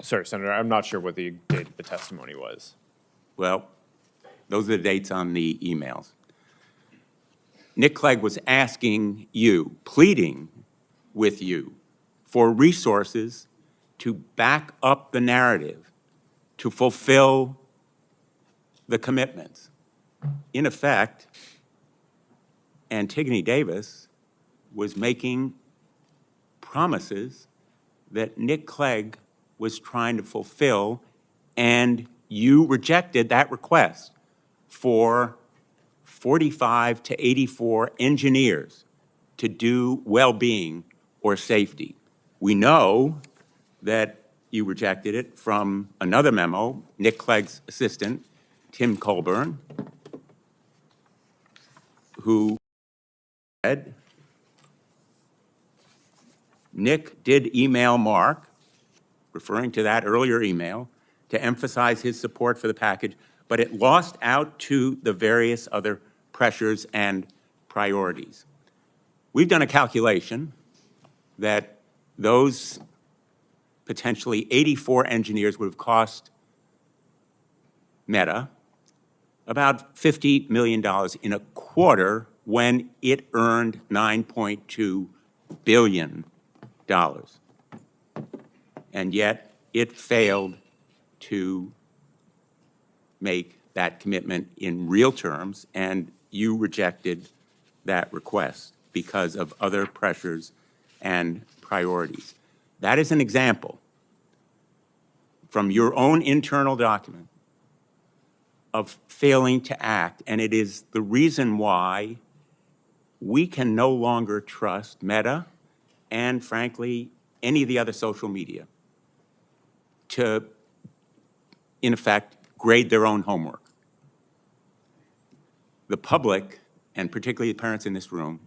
Sorry, Senator, I'm not sure what the date of the testimony was. Well, those are the dates on the emails. Nick Clegg was asking you, pleading with you for resources to back up the narrative, to fulfill the commitments. In effect, Antigone Davis was making promises that Nick Clegg was trying to fulfill, and you rejected that request for 45 to 84 engineers to do well-being or safety. We know that you rejected it from another memo, Nick Clegg's assistant, Tim Colburn, who said, Nick did email Mark, referring to that earlier email, to emphasize his support for the package, but it lost out to the various other pressures and priorities. We've done a calculation that those potentially 84 engineers would have cost Meta about $50 million in a quarter when it earned $9.2 billion. And yet it failed to make that commitment in real terms, and you rejected that request because of other pressures and priorities. That is an example from your own internal document of failing to act, and it is the reason why we can no longer trust Meta and, frankly, any of the other social media. to, in effect, grade their own homework. The public, and particularly the parents in this room,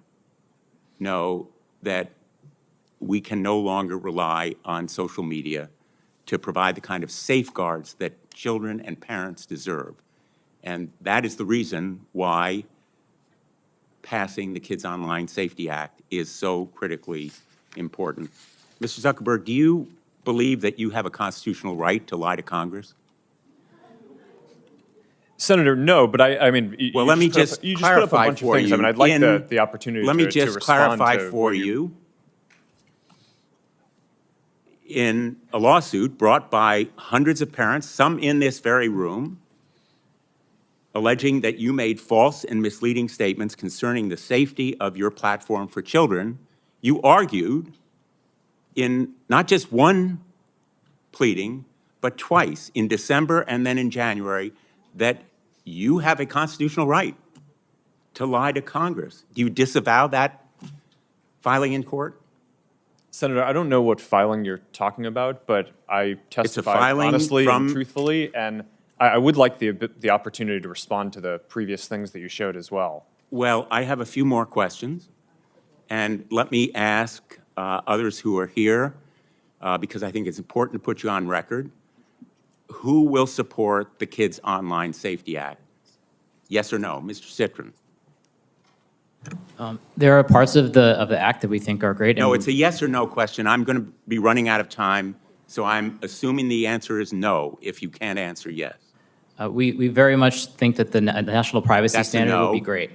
know that we can no longer rely on social media to provide the kind of safeguards that children and parents deserve. And that is the reason why passing the Kids Online Safety Act is so critically important. Mr. Zuckerberg, do you believe that you have a constitutional right to lie to Congress? Senator, no, but I mean, well, let me just you just put up a bunch of things. I mean, I'd like the opportunity let to me to just respond clarify to for what you. In a lawsuit brought by hundreds of parents, some in this very room, alleging that you made false and misleading statements concerning the safety of your platform for children, you argued in not just one pleading, but twice, in December and then in January, that you have a constitutional right to lie to Congress. Do you disavow that filing in court? Senator, I don't know what filing you're talking about, but I testified honestly and truthfully, and I would like the opportunity to respond to the previous things that you showed as well. Well, I have a few more questions, and let me ask others who are here, because I think it's important to put you on record. Who will support the Kids Online Safety Act? Yes or no? Mr. Citron. There are parts of the act that we think are great. No, it's a yes or no question. I'm going to be running out of time, so I'm assuming the answer is no if you can't answer yes. We very much think that the national privacy That's a standard no. would be great.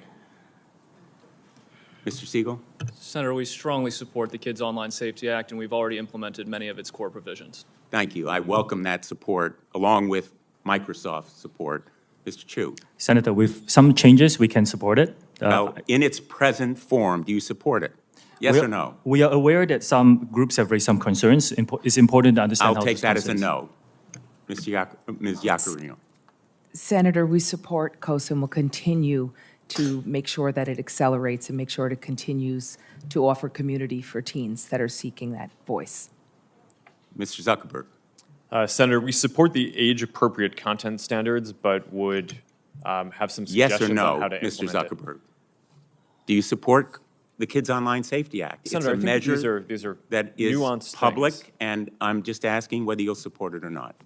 Mr. Spiegel? Senator, we strongly support the Kids Online Safety Act, and we've already implemented many of its core provisions. Thank you. I welcome that support, along with Microsoft's support. Mr. Chu? Senator, with some changes, we can support it. Well, in its present form, do you support it? Yes or no? We are aware that some groups have raised some concerns. It's important to understand I'll how take those that as a concerns- no. Ms. Yaccarino? Senator, we support COSA and will continue to make sure that it accelerates and make sure it continues to offer community for teens that are seeking that voice. Mr. Zuckerberg? Senator, we support the age-appropriate content standards, but would have some Yes suggestions or no, on how to Mr. implement Zuckerberg? Do you support the Kids Online Safety Act? Senator, I it's a think measure these are that is nuanced public, things. and I'm just asking whether you'll support it or not.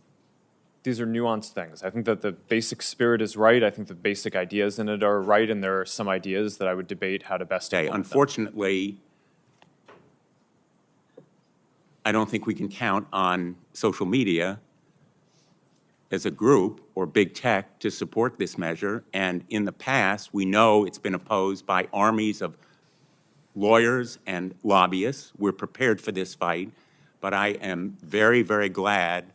These are nuanced things. I think that the basic spirit is right. I think the basic ideas in it are right, and there are some ideas that I would debate how to best implement them. Unfortunately, I don't think we can count on social media as a group or big tech to support this measure. And in the past, we know it's been opposed by armies of lawyers and lobbyists. We're prepared for this fight. But I am very, very glad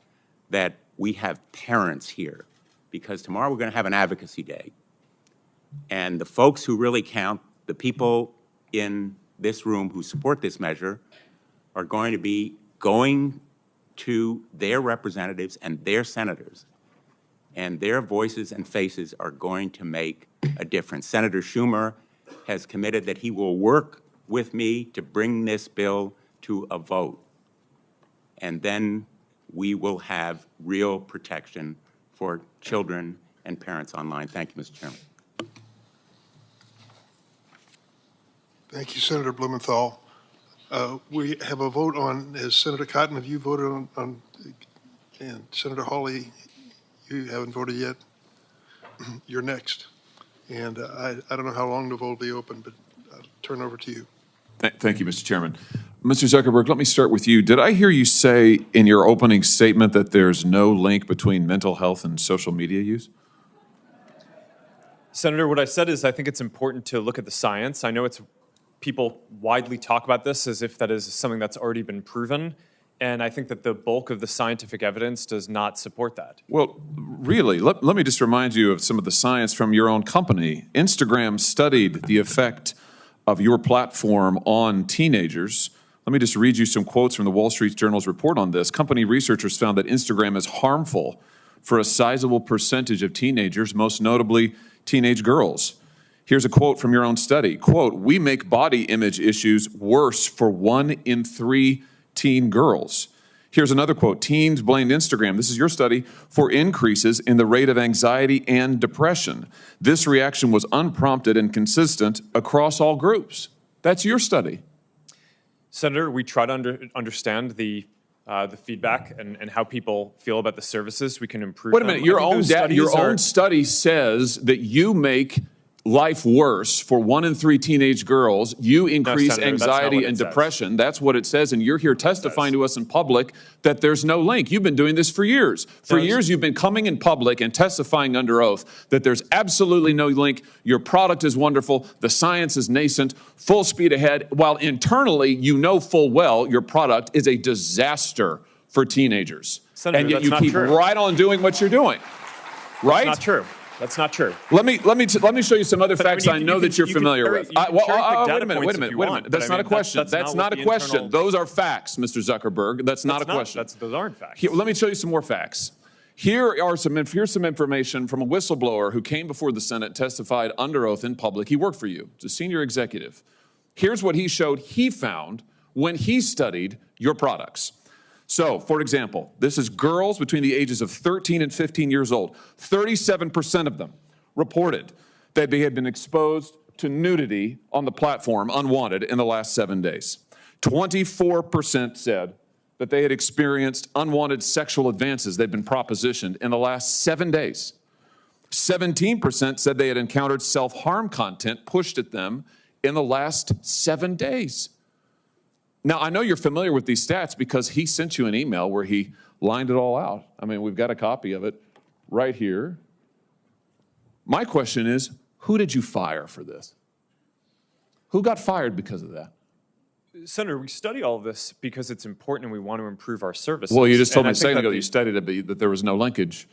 that we have parents here, because tomorrow we're going to have an advocacy day. And the folks who really count, the people in this room who support this measure, are going to be going to their representatives and their senators, and their voices and faces are going to make a difference. Senator Schumer has committed that he will work with me to bring this bill to a vote, and then we will have real protection for children and parents online. Thank you, Mr. Chairman. Thank you, Senator Blumenthal. We have a vote on, has Senator Cotton, have you voted on and Senator Hawley, you haven't voted yet? You're next. And I don't know how long the vote will be open, but I'll turn over to you. Thank you, Mr. Chairman. Mr. Zuckerberg, let me start with you. Did I hear you say in your opening statement that there's no link between mental health and social media use? Senator, what I said is I think it's important to look at the science. I know people widely talk about this as if that is something that's already been proven, and I think that the bulk of the scientific evidence does not support that. Well, really, let me just remind you of some of the science from your own company. Instagram studied the effect of your platform on teenagers. Let me just read you some quotes from the Wall Street Journal's report on this. Company researchers found that Instagram is harmful for a sizable percentage of teenagers, most notably teenage girls. Here's a quote from your own study. Quote, "We make body image issues worse for 1 in 3 teen girls." Here's another quote. Teens blamed Instagram, this is your study, for increases in the rate of anxiety and depression. This reaction was unprompted and consistent across all groups. That's your study. Senator, we try to understand the feedback and how people feel about the services. We can improve Wait a them. minute, I your think own those studies study says that you make life worse for 1 in 3 teenage girls. You increase Senator, that's not anxiety what it and says. depression. That's what it says, and you're here testifying to us in public that there's no link. You've been doing this for years. For years, you've been coming in public and testifying under oath that there's absolutely no link. Your product is wonderful. The science is nascent, full speed ahead, while internally you know full well your product is a disaster for teenagers. Senator, and yet that's you not keep true. right on doing what you're doing. Right? That's not true. That's not true. Let me show you some other facts I know that you're familiar with. Wait a minute. That's not a question. That's not a question. Those are facts, Mr. Zuckerberg. That's not a question. Those aren't facts. Let me show you some more facts. Here's some information from a whistleblower who came before the Senate, testified under oath in public. He worked for you. He's a senior executive. Here's what he showed he found when he studied your products. So, for example, this is girls between the ages of 13 and 15 years old. 37% of them reported that they had been exposed to nudity on the platform unwanted in the last 7 days. 24% said that they had experienced unwanted sexual advances they'd been propositioned in the last 7 days. 17% said they had encountered self-harm content pushed at them in the last 7 days. Now, I know you're familiar with these stats because he sent you an email where he lined it all out. I mean, we've got a copy of it right here. My question is, who did you fire for this? Who got fired because of that? Senator, we study all of this because it's important and we want to improve our services. Well, you just told me And I a think second that ago you studied it, that there was no linkage.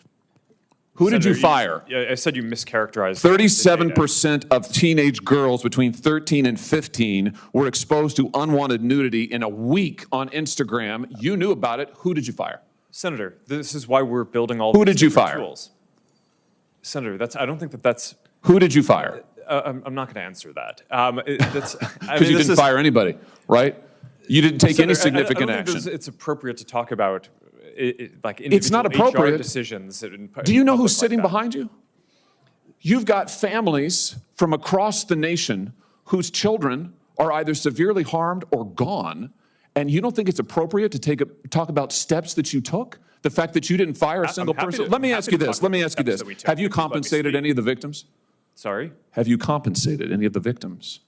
Who did Senator, you fire? I said you mischaracterized. 37% of teenage girls between 13 and 15 were exposed to unwanted nudity in a week on Instagram. You knew about it. Who did you fire? Senator, this is why we're building all Who these did you different fire? tools. Senator, I don't think that's. Who did you fire? I'm not going to answer that. Because you didn't fire anybody, right? You didn't take any significant I don't think action. it's appropriate to talk about like It's not individual appropriate. HR decisions. Do you know who's sitting behind you? You've got families from across the nation whose children are either severely harmed or gone, and you don't think it's appropriate to talk about steps that you took? The fact that you didn't fire a single person? Let me ask you this. Have you compensated any of the victims? Sorry? Have you compensated any of the victims?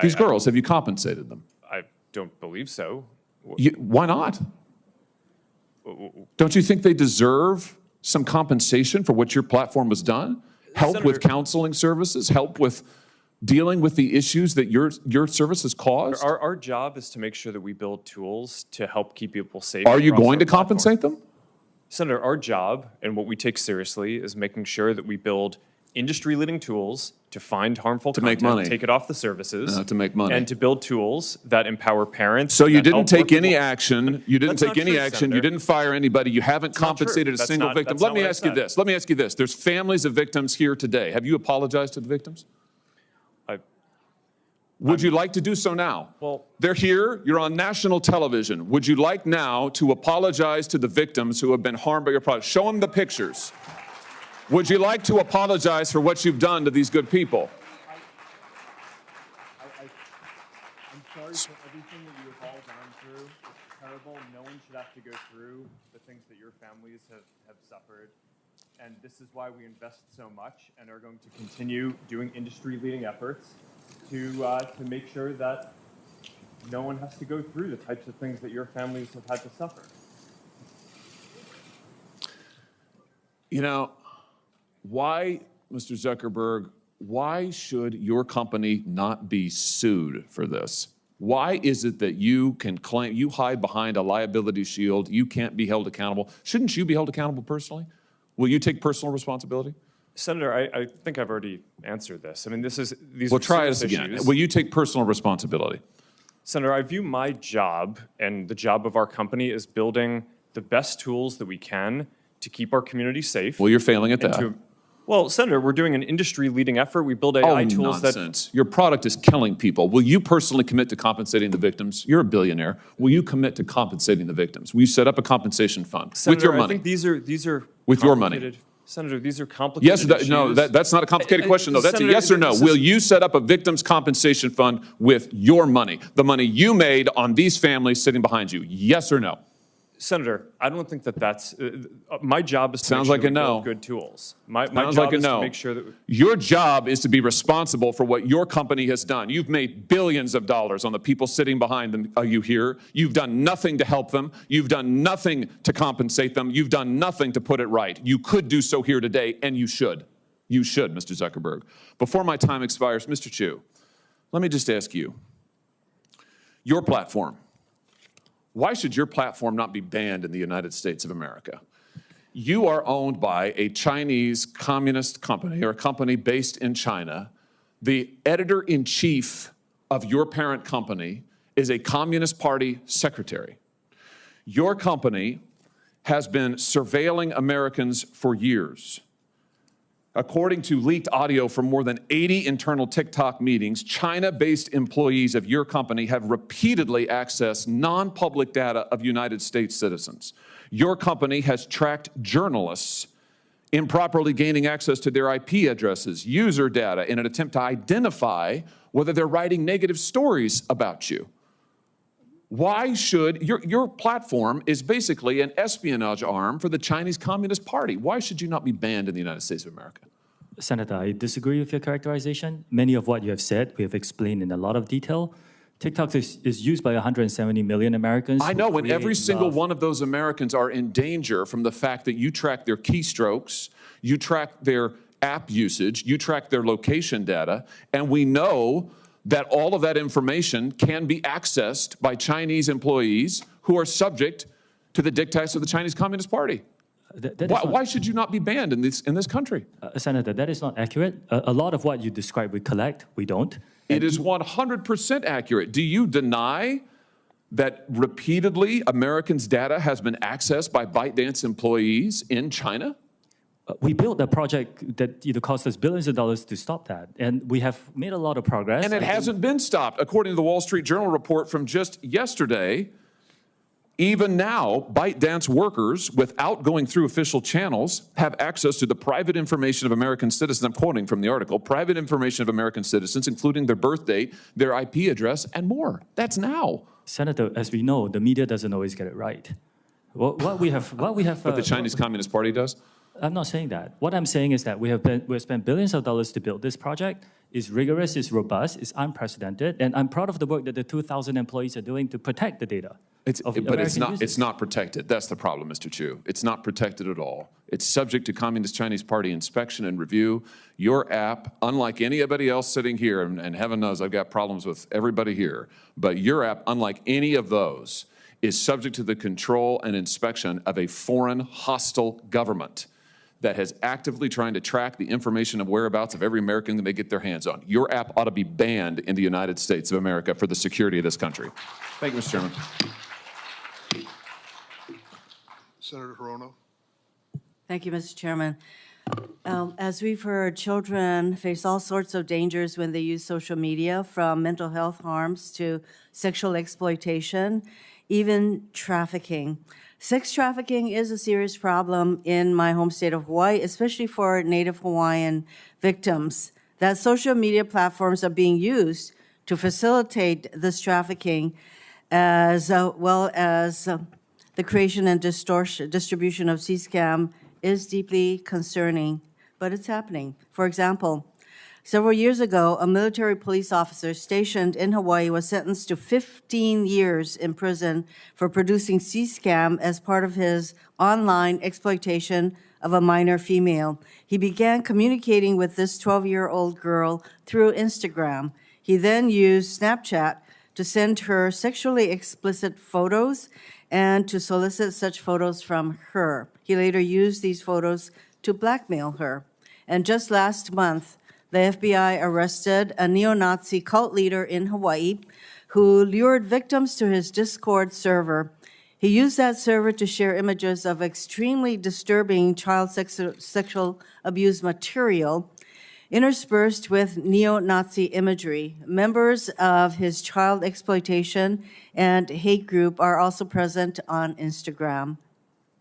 These girls, have you compensated them? I don't believe so. Why not? Don't you think they deserve some compensation for what your platform has done? Help with counseling services, help with dealing with the issues that your services cause? Our job is to make sure that we build tools to help keep people safe. Are you across going our to platform. compensate them? Senator, our job and what we take seriously is making sure that we build industry-leading tools to find harmful To make content, money. take it off the services. To make money. And to build tools that empower parents. So you that didn't help take working any people. action, you didn't That's take not any true, action, Senator. you didn't fire anybody, you haven't not true. compensated a That's single not- victim. that's Let not me what I ask you said. this, let me ask you this. There's families of victims here today. Have you apologized to the victims? Would you like to do so now? Well, they're here, you're on national television. Would you like now to apologize to the victims who have been harmed by your product? Show them the pictures. Would you like to apologize for what you've done to these good people? I'm sorry for everything that you have all gone through. It's terrible. No one should have to go through the things that your families have suffered. And this is why we invest so much and are going to continue doing industry-leading efforts to make sure that no one has to go through the types of things that your families have had to suffer. You know, why, Mr. Zuckerberg, why should your company not be sued for this? Why is it that you can claim, you hide behind a liability shield, you can't be held accountable? Shouldn't you be held accountable personally? Will you take personal responsibility? Senator, I think I've already answered this. I mean, these Well, are try serious this again. issues. Will you take personal responsibility? Senator, I view my job and the job of our company as building the best tools that we can to keep our community safe. Well, you're failing at and that. Well, Senator, we're doing an industry-leading effort. We build AI tools nonsense. Your product is killing people. Will you personally commit to compensating the victims? You're a billionaire. Will you commit to compensating the victims? Will you set up a compensation fund Senator, with your money? I think these are with your money. complicated- Senator, these are complicated Yes, issues. no, that's not a complicated question, though. That's Senator, a yes or no. this is- Will you set up a victims' compensation fund with your money, the money you made on these families sitting behind you? Yes or no? Senator, I don't think that's my job is to Sounds make like sure a we no. build good tools. My Sounds job like a is no. to make sure that Your job is to be responsible for what your company has done. You've made billions of dollars on the people sitting behind them. Are you here? You've done nothing to help them. You've done nothing to compensate them. You've done nothing to put it right. You could do so here today, and you should. You should, Mr. Zuckerberg. Before my time expires, Mr. Chu, let me just ask you, your platform, why should your platform not be banned in the United States of America? You are owned by a Chinese communist company or a company based in China. The editor-in-chief of your parent company is a Communist Party secretary. Your company has been surveilling Americans for years. According to leaked audio from more than 80 internal TikTok meetings, China-based employees of your company have repeatedly accessed non-public data of United States citizens. Your company has tracked journalists improperly gaining access to their IP addresses, user data, in an attempt to identify whether they're writing negative stories about you. Why should, your platform is basically an espionage arm for the Chinese Communist Party. Why should you not be banned in the United States of America? Senator, I disagree with your characterization. Many of what you have said, we have explained in a lot of detail. TikTok is used by 170 million Americans. I know, and every single one of those Americans are in danger from the fact that you track their keystrokes, you track their app usage, you track their location data, and we know that all of that information can be accessed by Chinese employees who are subject to the dictates of the Chinese Communist Party. Why should you not be banned in this country? Senator, that is not accurate. A lot of what you describe we collect, we don't. It is 100% accurate. Do you deny that repeatedly Americans' data has been accessed by ByteDance employees in China? We built a project that cost us billions of dollars to stop that, and we have made a lot of progress. And it hasn't been stopped. According to the Wall Street Journal report from just yesterday, even now, ByteDance workers, without going through official channels, have access to the private information of American citizens. I'm quoting from the article, private information of American citizens, including their birth date, their IP address, and more. That's now. Senator, as we know, the media doesn't always get it right. What we have. But the Chinese Communist Party does? I'm not saying that. What I'm saying is that we have spent billions of dollars to build this project. It's rigorous, it's robust, it's unprecedented, and I'm proud of the work that the 2,000 employees are doing to protect the data. But it's not protected. That's the problem, Mr. Chu. It's not protected at all. It's subject to Communist Chinese Party inspection and review. Your app, unlike anybody else sitting here, and heaven knows I've got problems with everybody here, but your app, unlike any of those, is subject to the control and inspection of a foreign hostile government that has actively trying to track the information of whereabouts of every American that they get their hands on. Your app ought to be banned in the United States of America for the security of this country. Thank you, Mr. Chairman. Senator Hirono. Thank you, Mr. Chairman. As we've heard, children face all sorts of dangers when they use social media, from mental health harms to sexual exploitation, even trafficking. Sex trafficking is a serious problem in my home state of Hawaii, especially for Native Hawaiian victims. That social media platforms are being used to facilitate this trafficking, as well as the creation and distribution of C-scam, is deeply concerning, but it's happening. For example, several years ago, a military police officer stationed in Hawaii was sentenced to 15 years in prison for producing C-scam as part of his online exploitation of a minor female. He began communicating with this 12-year-old girl through Instagram. He then used Snapchat to send her sexually explicit photos and to solicit such photos from her. He later used these photos to blackmail her. And just last month, the FBI arrested a neo-Nazi cult leader in Hawaii who lured victims to his Discord server. He used that server to share images of extremely disturbing child sexual abuse material interspersed with neo-Nazi imagery. Members of his child exploitation and hate group are also present on Instagram,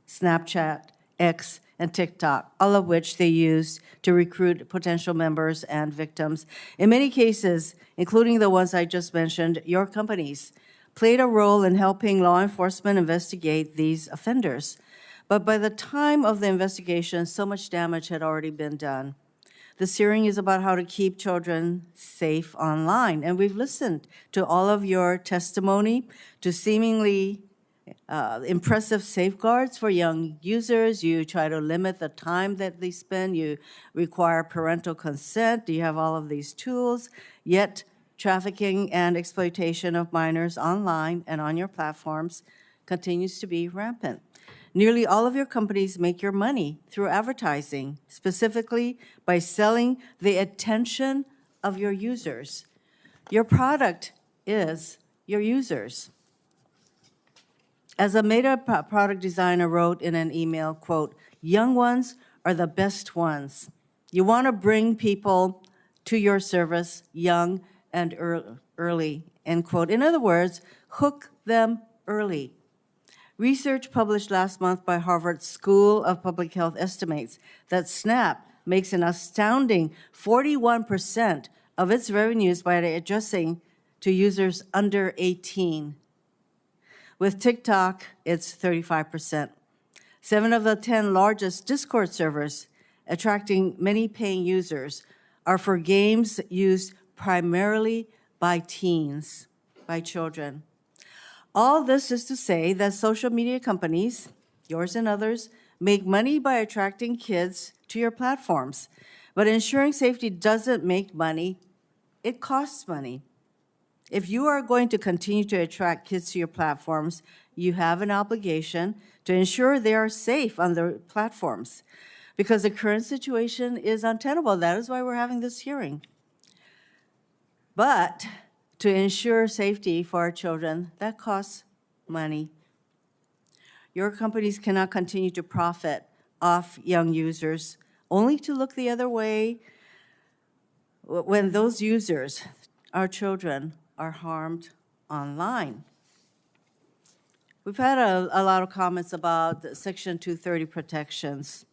Snapchat, X, and TikTok, all of which they use to recruit potential members and victims. In many cases, including the ones I just mentioned, your companies played a role in helping law enforcement investigate these offenders. But by the time of the investigation, so much damage had already been done. This hearing is about how to keep children safe online, and we've listened to all of your testimony, to seemingly impressive safeguards for young users. You try to limit the time that they spend. You require parental consent. You have all of these tools, yet trafficking and exploitation of minors online and on your platforms continues to be rampant. Nearly all of your companies make your money through advertising, specifically by selling the attention of your users. Your product is your users. As a Meta product designer wrote in an email, quote, "Young ones are the best ones. You want to bring people to your service young and early," end quote. In other words, hook them early. Research published last month by Harvard School of Public Health estimates that Snap makes an astounding 41% of its revenues by addressing to users under 18. With TikTok, it's 35%. 7 of the 10 largest Discord servers, attracting many paying users, are for games used primarily by teens, by children. All this is to say that social media companies, yours and others, make money by attracting kids to your platforms. But ensuring safety doesn't make money, it costs money. If you are going to continue to attract kids to your platforms, you have an obligation to ensure they are safe on the platforms, because the current situation is untenable. That is why we're having this hearing. But to ensure safety for our children, that costs money. Your companies cannot continue to profit off young users, only to look the other way when those users, our children, are harmed online. We've had a lot of comments about Section 230 protections.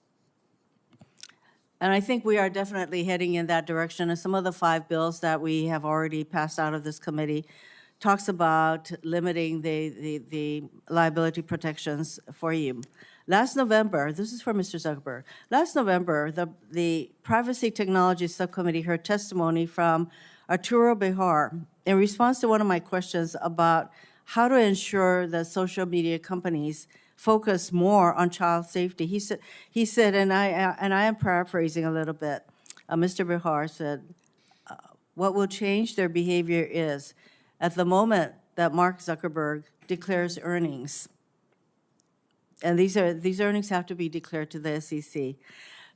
And I think we are definitely heading in that direction. And some of the 5 bills that we have already passed out of this committee talks about limiting the liability protections for you. Last November, this is for Mr. Zuckerberg. Last November, the Privacy Technology Subcommittee heard testimony from Arturo Bejar in response to one of my questions about how to ensure that social media companies focus more on child safety. He said, and I am paraphrasing a little bit. Mr. Bejar said, what will change their behavior is at the moment that Mark Zuckerberg declares earnings, and these earnings have to be declared to the SEC.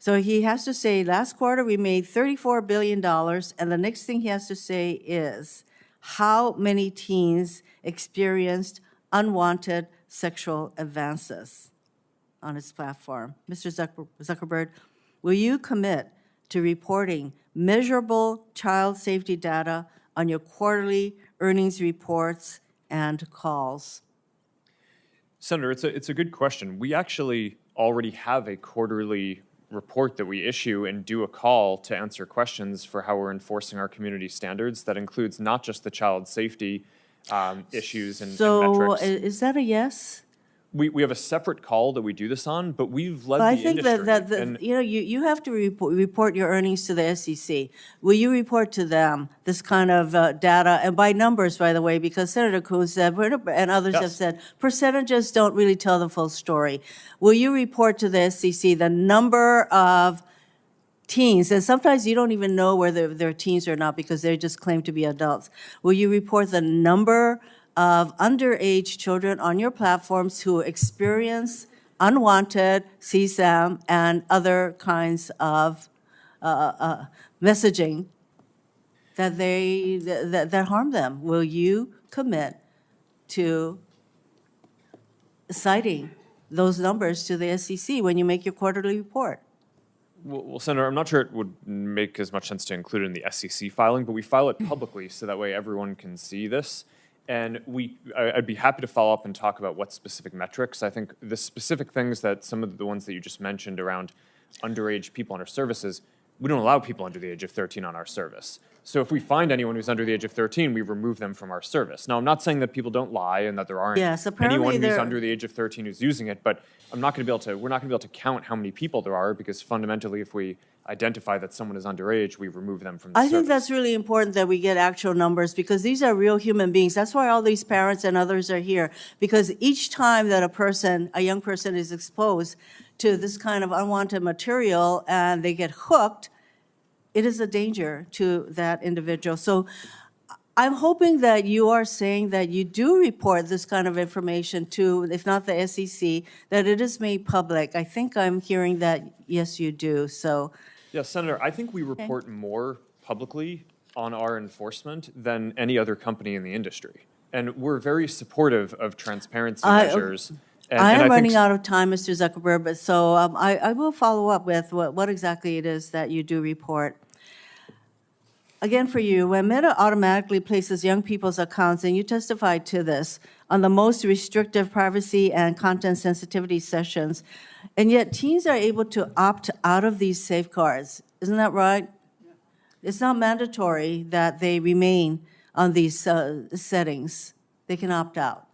So he has to say, last quarter we made $34 billion, and the next thing he has to say is how many teens experienced unwanted sexual advances on its platform. Mr. Zuckerberg, will you commit to reporting measurable child safety data on your quarterly earnings reports and calls? Senator, it's a good question. We actually already have a quarterly report that we issue and do a call to answer questions for how we're enforcing our community standards. That includes not just the child safety issues and metrics. So is that a yes? We have a separate call that we do this on, but we've led But I the think industry. that you have to report your earnings to the SEC. Will you report to them this kind of data, and by numbers, by the way, because Senator Coons said, and others have said, percentages don't really tell the full story. Will you report to the SEC the number of teens, and sometimes you don't even know whether they're teens or not because they just claim to be adults. Will you report the number of underage children on your platforms who experience unwanted CSAM and other kinds of messaging that harm them? Will you commit to citing those numbers to the SEC when you make your quarterly report? Well, Senator, I'm not sure it would make as much sense to include it in the SEC filing, but we file it publicly so that way everyone can see this. And I'd be happy to follow up and talk about what specific metrics. I think the specific things that some of the ones that you just mentioned around underage people on our services, we don't allow people under the age of 13 on our service. So if we find anyone who's under the age of 13, we remove them from our service. Now, I'm not saying that people don't lie and that there aren't anyone who's under the age of 13 who's using it, but we're not going to be able to count how many people there are, because fundamentally, if we identify that someone is underage, we remove them from the service. I think that's really important that we get actual numbers, because these are real human beings. That's why all these parents and others are here, because each time that a young person is exposed to this kind of unwanted material and they get hooked, it is a danger to that individual. So I'm hoping that you are saying that you do report this kind of information to, if not the SEC, that it is made public. I think I'm hearing that, yes, you do. So, yeah, Senator, I think we report more publicly on our enforcement than any other company in the industry. And we're very supportive of transparency measures. I am running out of time, Mr. Zuckerberg, but so I will follow up with what exactly it is that you do report. Again, for you, when Meta automatically places young people's accounts, and you testified to this, on the most restrictive privacy and content sensitivity sessions, and yet teens are able to opt out of these safeguards. Isn't that right? Yeah. It's not mandatory that they remain on these settings. They can opt out.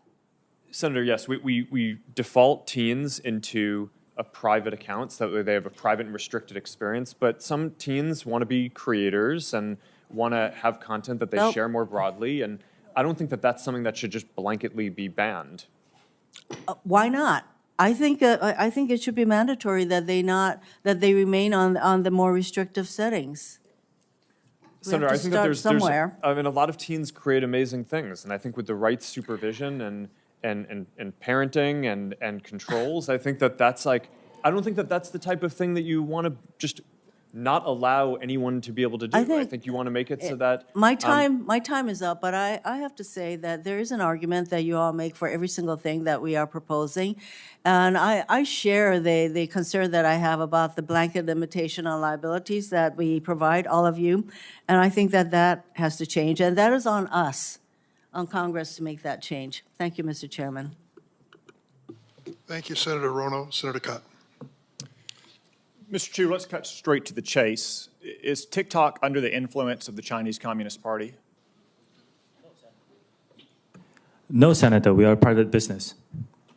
Senator, yes, we default teens into a private account so that way they have a private and restricted experience, but some teens want to be creators and want to have content that they share more broadly, and I don't think that that's something that should just blanketly be banned. Why not? I think it should be mandatory that they remain on the more restrictive settings. Senator, I think that there's a lot of teens create amazing things, and I think with the right supervision and parenting and controls, I think that's like, I don't think that that's the type of thing that you want to just not allow anyone to be able to do. I think you want to make it so that my time is up, but I have to say that there is an argument that you all make for every single thing that we are proposing, and I share the concern that I have about the blanket limitation on liabilities that we provide all of you, and I think that has to change, and that is on us, on Congress, to make that change. Thank you, Mr. Chairman. Thank you, Senator Rono. Senator Cotton. Mr. Chu, let's cut straight to the chase. Is TikTok under the influence of the Chinese Communist Party? No, Senator, we are a private business.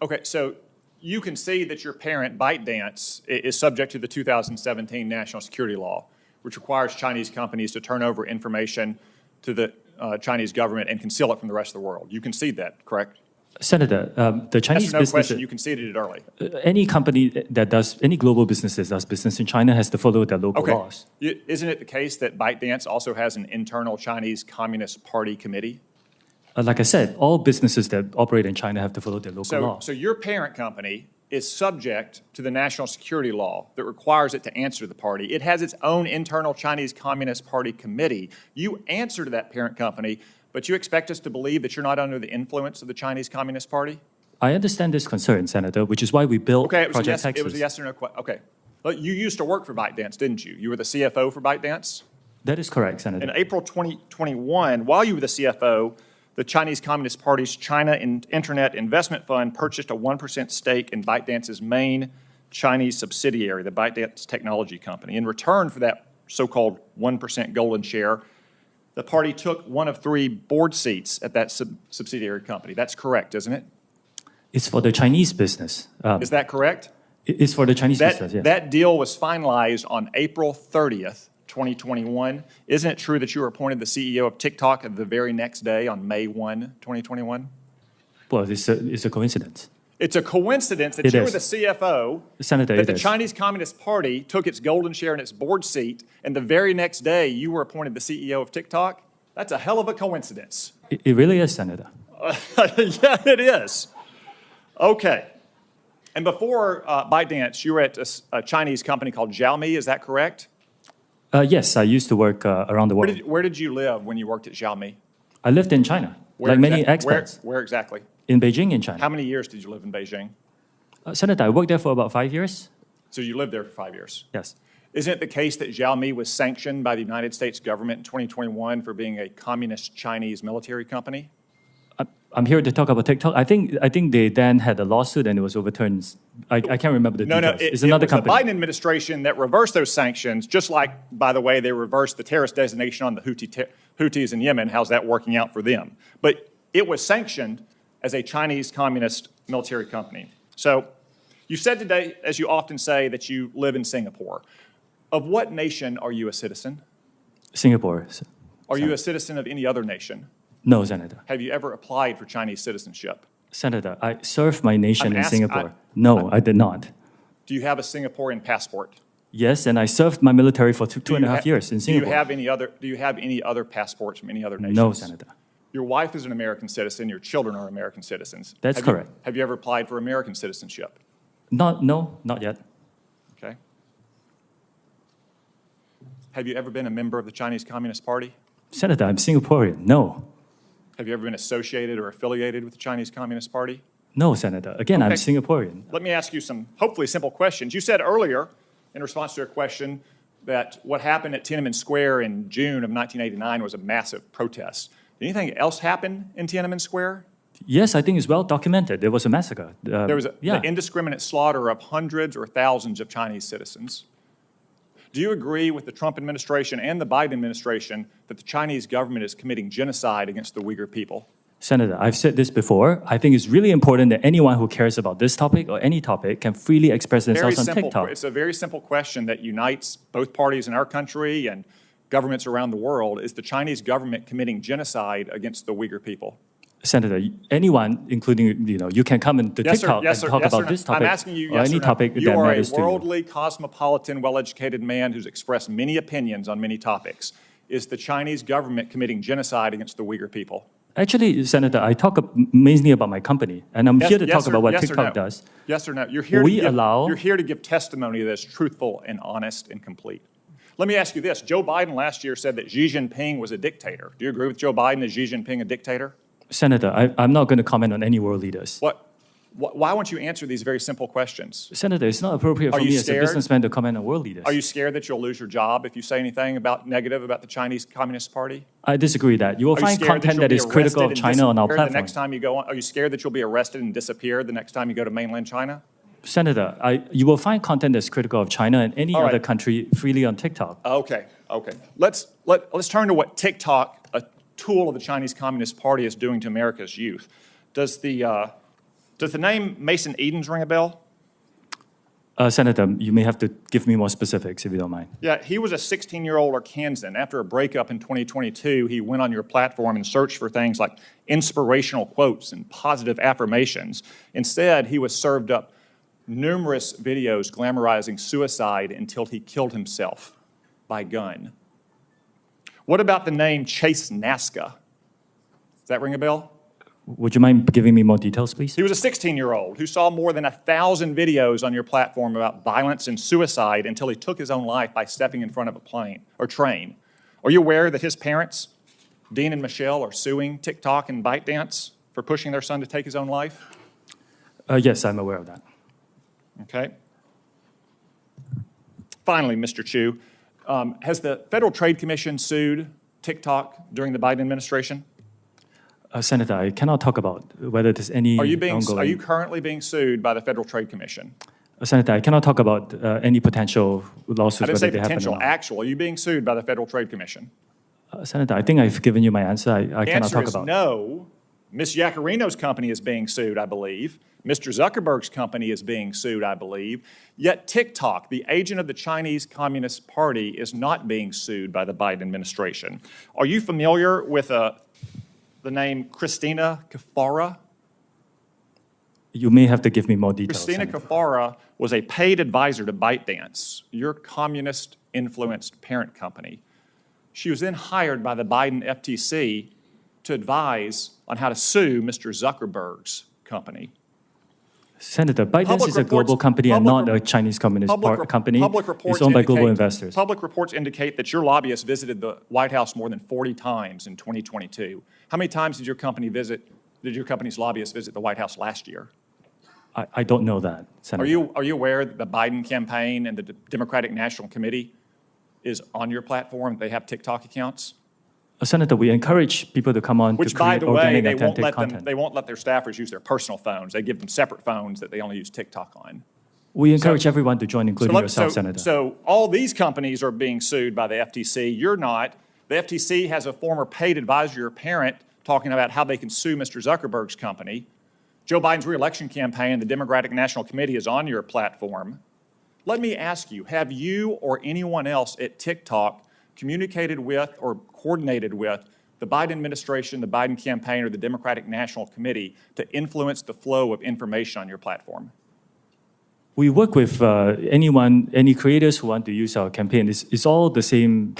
Okay, so you can see that your parent, ByteDance, is subject to the 2017 National Security Law, which requires Chinese companies to turn over information to the Chinese government and conceal it from the rest of the world. You concede that, correct? Senator, the Chinese Yes or no business. question, you conceded it early. Any company that does, any global business that does business in China has to follow their local laws. Isn't it the case that ByteDance also has an internal Chinese Communist Party committee? Like I said, all businesses that operate in China have to follow their local law. So your parent company is subject to the national security law that requires it to answer to the party. It has its own internal Chinese Communist Party committee. You answer to that parent company, but you expect us to believe that you're not under the influence of the Chinese Communist Party? I understand this concern, Senator, which is why we built Project Texas. It was a yes or no question. Okay. But you used to work for ByteDance, didn't you? You were the CFO for ByteDance? That is correct, Senator. In April 2021, while you were the CFO, the Chinese Communist Party's China Internet Investment Fund purchased a 1% stake in ByteDance's main Chinese subsidiary, the ByteDance Technology Company. In return for that so-called 1% golden share, the party took one of 3 board seats at that subsidiary company. That's correct, isn't it? It's for the Chinese business. Is that correct? It's for the Chinese business, yes. That deal was finalized on April 30th, 2021. Isn't it true that you were appointed the CEO of TikTok the very next day on May 1, 2021? Well, it's a coincidence. It's a coincidence that you were the CFO, Senator, that the Chinese Communist Party took its golden share in its board seat, and the very next day you were appointed the CEO of TikTok? That's a hell of a coincidence. It really is, Senator. Yeah, it is. Okay. And before ByteDance, you were at a Chinese company called Xiaomi, is that correct? Yes, I used to work around the world. Where did you live when you worked at Xiaomi? I lived in China, like many expats. Where exactly? In Beijing, in China. How many years did you live in Beijing? Senator, I worked there for about 5 years. So you lived there for 5 years? Yes. Isn't it the case that Xiaomi was sanctioned by the United States government in 2021 for being a communist Chinese military company? I'm here to talk about TikTok. I think they then had a lawsuit and it was overturned. I can't remember the details. It another was company. the Biden administration that reversed those sanctions, just like, by the way, they reversed the terrorist designation on the Houthis in Yemen. How's that working out for them? But it was sanctioned as a Chinese communist military company. So you said today, as you often say, that you live in Singapore. Of what nation are you a citizen? Singapore. Are you a citizen of any other nation? No, Senator. Have you ever applied for Chinese citizenship? Senator, I served my nation in asking- Singapore. No, I did not. Do you have a Singaporean passport? Yes, and I served my military for two and a half years in Singapore. Do you have any other passports from any other nations? No, Senator. Your wife is an American citizen. Your children are American citizens. That's correct. Have you ever applied for American citizenship? No, not yet. Okay. Have you ever been a member of the Chinese Communist Party? Senator, I'm Singaporean. No. Have you ever been associated or affiliated with the Chinese Communist Party? No, Senator. Again, I'm Okay. Singaporean. Let me ask you some hopefully simple questions. You said earlier, in response to a question, that what happened at Tiananmen Square in June of 1989 was a massive protest. Did anything else happen in Tiananmen Square? Yes, I think it's well documented. There was a massacre. There was yeah. the indiscriminate slaughter of hundreds or thousands of Chinese citizens. Do you agree with the Trump administration and the Biden administration that the Chinese government is committing genocide against the Uyghur people? Senator, I've said this before. I think it's really important that anyone who cares about this topic or any topic can freely express themselves on TikTok. It's a very simple question that unites both parties in our country and governments around the world. Is the Chinese government committing genocide against the Uyghur people? Senator, anyone, including, you can come into TikTok and talk about this topic I'm asking you, or yes any or no. topic You that are a matters to you. worldly, cosmopolitan, well-educated man who's expressed many opinions on many topics. Is the Chinese government committing genocide against the Uyghur people? Actually, Senator, I talk mainly about my company, and I'm here to talk about what yes or TikTok no? does. Yes or no? You're here to give testimony that is truthful and honest and complete. Let me ask you this. Joe Biden last year said that Xi Jinping was a dictator. Do you agree with Joe Biden? Is Xi Jinping a dictator? Senator, I'm not going to comment on any world leaders. Why won't you answer these very simple questions? Senator, it's not appropriate for me as a businessman to comment on world leaders. Are you scared that you'll lose your job if you say anything negative about the Chinese Communist Party? I disagree that. You will find content that is critical of China on our platform. The next time you go on, are you scared that you'll be arrested and disappear the next time you go to mainland China? Senator, you will find content that's critical of China and any other country freely on TikTok. Okay. Let's turn to what TikTok, a tool of the Chinese Communist Party, is doing to America's youth. Does the name Mason Edens ring a bell? Senator, you may have to give me more specifics if you don't mind. Yeah, he was a 16-year-old Arkansan. After a breakup in 2022, he went on your platform and searched for things like inspirational quotes and positive affirmations. Instead, he was served up numerous videos glamorizing suicide until he killed himself by gun. What about the name Chase Nazca? Does that ring a bell? Would you mind giving me more details, please? He was a 16-year-old who saw more than 1,000 videos on your platform about violence and suicide until he took his own life by stepping in front of a plane or train. Are you aware that his parents, Dean and Michelle, are suing TikTok and ByteDance for pushing their son to take his own life? Yes, I'm aware of that. Okay. Finally, Mr. Chu, has the Federal Trade Commission sued TikTok during the Biden administration? Senator, I cannot talk about whether there's any Are ongoing... you currently being sued by the Federal Trade Commission? Senator, I cannot talk about any potential lawsuits. I didn't say whether they happen or potential, not. actual. Are you being sued by the Federal Trade Commission? Senator, I think I've given you my answer. I cannot talk about. The answer is no. Ms. Yaccarino's company is being sued, I believe. Mr. Zuckerberg's company is being sued, I believe. Yet TikTok, the agent of the Chinese Communist Party, is not being sued by the Biden administration. Are you familiar with the name Christina Kafara? You may have to give me more details. Christina Kafara was a paid advisor to ByteDance, your communist-influenced parent company. She was then hired by the Biden FTC to advise on how to sue Mr. Zuckerberg's company. Senator, ByteDance is a global company and not a Chinese Communist company. It's owned by global investors. Public reports indicate that your lobbyist visited the White House more than 40 times in 2022. How many times did your company visit Did your company's lobbyists visit the White House last year? I don't know that, Senator. Are you aware that the Biden campaign and the Democratic National Committee is on your platform? They have TikTok accounts? Senator, we encourage people to come on Which, to by create the way, organic, they won't authentic content. they won't let their staffers use their personal phones. They give them separate phones that they only use TikTok on. We encourage everyone to join, including yourself, Senator. So all these companies are being sued by the FTC. You're not. The FTC has a former paid advisor, your parent, talking about how they can sue Mr. Zuckerberg's company. Joe Biden's reelection campaign, the Democratic National Committee is on your platform. Let me ask you, have you or anyone else at TikTok communicated with or coordinated with the Biden administration, the Biden campaign, or the Democratic National Committee to influence the flow of information on your platform? We work with any creators who want to use our campaign. It's all the same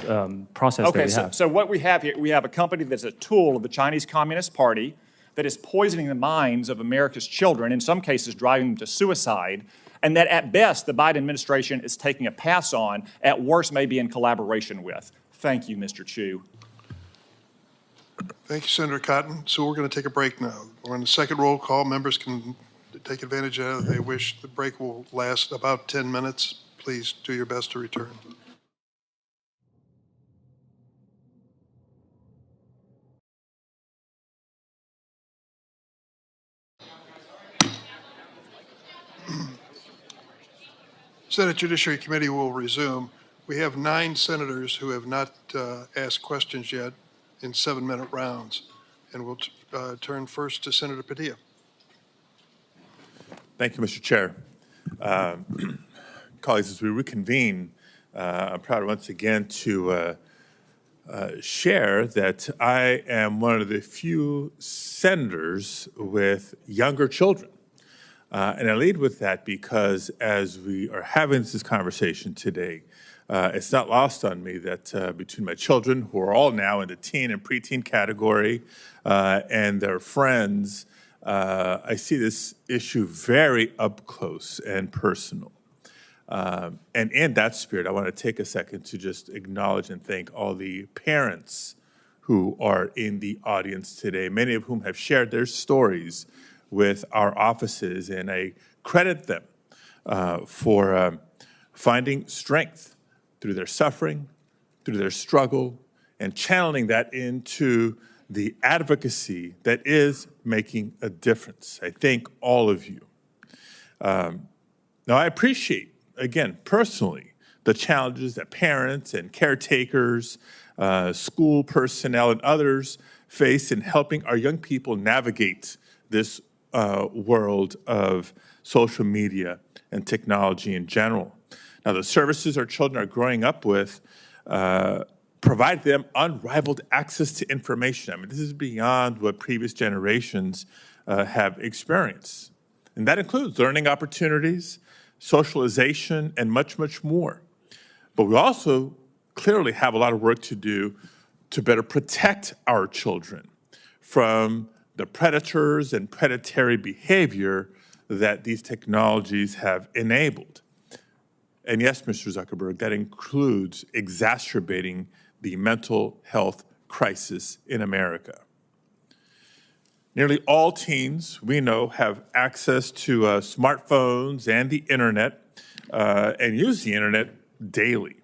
process that we have. So what we have here, we have a company that's a tool of the Chinese Communist Party that is poisoning the minds of America's children, in some cases driving them to suicide, and that at best the Biden administration is taking a pass on, at worst maybe in collaboration with. Thank you, Mr. Chu. Thank you, Senator Cotton. So we're going to take a break now. We're on the second roll call. Members can take advantage of it if they wish. The break will last about 10 minutes. Please do your best to return. Senate Judiciary Committee will resume. We have 9 senators who have not asked questions yet in 7-minute rounds. And we'll turn first to Senator Padilla. Thank you, Mr. Chair. Colleagues, as we reconvene, I'm proud once again to share that I am one of the few senators with younger children. And I lead with that because as we are having this conversation today, it's not lost on me that between my children, who are all now in the teen and preteen category, and their friends, I see this issue very up close and personal. And in that spirit, I want to take a second to just acknowledge and thank all the parents who are in the audience today, many of whom have shared their stories with our offices, and I credit them for finding strength through their suffering, through their struggle, and channeling that into the advocacy that is making a difference. I thank all of you. Now, I appreciate, again, personally, the challenges that parents and caretakers, school personnel, and others face in helping our young people navigate this world of social media and technology in general. Now, the services our children are growing up with provide them unrivaled access to information. I mean, this is beyond what previous generations have experienced. And that includes learning opportunities, socialization, and much, much more. But we also clearly have a lot of work to do to better protect our children from the predators and predatory behavior that these technologies have enabled. And yes, Mr. Zuckerberg, that includes exacerbating the mental health crisis in America. Nearly all teens, we know, have access to smartphones and the internet and use the internet daily.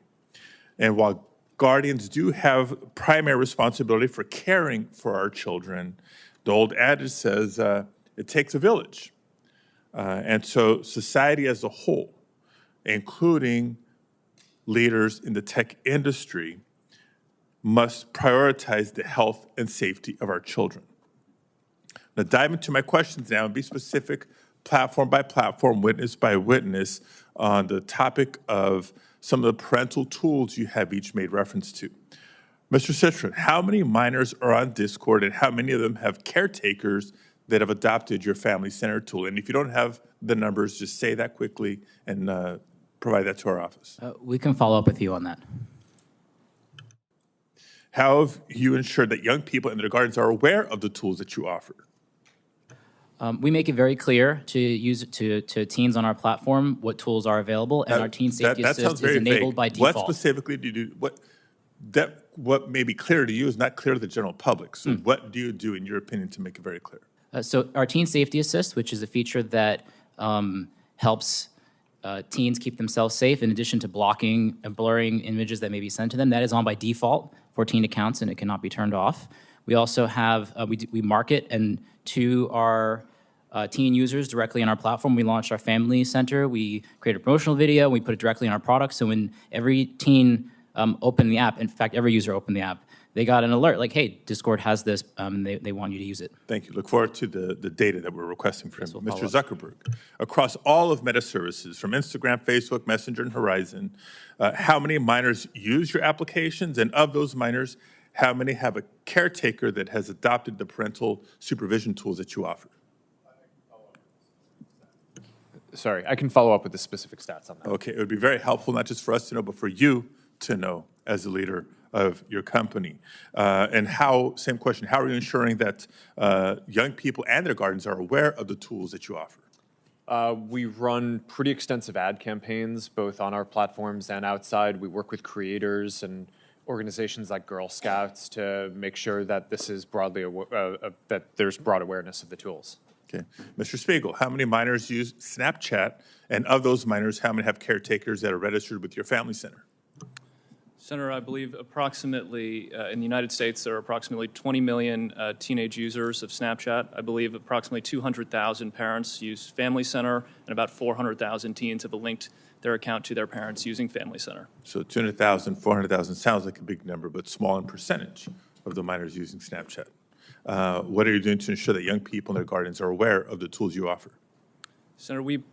And while guardians do have primary responsibility for caring for our children, the old adage says it takes a village. And so society as a whole, including leaders in the tech industry, must prioritize the health and safety of our children. Now, dive into my questions now and be specific, platform by platform, witness by witness, on the topic of some of the parental tools you have each made reference to. Mr. Citron, how many minors are on Discord, and how many of them have caretakers that have adopted your Family Center tool? And if you don't have the numbers, just say that quickly and provide that to our office. We can follow up with you on that. How have you ensured that young people in their gardens are aware of the tools that you offer? We make it very clear to teens on our platform what tools are available, and our Teen Safety Assist is enabled by default. What specifically do you do? What may be clear to you is not clear to the general public. So what do you do, in your opinion, to make it very clear? So our Teen Safety Assist, which is a feature that helps teens keep themselves safe, in addition to blocking and blurring images that may be sent to them, that is on by default for teen accounts, and it cannot be turned off. We also have, we market and to our teen users directly on our platform. We launched our Family Center. We created a promotional video. We put it directly on our product. So when every teen opened the app, in fact, every user opened the app, they got an alert like, hey, Discord has this, and they want you to use it. Thank you. Look forward to the data that we're requesting from we'll Mr. follow Zuckerberg. Across all of Meta services, from Instagram, Facebook, Messenger, and Horizon, how many minors use your applications? And of those minors, how many have a caretaker that has adopted the parental supervision tools that you offer? Sorry, I can follow up with the specific stats on that. Okay, it would be very helpful, not just for us to know, but for you to know as the leader of your company. And how, same question, how are you ensuring that young people and their guardians are aware of the tools that you offer? We run pretty extensive ad campaigns, both on our platforms and outside. We work with creators and organizations like Girl Scouts to make sure that this is broadly, that there's broad awareness of the tools. Okay. Mr. Spiegel, how many minors use Snapchat? And of those minors, how many have caretakers that are registered with your family center? Senator, I believe approximately, in the United States, there are approximately 20 million teenage users of Snapchat. I believe approximately 200,000 parents use Family Center, and about 400,000 teens have linked their account to their parents using Family Center. So 200,000, 400,000 sounds like a big number, but small in percentage of the minors using Snapchat. What are you doing to ensure that young people and their guardians are aware of the tools you offer? Senator, we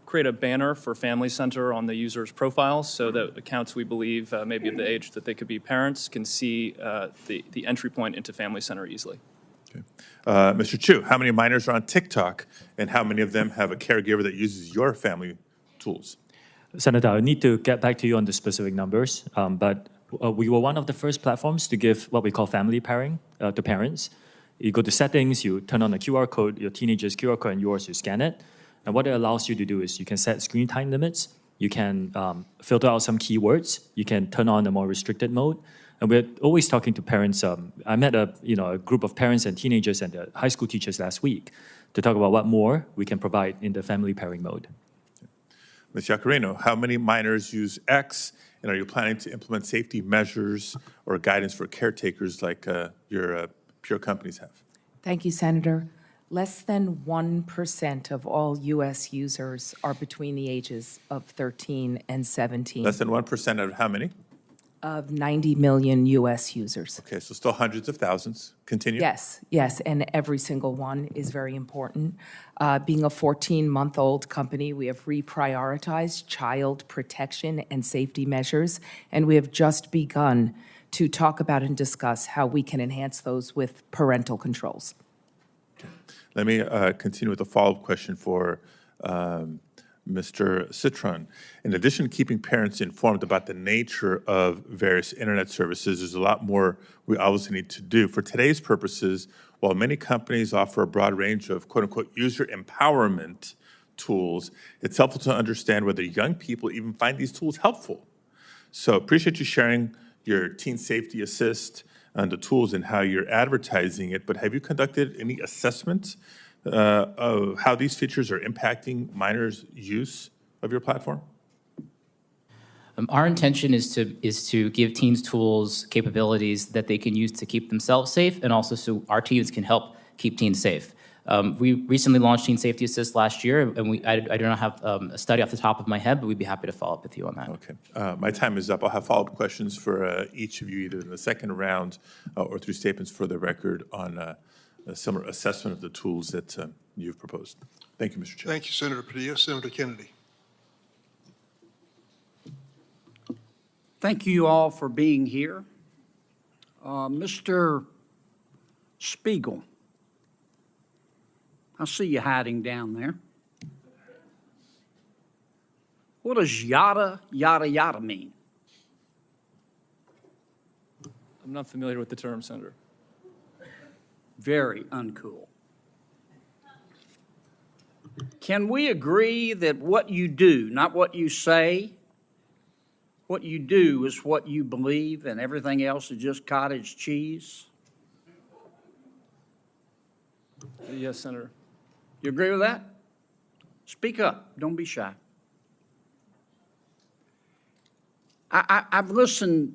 create a banner for Family Center on the user's profiles so that accounts we believe may be of the age that they could be parents can see the entry point into Family Center easily. Okay. Mr. Chu, how many minors are on TikTok, and how many of them have a caregiver that uses your family tools? Senator, I need to get back to you on the specific numbers, but we were one of the first platforms to give what we call family pairing to parents. You go to settings, you turn on the QR code, your teenager's QR code and yours, you scan it. And what it allows you to do is you can set screen time limits, you can filter out some keywords, you can turn on a more restricted mode. And we're always talking to parents. I met a group of parents and teenagers and high school teachers last week to talk about what more we can provide in the family pairing mode. Ms. Yaccarino, how many minors use X, and are you planning to implement safety measures or guidance for caretakers like your peer companies have? Thank you, Senator. Less than 1% of all U.S. users are between the ages of 13 and 17. Less than 1% of how many? Of 90 million U.S. users. Okay, so still hundreds of thousands. Continue. Yes, yes, and every single one is very important. Being a 14-month-old company, we have reprioritized child protection and safety measures, and we have just begun to talk about and discuss how we can enhance those with parental controls. Let me continue with a follow-up question for Mr. Citron. In addition to keeping parents informed about the nature of various internet services, there's a lot more we obviously need to do. For today's purposes, while many companies offer a broad range of quote-unquote user empowerment tools, it's helpful to understand whether young people even find these tools helpful. So appreciate you sharing your Teen Safety Assist and the tools and how you're advertising it, but have you conducted any assessments of how these features are impacting minors' use of your platform? Our intention is to give teens tools, capabilities that they can use to keep themselves safe, and also so our teams can help keep teens safe. We recently launched Teen Safety Assist last year, and I do not have a study off the top of my head, but we'd be happy to follow up with you on that. Okay. My time is up. I'll have follow-up questions for each of you, either in the second round or through statements for the record on a similar assessment of the tools that you've proposed. Thank you, Mr. Chair. Thank you, Senator Padilla. Senator Kennedy. Thank you all for being here. Mr. Spiegel, I see you hiding down there. What does yada, yada, yada mean? I'm not familiar with the term, Senator. Very uncool. Can we agree that what you do, not what you say, what you do is what you believe and everything else is just cottage cheese? Yes, Senator. You agree with that? Speak up. Don't be shy. I've listened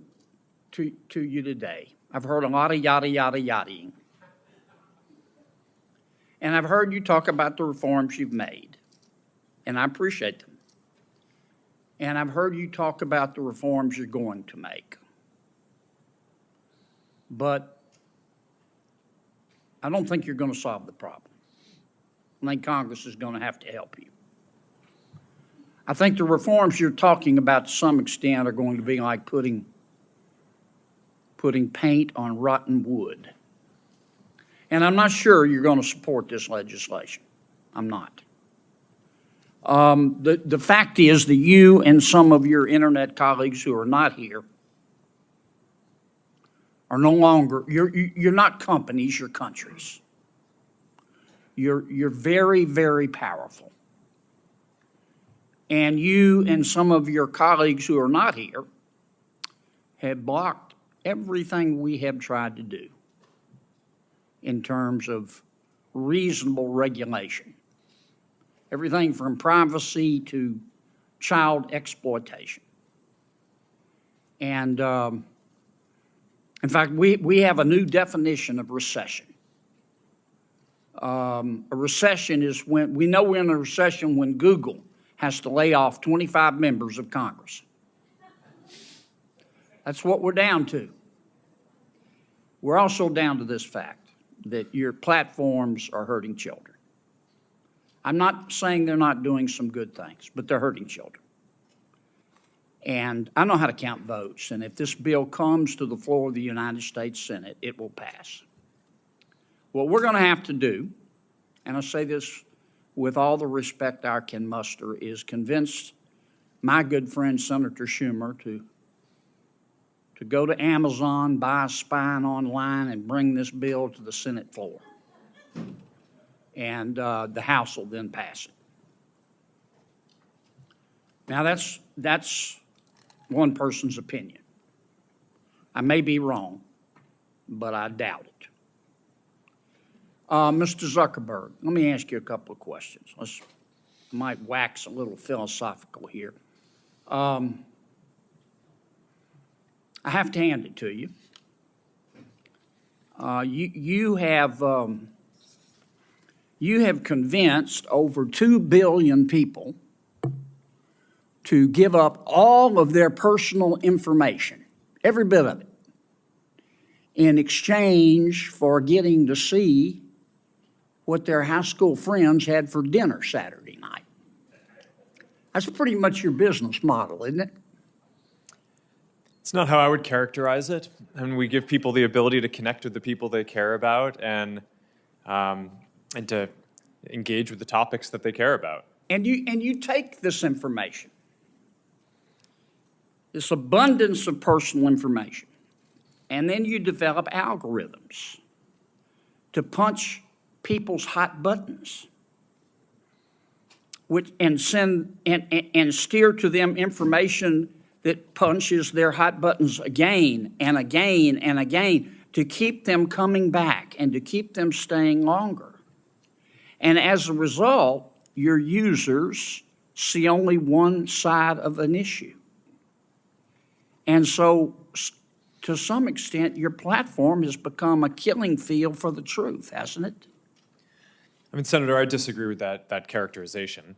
to you today. I've heard a lot of yada, yada, yadaing. And I've heard you talk about the reforms you've made, and I appreciate them. And I've heard you talk about the reforms you're going to make. But I don't think you're going to solve the problem. I think Congress is going to have to help you. I think the reforms you're talking about to some extent are going to be like putting paint on rotten wood. And I'm not sure you're going to support this legislation. I'm not. The fact is that you and some of your internet colleagues who are not here are no longer, you're not companies, you're countries. You're very, very powerful. And you and some of your colleagues who are not here have blocked everything we have tried to do in terms of reasonable regulation. Everything from privacy to child exploitation. And in fact, we have a new definition of recession. A recession is when, we know we're in a recession when Google has to lay off 25 members of Congress. That's what we're down to. We're also down to this fact that your platforms are hurting children. I'm not saying they're not doing some good things, but they're hurting children. And I know how to count votes, and if this bill comes to the floor of the United States Senate, it will pass. What we're going to have to do, and I say this with all the respect I can muster, is convince my good friend Senator Schumer to go to Amazon, buy a spine online, and bring this bill to the Senate floor. And the House will then pass it. Now, that's one person's opinion. I may be wrong, but I doubt it. Mr. Zuckerberg, let me ask you a couple of questions. I might wax a little philosophical here. I have to hand it to you. You have convinced over 2 billion people to give up all of their personal information, every bit of it, in exchange for getting to see what their high school friends had for dinner Saturday night. That's pretty much your business model, isn't it? It's not how I would characterize it. And we give people the ability to connect with the people they care about and to engage with the topics that they care about. And you take this information, this abundance of personal information, and then you develop algorithms to punch people's hot buttons, and send and steer to them information that punches their hot buttons again and again and again to keep them coming back and to keep them staying longer. And as a result, your users see only one side of an issue. And so, to some extent, your platform has become a killing field for the truth, hasn't it? I mean, Senator, I disagree with that characterization.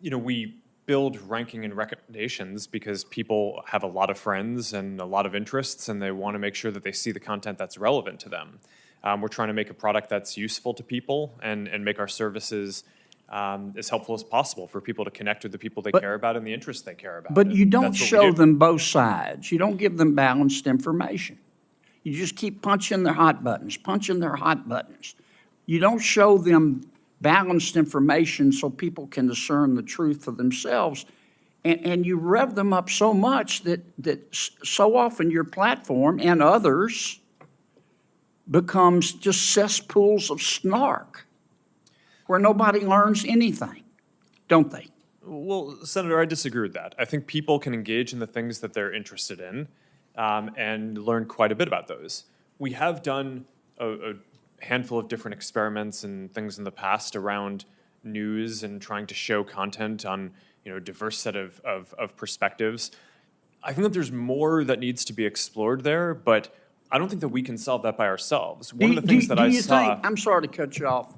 We build ranking and recommendations because people have a lot of friends and a lot of interests, and they want to make sure that they see the content that's relevant to them. We're trying to make a product that's useful to people and make our services as helpful as possible for people to connect with the people they care about and the interests they care about. But you don't That's what we show do. them both sides. You don't give them balanced information. You just keep punching their hot buttons, punching their hot buttons. You don't show them balanced information so people can discern the truth for themselves. And you rev them up so much that so often your platform and others becomes just cesspools of snark where nobody learns anything, don't they? Well, Senator, I disagree with that. I think people can engage in the things that they're interested in and learn quite a bit about those. We have done handful of different experiments and things in the past around news and trying to show content on, a diverse set of perspectives. I think that there's more that needs to be explored there, but I don't think that we can solve that by ourselves. One of the things that I saw... I'm sorry to cut you off,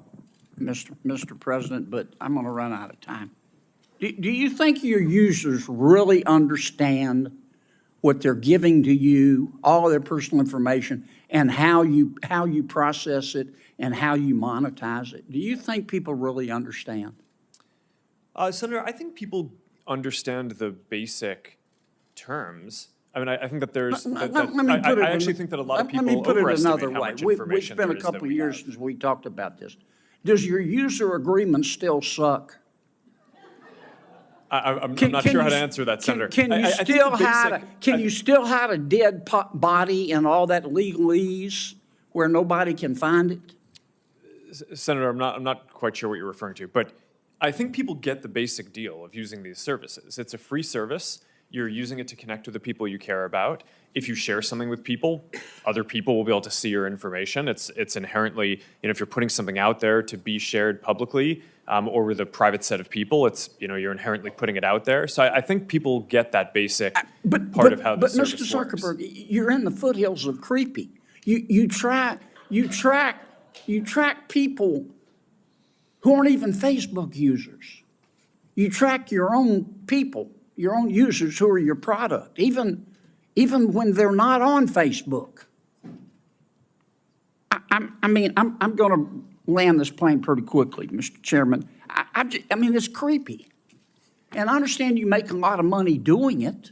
Mr. President, but I'm going to run out of time. Do you think your users really understand what they're giving to you, all of their personal information, and how you process it and how you monetize it? Do you think people really understand? Senator, I think people understand the basic terms. I mean, I think that there's... I actually think that a lot of people overestimate how much information It's been a there is couple that of we years have. since we talked about this. Does your user agreement still suck? I'm not sure how to answer that, Senator. Can you still hide a dead body and all that legalese where nobody can find it? Senator, I'm not quite sure what you're referring to, but I think people get the basic deal of using these services. It's a free service. You're using it to connect with the people you care about. If you share something with people, other people will be able to see your information. It's inherently, if you're putting something out there to be shared publicly or with a private set of people, it's, you're inherently putting it out there. So I think people get that basic part of how the service works. But Mr. Zuckerberg, you're in the foothills of creepy. You track people who aren't even Facebook users. You track your own people, your own users who are your product, even when they're not on Facebook. I'm going to land this plane pretty quickly, Mr. Chairman. I mean, it's creepy. And I understand you make a lot of money doing it,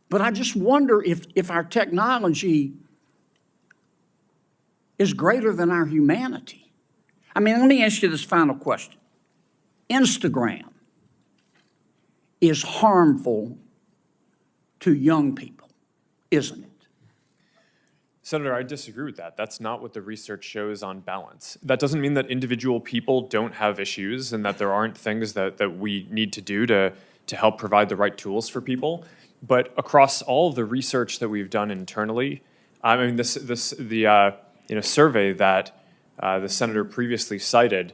but I just wonder if our technology is greater than our humanity. I mean, let me ask you this final question. Instagram is harmful to young people, isn't it? Senator, I disagree with that. That's not what the research shows on balance. That doesn't mean that individual people don't have issues and that there aren't things that we need to do to help provide the right tools for people. But across all of the research that we've done internally, I mean, the survey that the senator previously cited,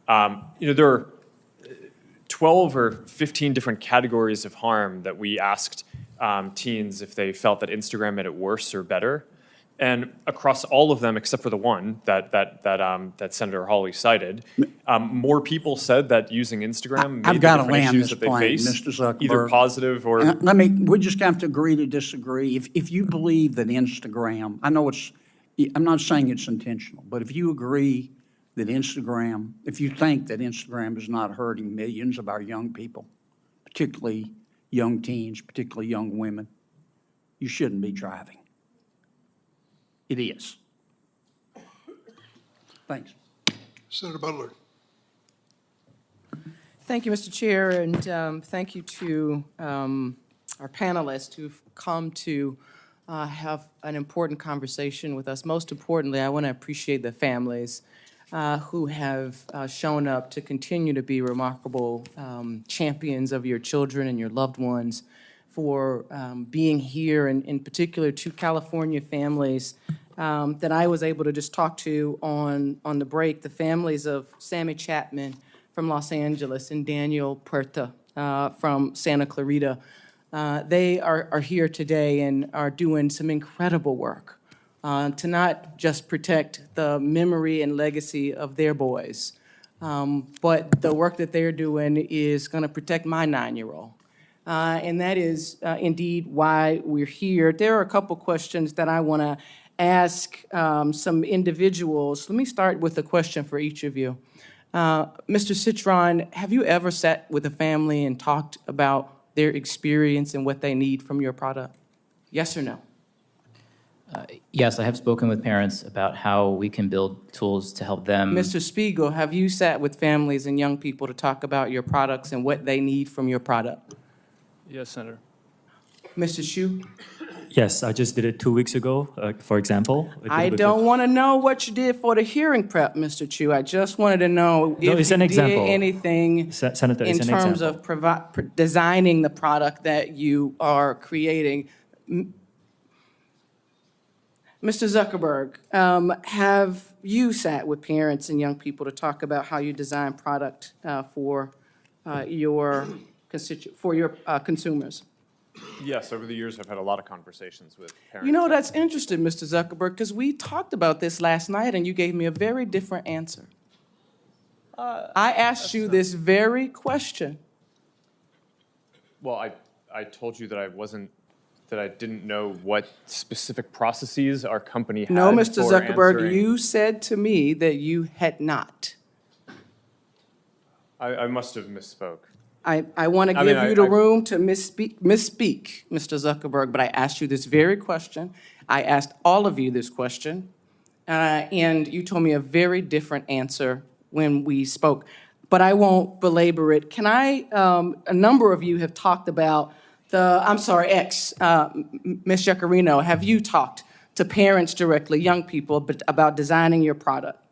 there are 12 or 15 different categories of harm that we asked teens if they felt that Instagram made it worse or better. And across all of them, except for the one that Senator Hawley cited, more people said that using Instagram made the different issues that they face either positive or... we just have to agree to disagree. If you believe that Instagram, I'm not saying it's intentional, but if you agree that if you think that Instagram is not hurting millions of our young people, particularly young teens, particularly young women, you shouldn't be driving. It is. Thanks. Senator Butler. Thank you, Mr. Chair, and thank you to our panelists who've come to have an important conversation with us. Most importantly, I want to appreciate the families who have shown up to continue to be remarkable champions of your children and your loved ones, for being here, and in particular to California families that I was able to just talk to on the break, the families of Sammy Chapman from Los Angeles and Daniel Puerta from Santa Clarita. They are here today and are doing some incredible work to not just protect the memory and legacy of their boys, but the work that they're doing is going to protect my 9-year-old. And that is indeed why we're here. There are a couple questions that I want to ask some individuals. Let me start with a question for each of you. Mr. Citron, have you ever sat with a family and talked about their experience and what they need from your product? Yes or no? Yes, I have spoken with parents about how we can build tools to help them. Mr. Spiegel, have you sat with families and young people to talk about your products and what they need from your product? Yes, Senator. Mr. Hsu? Yes, I just did it 2 weeks ago, for example. I don't want to know what you did for the hearing prep, Mr. Hsu. I just wanted to know if you did anything Senator, in terms of designing the product that you are creating. Mr. Zuckerberg, have you sat with parents and young people to talk about how you design product for your consumers? Yes, over the years, I've had a lot of conversations with parents. You know, that's interesting, Mr. Zuckerberg, because we talked about this last night and you gave me a very different answer. I asked you this very question. Well, I told you that I didn't know what specific processes our company had No, Mr. for Zuckerberg, answering. you said to me that you had not. I must have misspoke. I want to give you the room to misspeak, Mr. Zuckerberg, but I asked you this very question. I asked all of you this question, and you told me a very different answer when we spoke. But I won't belabor it. Can I, a number of you have talked about X, Ms. Yaccarino, have you talked to parents directly, young people, about designing your product?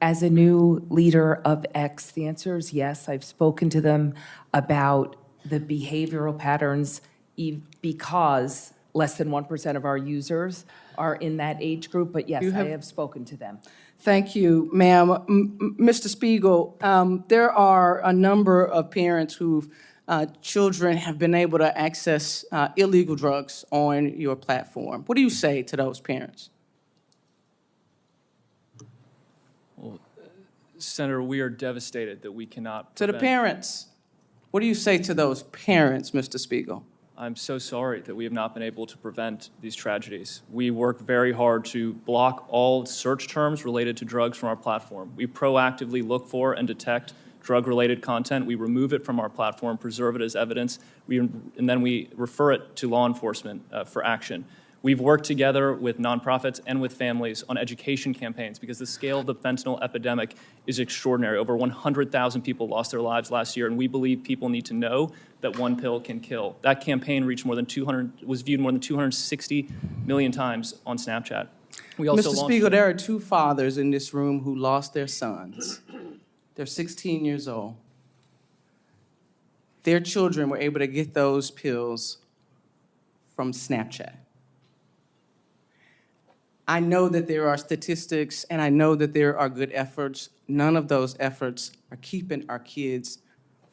As a new leader of X, the answer is yes. I've spoken to them about the behavioral patterns because less than 1% of our users are in that age group, but yes, I have spoken to them. Thank you, ma'am. Mr. Spiegel, there are a number of parents whose children have been able to access illegal drugs on your platform. What do you say to those parents? Senator, we are devastated that we cannot To the parents, what do you say to those parents, Mr. Spiegel? I'm so sorry that we have not been able to prevent these tragedies. We work very hard to block all search terms related to drugs from our platform. We proactively look for and detect drug-related content. We remove it from our platform, preserve it as evidence, and then we refer it to law enforcement for action. We've worked together with nonprofits and with families on education campaigns because the scale of the fentanyl epidemic is extraordinary. Over 100,000 people lost their lives last year, and we believe people need to know that one pill can kill. That campaign reached was viewed more than 260 million times on Snapchat. We also Mr. Spiegel, there are two fathers in this room who lost their sons. They're 16 years old. Their children were able to get those pills from Snapchat. I know that there are statistics and I know that there are good efforts. None of those efforts are keeping our kids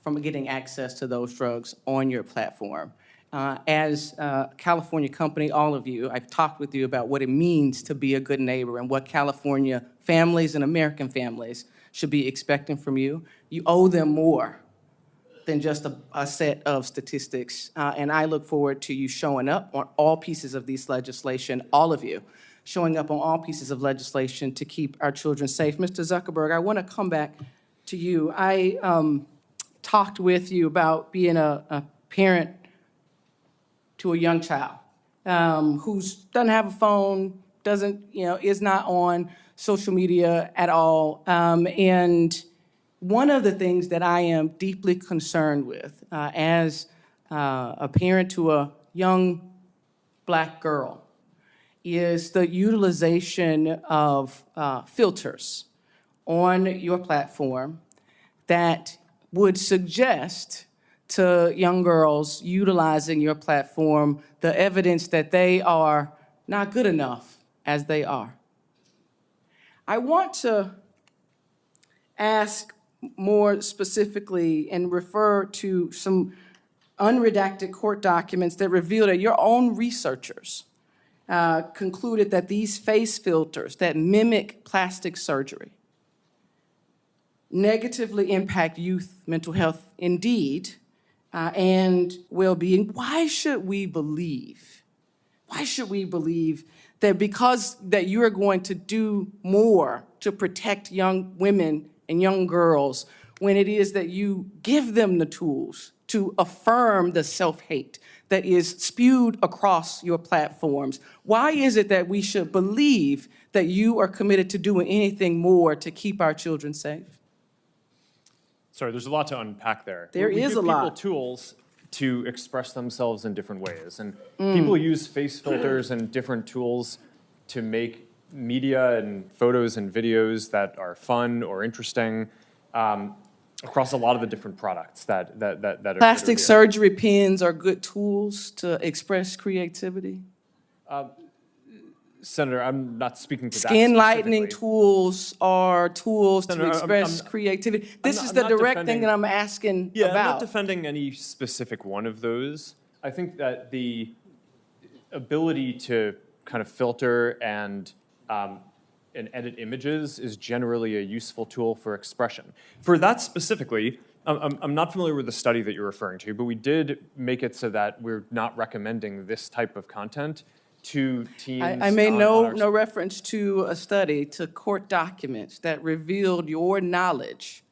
from getting access to those drugs on your platform. As a California company, all of you, I've talked with you about what it means to be a good neighbor and what California families and American families should be expecting from you. You owe them more than just a set of statistics. And I look forward to you showing up on all pieces of this legislation, all of you, showing up on all pieces of legislation to keep our children safe. Mr. Zuckerberg, I want to come back to you. I talked with you about being a parent to a young child who doesn't have a phone, is not on social media at all. And one of the things that I am deeply concerned with as a parent to a young Black girl is the utilization of filters on your platform that would suggest to young girls utilizing your platform the evidence that they are not good enough as they are. I want to ask more specifically and refer to some unredacted court documents that reveal that your own researchers concluded that these face filters that mimic plastic surgery negatively impact youth mental health indeed and well-being. Why should we believe that because that you are going to do more to protect young women and young girls when it is that you give them the tools to affirm the self-hate that is spewed across your platforms? Why is it that we should believe that you are committed to doing anything more to keep our children safe? Sorry, there's a lot to unpack there. There we is give a lot. people tools to express themselves in different ways. And people use face filters and different tools to make media and photos and videos that are fun or interesting across a lot of the different products that are Plastic surgery pens are good tools to express creativity? Senator, I'm not speaking to that Skin lightening specifically. tools are tools Senator, to express creativity. This is the direct thing that I'm asking Yeah, I'm not about. defending any specific one of those. I think that the ability to kind of filter and edit images is generally a useful tool for expression. For that specifically, I'm not familiar with the study that you're referring to, but we did make it so that we're not recommending this type of content to teens. I made on no our- reference to a study, to court documents that revealed your knowledge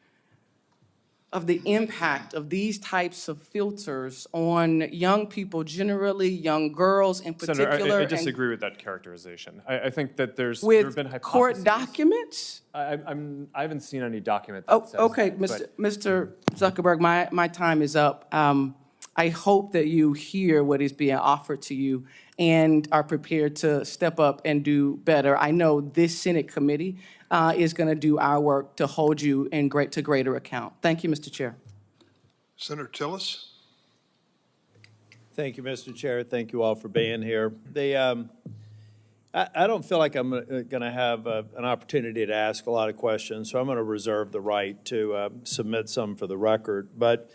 of the impact of these types of filters on young people generally, young girls in particular. Senator, I and disagree with that characterization. I think that there have with been hypotheses. court documents? I haven't seen any document that says Okay, that, Mr. Zuckerberg, my time is up. I hope that you hear what is being offered to you and are prepared to step up and do better. I know this Senate committee is going to do our work to hold you to greater account. Thank you, Mr. Chair. Senator Tillis? Thank you, Mr. Chair. Thank you all for being here. I don't feel like I'm going to have an opportunity to ask a lot of questions, so I'm going to reserve the right to submit some for the record. But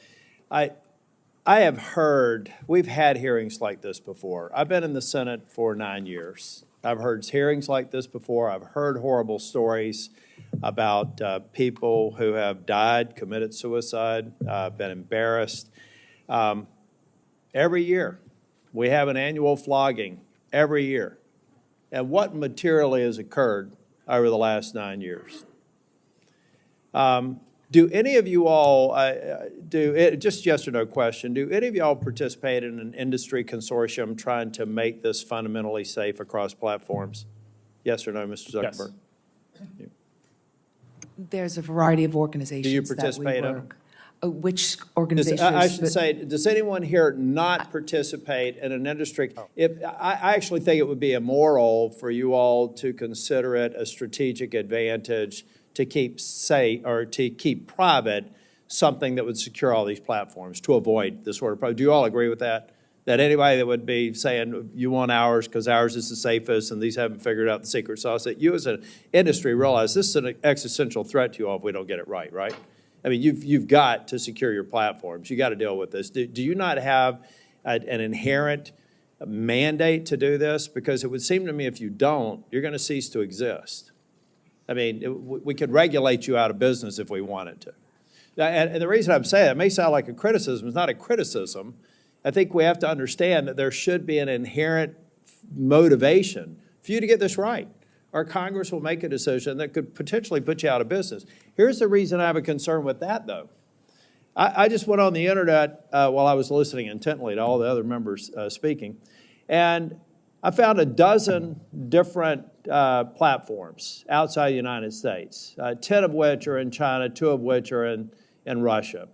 I have heard, we've had hearings like this before. I've been in the Senate for 9 years. I've heard hearings like this before. I've heard horrible stories about people who have died, committed suicide, been embarrassed. Every year, we have an annual flogging every year. And what materially has occurred over the last 9 years? Do any of you all, just yes or no question, do any of y'all participate in an industry consortium trying to make this fundamentally safe across platforms? Yes or no, Mr. Zuckerberg? Yes. There's a variety of organizations Do you that we participate in work. Which organizations? I should say, does anyone here not participate in an industry? I actually think it would be immoral for you all to consider it a strategic advantage to keep safe or to keep private something that would secure all these platforms to avoid this sort of problem. Do you all agree with that? That anybody that would be saying you want ours because ours is the safest and these haven't figured out the secret sauce, that you as an industry realize this is an existential threat to you all if we don't get it right, right? I mean, you've got to secure your platforms. You got to deal with this. Do you not have an inherent mandate to do this? Because it would seem to me if you don't, you're going to cease to exist. I mean, we could regulate you out of business if we wanted to. And the reason I'm saying it may sound like a criticism. It's not a criticism. I think we have to understand that there should be an inherent motivation for you to get this right. Or Congress will make a decision that could potentially put you out of business. Here's the reason I have a concern with that, though. I just went on the internet while I was listening intently to all the other members speaking, and I found a dozen different platforms outside the United States, 10 of which are in China, 2 of which are in Russia.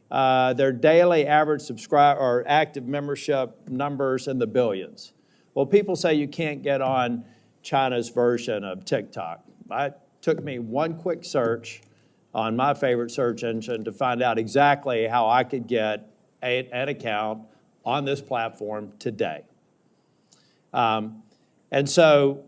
Their daily average subscriber or active membership numbers in the billions. Well, people say you can't get on China's version of TikTok. It took me one quick search on my favorite search engine to find out exactly how I could get an account on this platform today. And so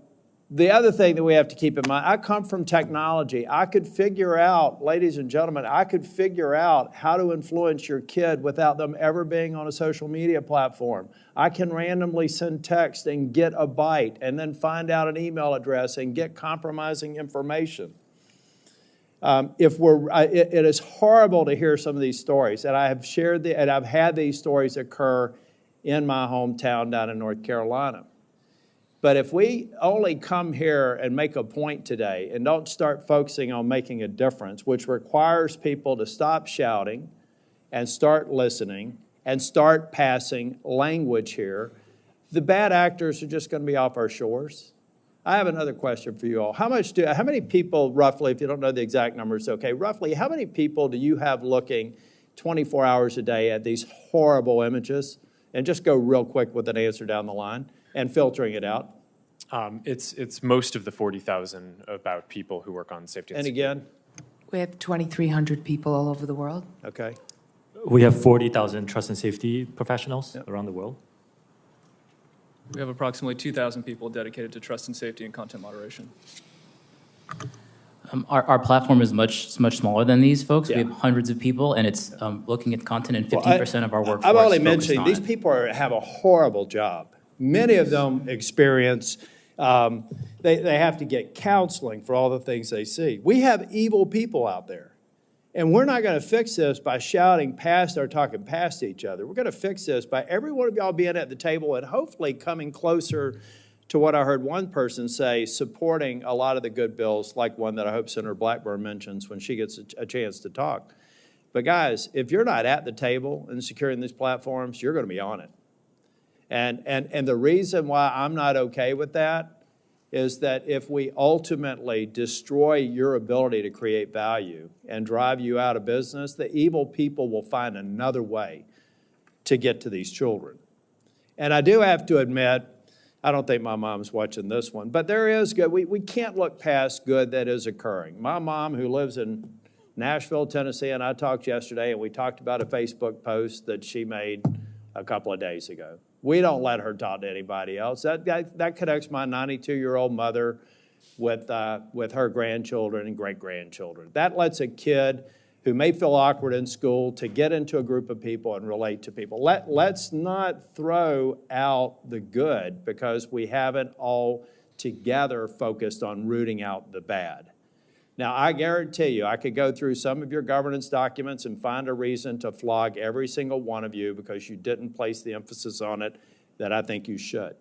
the other thing that we have to keep in mind, I come from technology. I could figure out, ladies and gentlemen, I could figure out how to influence your kid without them ever being on a social media platform. I can randomly send text and get a bite and then find out an email address and get compromising information. It is horrible to hear some of these stories, and I have shared and I've had these stories occur in my hometown down in North Carolina. But if we only come here and make a point today and don't start focusing on making a difference, which requires people to stop shouting and start listening and start passing language here, the bad actors are just going to be off our shores. I have another question for you all. How many people, roughly, if you don't know the exact numbers, okay, roughly, how many people do you have looking 24 hours a day at these horrible images? And just go real quick with an answer down the line and filtering it out. It's most of the 40,000 about people who work on safety and security. And again? We have 2,300 people all over the world. Okay. We have 40,000 trust and safety professionals around the world. We have approximately 2,000 people dedicated to trust and safety and content moderation. Our platform is much smaller than these folks. Yeah. We have hundreds of people, and it's looking at content, and 15% of our workforce I'm only focused mentioning, on these it. people have a horrible job. Many of them experience, they have to get counseling for all the things they see. We have evil people out there. And we're not going to fix this by shouting past or talking past each other. We're going to fix this by every one of y'all being at the table and hopefully coming closer to what I heard one person say, supporting a lot of the good bills, like one that I hope Senator Blackburn mentions when she gets a chance to talk. But guys, if you're not at the table and securing these platforms, you're going to be on it. And the reason why I'm not okay with that is that if we ultimately destroy your ability to create value and drive you out of business, the evil people will find another way to get to these children. And I do have to admit, I don't think my mom's watching this one, but there is good. We can't look past good that is occurring. My mom, who lives in Nashville, Tennessee, and I talked yesterday, and we talked about a Facebook post that she made a couple of days ago. We don't let her talk to anybody else. That connects my 92-year-old mother with her grandchildren and great-grandchildren. That lets a kid who may feel awkward in school to get into a group of people and relate to people. Let's not throw out the good because we haven't all together focused on rooting out the bad. Now, I guarantee you, I could go through some of your governance documents and find a reason to flog every single one of you because you didn't place the emphasis on it that I think you should.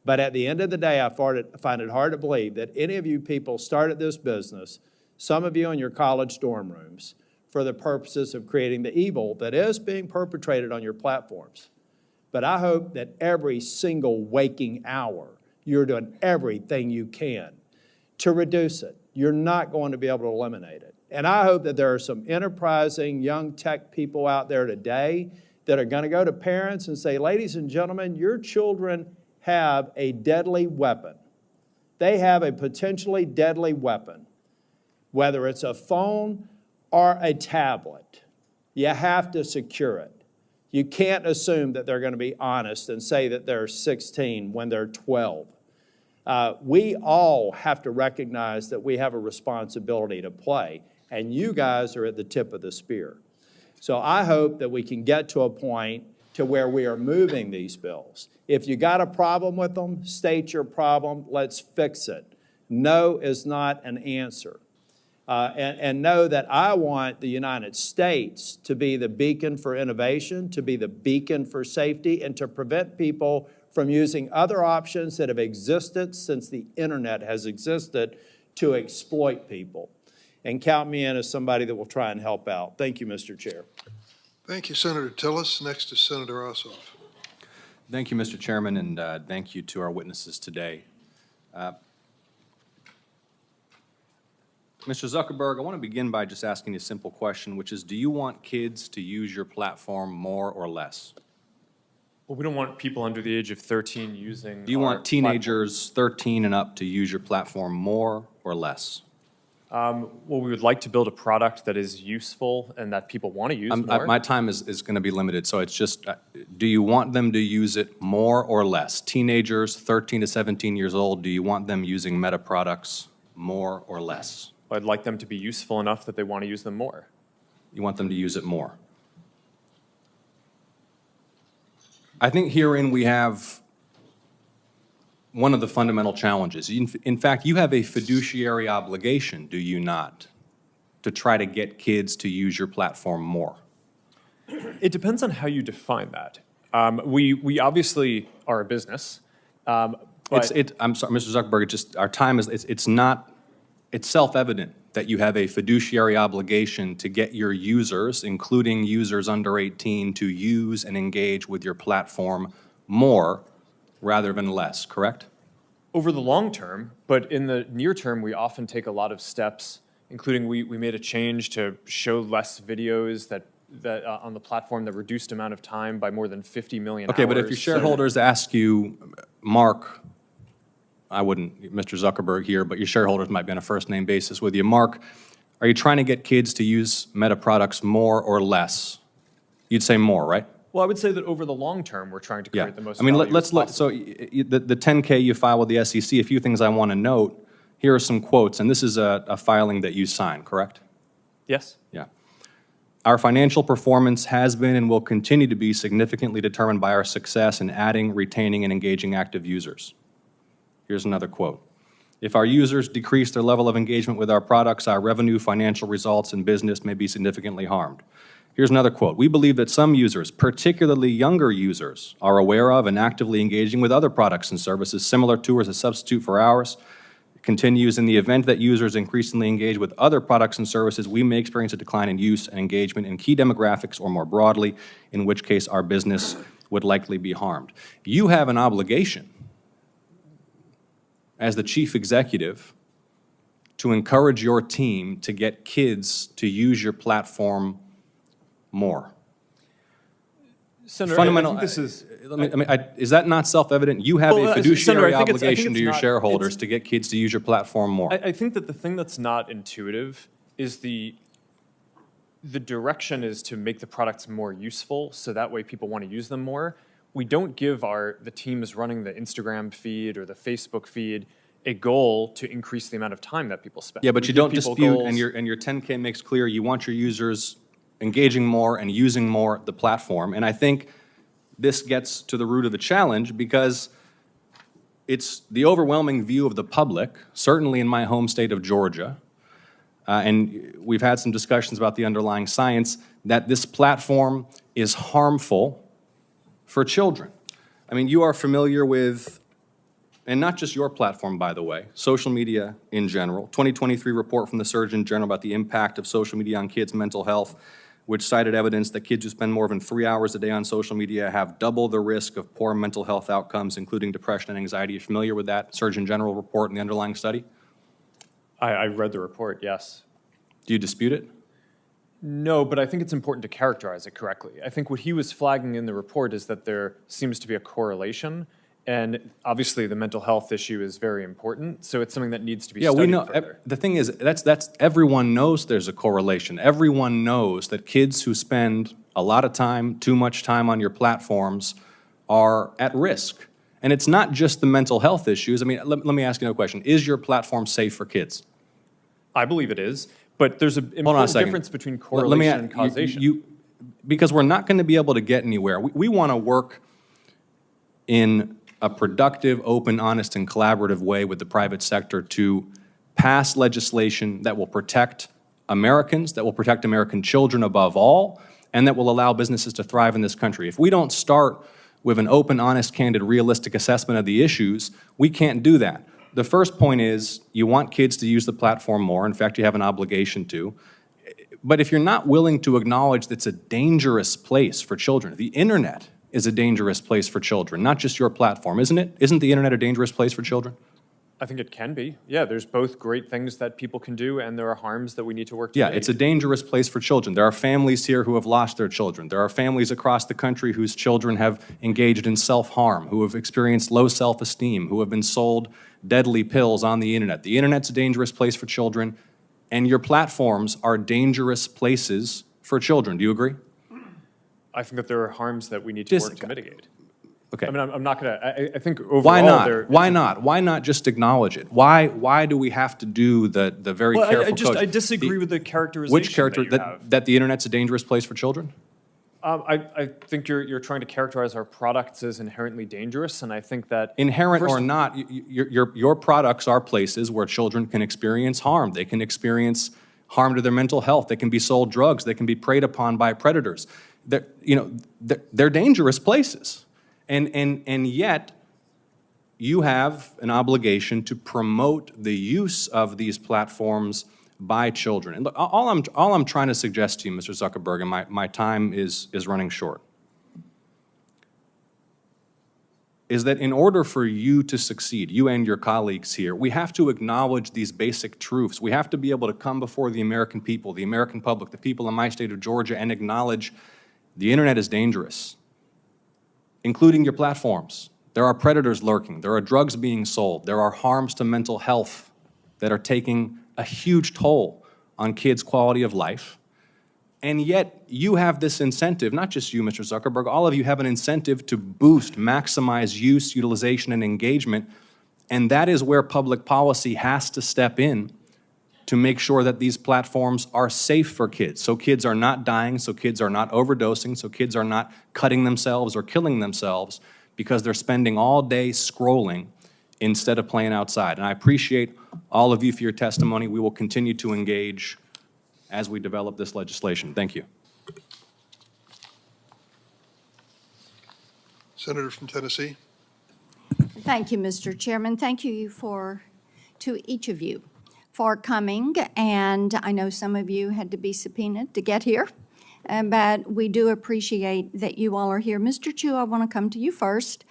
But at the end of the day, I find it hard to believe that any of you people started this business, some of you in your college dorm rooms, for the purposes of creating the evil that is being perpetrated on your platforms. But I hope that every single waking hour, you're doing everything you can to reduce it. You're not going to be able to eliminate it. And I hope that there are some enterprising young tech people out there today that are going to go to parents and say, ladies and gentlemen, your children have a deadly weapon. They have a potentially deadly weapon, whether it's a phone or a tablet. You have to secure it. You can't assume that they're going to be honest and say that they're 16 when they're 12. We all have to recognize that we have a responsibility to play, and you guys are at the tip of the spear. So I hope that we can get to a point to where we are moving these bills. If you got a problem with them, state your problem, let's fix it. No is not an answer. And know that I want the United States to be the beacon for innovation, to be the beacon for safety, and to prevent people from using other options that have existed since the internet has existed to exploit people. And count me in as somebody that will try and help out. Thank you, Mr. Chair. Thank you, Senator Tillis. Next is Senator Ossoff. Thank you, Mr. Chairman, and thank you to our witnesses today. Mr. Zuckerberg, I want to begin by just asking a simple question, which is, do you want kids to use your platform more or less? Well, we don't want people under the age of 13 using. Do you want teenagers 13 and up to use your platform more or less? Well, we would like to build a product that is useful and that people want to use more. My time is going to be limited, so it's just, do you want them to use it more or less? Teenagers 13 to 17 years old, do you want them using Meta products more or less? I'd like them to be useful enough that they want to use them more. You want them to use it more? I think herein we have one of the fundamental challenges. In fact, you have a fiduciary obligation, do you not, to try to get kids to use your platform more? It depends on how you define that. We obviously are a business. I'm sorry, Mr. Zuckerberg, our time is, it's self-evident that you have a fiduciary obligation to get your users, including users under 18, to use and engage with your platform more rather than less, correct? Over the long term, but in the near term, we often take a lot of steps, including we made a change to show less videos that on the platform that reduced amount of time by more than 50 million hours. Okay, but if your shareholders ask you, Mark, I wouldn't, Mr. Zuckerberg here, but your shareholders might be on a first-name basis with you. Mark, are you trying to get kids to use Meta products more or less? You'd say more, right? Well, I would say that over the long term, we're trying to create the most I mean, value let's as look, possible. so the 10K you file with the SEC, a few things I want to note. Here are some quotes, and this is a filing that you signed, correct? Yes. Yeah. Our financial performance has been and will continue to be significantly determined by our success in adding, retaining, and engaging active users. Here's another quote. If our users decrease their level of engagement with our products, our revenue, financial results, and business may be significantly harmed. Here's another quote. We believe that some users, particularly younger users, are aware of and actively engaging with other products and services similar to or as a substitute for ours. It continues, in the event that users increasingly engage with other products and services, we may experience a decline in use and engagement in key demographics or more broadly, in which case our business would likely be harmed. You have an obligation as the chief executive to encourage your team to get kids to use your platform more. Senator, Fundamental, I think this is... is that not self-evident? You have a fiduciary Senator, I think obligation it's to your not- shareholders to get kids to use your platform more. I think that the thing that's not intuitive is the direction is to make the products more useful, so that way people want to use them more. We don't give the teams running the Instagram feed or the Facebook feed a goal to increase the amount of time that people spend. Yeah, but We you give don't people dispute, goals. and your 10K makes clear you want your users engaging more and using more the platform. And I think this gets to the root of the challenge because it's the overwhelming view of the public, certainly in my home state of Georgia, and we've had some discussions about the underlying science, that this platform is harmful for children. I mean, you are familiar with, and not just your platform, by the way, social media in general. 2023 report from the Surgeon General about the impact of social media on kids' mental health, which cited evidence that kids who spend more than 3 hours a day on social media have double the risk of poor mental health outcomes, including depression and anxiety. Are you familiar with that Surgeon General report and the underlying study? I read the report, yes. Do you dispute it? No, but I think it's important to characterize it correctly. I think what he was flagging in the report is that there seems to be a correlation, and obviously the mental health issue is very important, so it's something that needs to be studied we know. further. The thing is, that's everyone knows there's a correlation. Everyone knows that kids who spend a lot of time, too much time on your platforms are at risk. And it's not just the mental health issues. I mean, let me ask you another question. Is your platform safe for kids? I believe it is, but there's an Hold on a important second. difference between Let correlation me and causation. Because we're not going to be able to get anywhere. We want to work in a productive, open, honest, and collaborative way with the private sector to pass legislation that will protect Americans, that will protect American children above all, and that will allow businesses to thrive in this country. If we don't start with an open, honest, candid, realistic assessment of the issues, we can't do that. The first point is you want kids to use the platform more. In fact, you have an obligation to. But if you're not willing to acknowledge that it's a dangerous place for children, the internet is a dangerous place for children, not just your platform, isn't it? Isn't the internet a dangerous place for children? I think it can be. Yeah, there's both great things that people can do, and there are harms that we need to work to Yeah, mitigate. it's a dangerous place for children. There are families here who have lost their children. There are families across the country whose children have engaged in self-harm, who have experienced low self-esteem, who have been sold deadly pills on the internet. The internet's a dangerous place for children, and your platforms are dangerous places for children. Do you agree? I think that there are harms that we need to work to mitigate. Okay. I mean, I'm not going to, I think overall Why not? there- Why not? Why not just acknowledge it? Why do we have to do the very Well, careful I code? disagree with the characterization Which character, that you have. that the internet's a dangerous place for children? I think you're trying to characterize our products as inherently dangerous, and I think that Inherent first- or not, your products are places where children can experience harm. They can experience harm to their mental health. They can be sold drugs. They can be preyed upon by predators. They're dangerous places. And yet, you have an obligation to promote the use of these platforms by children. And look, all I'm trying to suggest to you, Mr. Zuckerberg, and my time is running short, is that in order for you to succeed, you and your colleagues here, we have to acknowledge these basic truths. We have to be able to come before the American people, the American public, the people in my state of Georgia, and acknowledge the internet is dangerous, including your platforms. There are predators lurking. There are drugs being sold. There are harms to mental health that are taking a huge toll on kids' quality of life. And yet, you have this incentive, not just you, Mr. Zuckerberg, all of you have an incentive to boost, maximize use, utilization, and engagement. And that is where public policy has to step in to make sure that these platforms are safe for kids. So kids are not dying, so kids are not overdosing, so kids are not cutting themselves or killing themselves because they're spending all day scrolling instead of playing outside. And I appreciate all of you for your testimony. We will continue to engage as we develop this legislation. Thank you. Senator from Tennessee. Thank you, Mr. Chairman. Thank you to each of you for coming. And I know some of you had to be subpoenaed to get here, but we do appreciate that you all are here. Mr. Chu, I want to come to you first.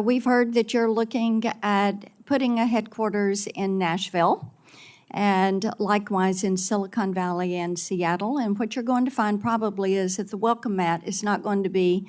We've heard that you're looking at putting a headquarters in Nashville and likewise in Silicon Valley and Seattle. And what you're going to find probably is that the welcome mat is not going to be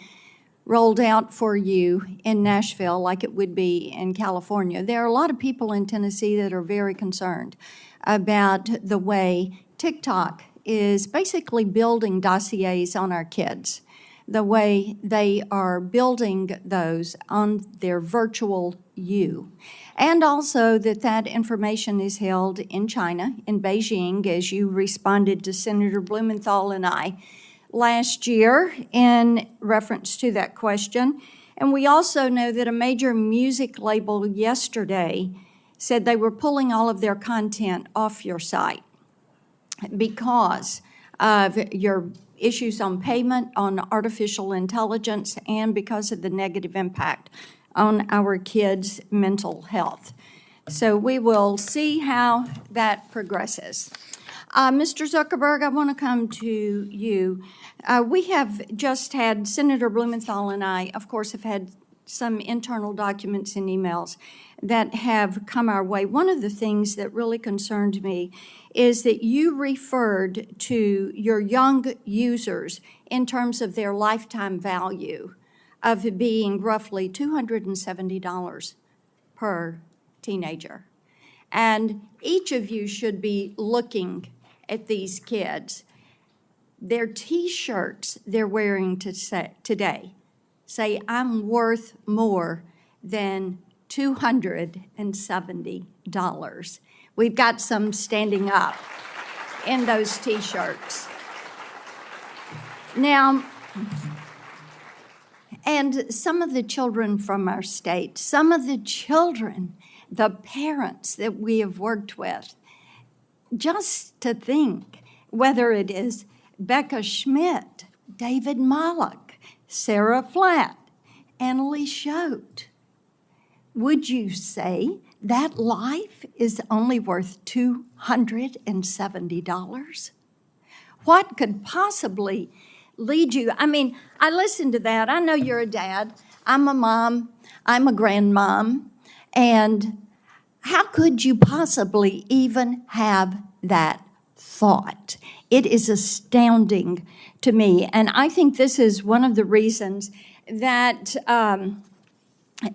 rolled out for you in Nashville like it would be in California. There are a lot of people in Tennessee that are very concerned about the way TikTok is basically building dossiers on our kids, the way they are building those on their virtual you. And also that information is held in China, in Beijing, as you responded to Senator Blumenthal and I last year in reference to that question. And we also know that a major music label yesterday said they were pulling all of their content off your site because of your issues on payment, on artificial intelligence, and because of the negative impact on our kids' mental health. So we will see how that progresses. Mr. Zuckerberg, I want to come to you. We have just had, Senator Blumenthal and I, of course, have had some internal documents and emails that have come our way. One of the things that really concerned me is that you referred to your young users in terms of their lifetime value of being roughly $270 per teenager. And each of you should be looking at these kids. Their T-shirts they're wearing today say, I'm worth more than $270. We've got some standing up in those T-shirts. Now, and some of the children from our state, some of the children, the parents that we have worked with, just to think, whether it is Becca Schmidt, David Mollick, Sarah Flatt, Annalie Schote, would you say that life is only worth $270? What could possibly lead you? I mean, I listened to that. I know you're a dad. I'm a mom. I'm a grandmom. And how could you possibly even have that thought? It is astounding to me. And I think this is one of the reasons that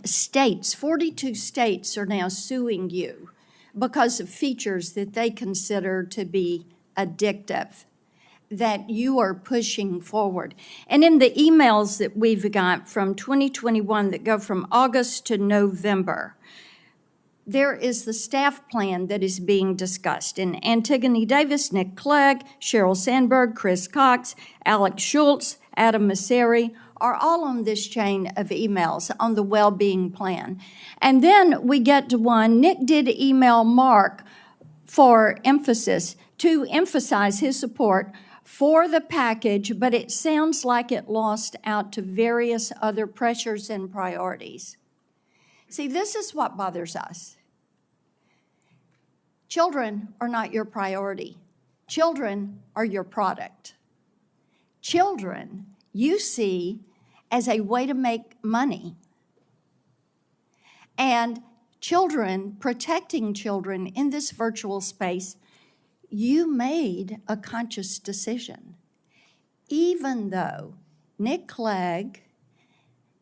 states, 42 states, are now suing you because of features that they consider to be addictive, that you are pushing forward. And in the emails that we've got from 2021 that go from August to November, there is the staff plan that is being discussed. And Antigone Davis, Nick Clegg, Sheryl Sandberg, Chris Cox, Alex Schultz, Adam Masseri are all on this chain of emails on the well-being plan. And then we get to one, Nick did email Mark for emphasis, to emphasize his support for the package, but it sounds like it lost out to various other pressures and priorities. See, this is what bothers us. Children are not your priority. Children are your product. Children you see as a way to make money. And children, protecting children in this virtual space, you made a conscious decision. Even though Nick Clegg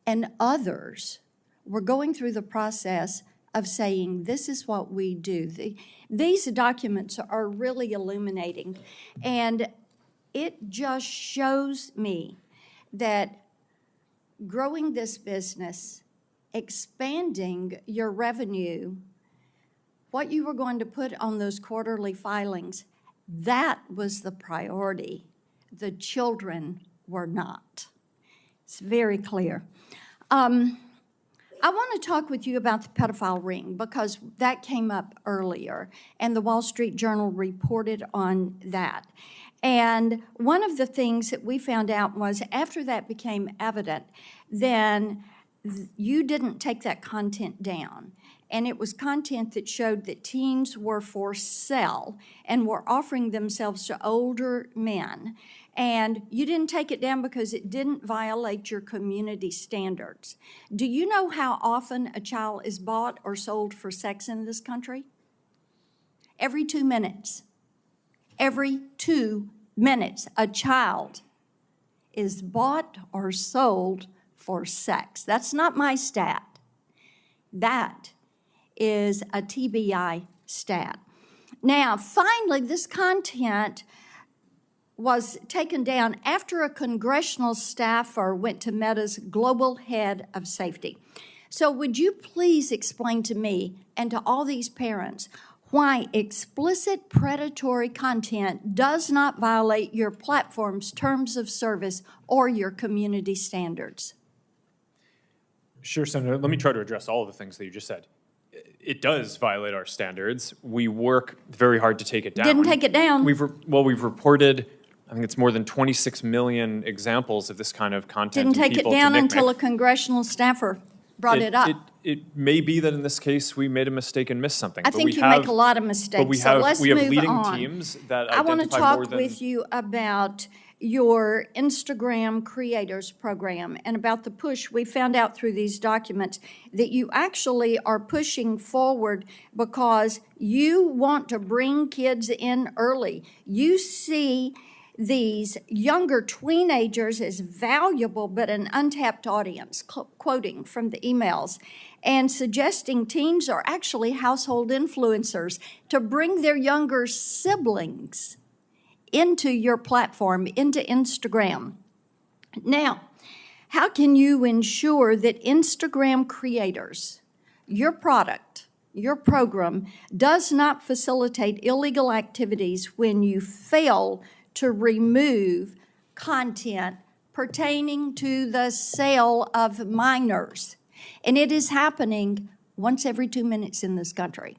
and others were going through the process of saying, this is what we do. These documents are really illuminating. And it just shows me that growing this business, expanding your revenue, what you were going to put on those quarterly filings, that was the priority. The children were not. It's very clear. I want to talk with you about the pedophile ring because that came up earlier, and the Wall Street Journal reported on that. And one of the things that we found out was after that became evident, then you didn't take that content down. And it was content that showed that teens were for sale and were offering themselves to older men. And you didn't take it down because it didn't violate your community standards. Do you know how often a child is bought or sold for sex in this country? Every 2 minutes. Every 2 minutes, a child is bought or sold for sex. That's not my stat. That is a TBI stat. Now, finally, this content was taken down after a congressional staffer went to Meta's global head of safety. So would you please explain to me and to all these parents why explicit predatory content does not violate your platform's terms of service or your community standards? Sure, Senator. Let me try to address all of the things that you just said. It does violate our standards. We work very hard to take it down. Didn't take it down. We've reported, I think it's more than 26 million examples of this kind of content. Didn't take it down until a congressional staffer brought it up. It may be that in this case we made a mistake and missed something. I think you make a lot of mistakes. But we so let's have move leading on. teams that I want to identify talk more than with you about your Instagram Creators Program and about the push. We found out through these documents that you actually are pushing forward because you want to bring kids in early. You see these younger teenagers as valuable but an untapped audience, quoting from the emails, and suggesting teens are actually household influencers to bring their younger siblings into your platform, into Instagram. Now, how can you ensure that Instagram creators, your product, your program, does not facilitate illegal activities when you fail to remove content pertaining to the sale of minors? And it is happening once every 2 minutes in this country.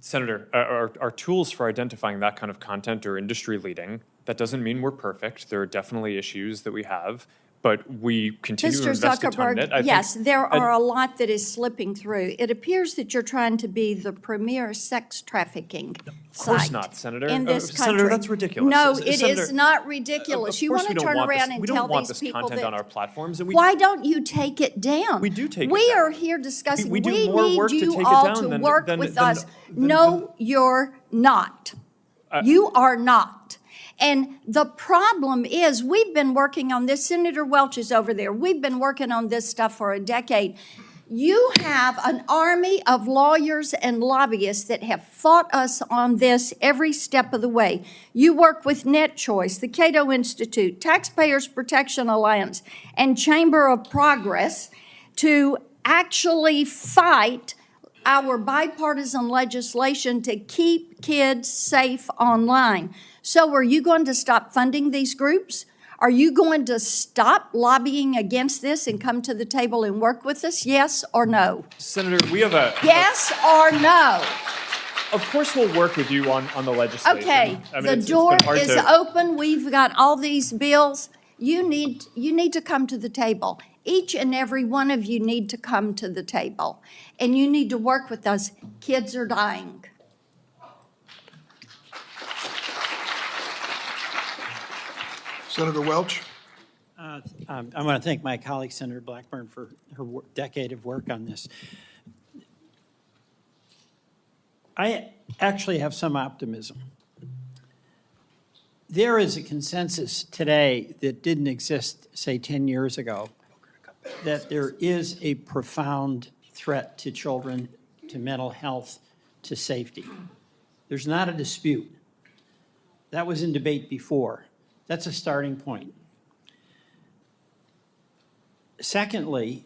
Senator, our tools for identifying that kind of content are industry leading. That doesn't mean we're perfect. There are definitely issues that we have, but we continue to invest a ton in it. Mr. Zuckerberg, yes, there are a lot that is slipping through. It appears that you're trying to be the premier sex trafficking Of course site not, Senator. in this country. Senator, that's ridiculous. No, it Senator, is not ridiculous. You want to turn around and tell these people we don't want this content on our platforms. And why don't you take it down? We do take it down. We are here discussing. We do We more need work to you take it all down to than- work than- with than- us. No, you're not. You are not. And the problem is we've been working on this. Senator Welch is over there. We've been working on this stuff for a decade. You have an army of lawyers and lobbyists that have fought us on this every step of the way. You work with NetChoice, the Cato Institute, Taxpayers Protection Alliance, and Chamber of Progress to actually fight our bipartisan legislation to keep kids safe online. So are you going to stop funding these groups? Are you going to stop lobbying against this and come to the table and work with us? Yes or no? Senator, we have a... Yes or no? Of course we'll work with you on the legislation. Okay, I mean, the it's door been hard is to- open. We've got all these bills. You need to come to the table. Each and every one of you need to come to the table. And you need to work with us. Kids are dying. Senator Welch. I want to thank my colleague, Senator Blackburn, for her decade of work on this. I actually have some optimism. There is a consensus today that didn't exist, say, 10 years ago, that there is a profound threat to children, to mental health, to safety. There's not a dispute. That was in debate before. That's a starting point. Secondly,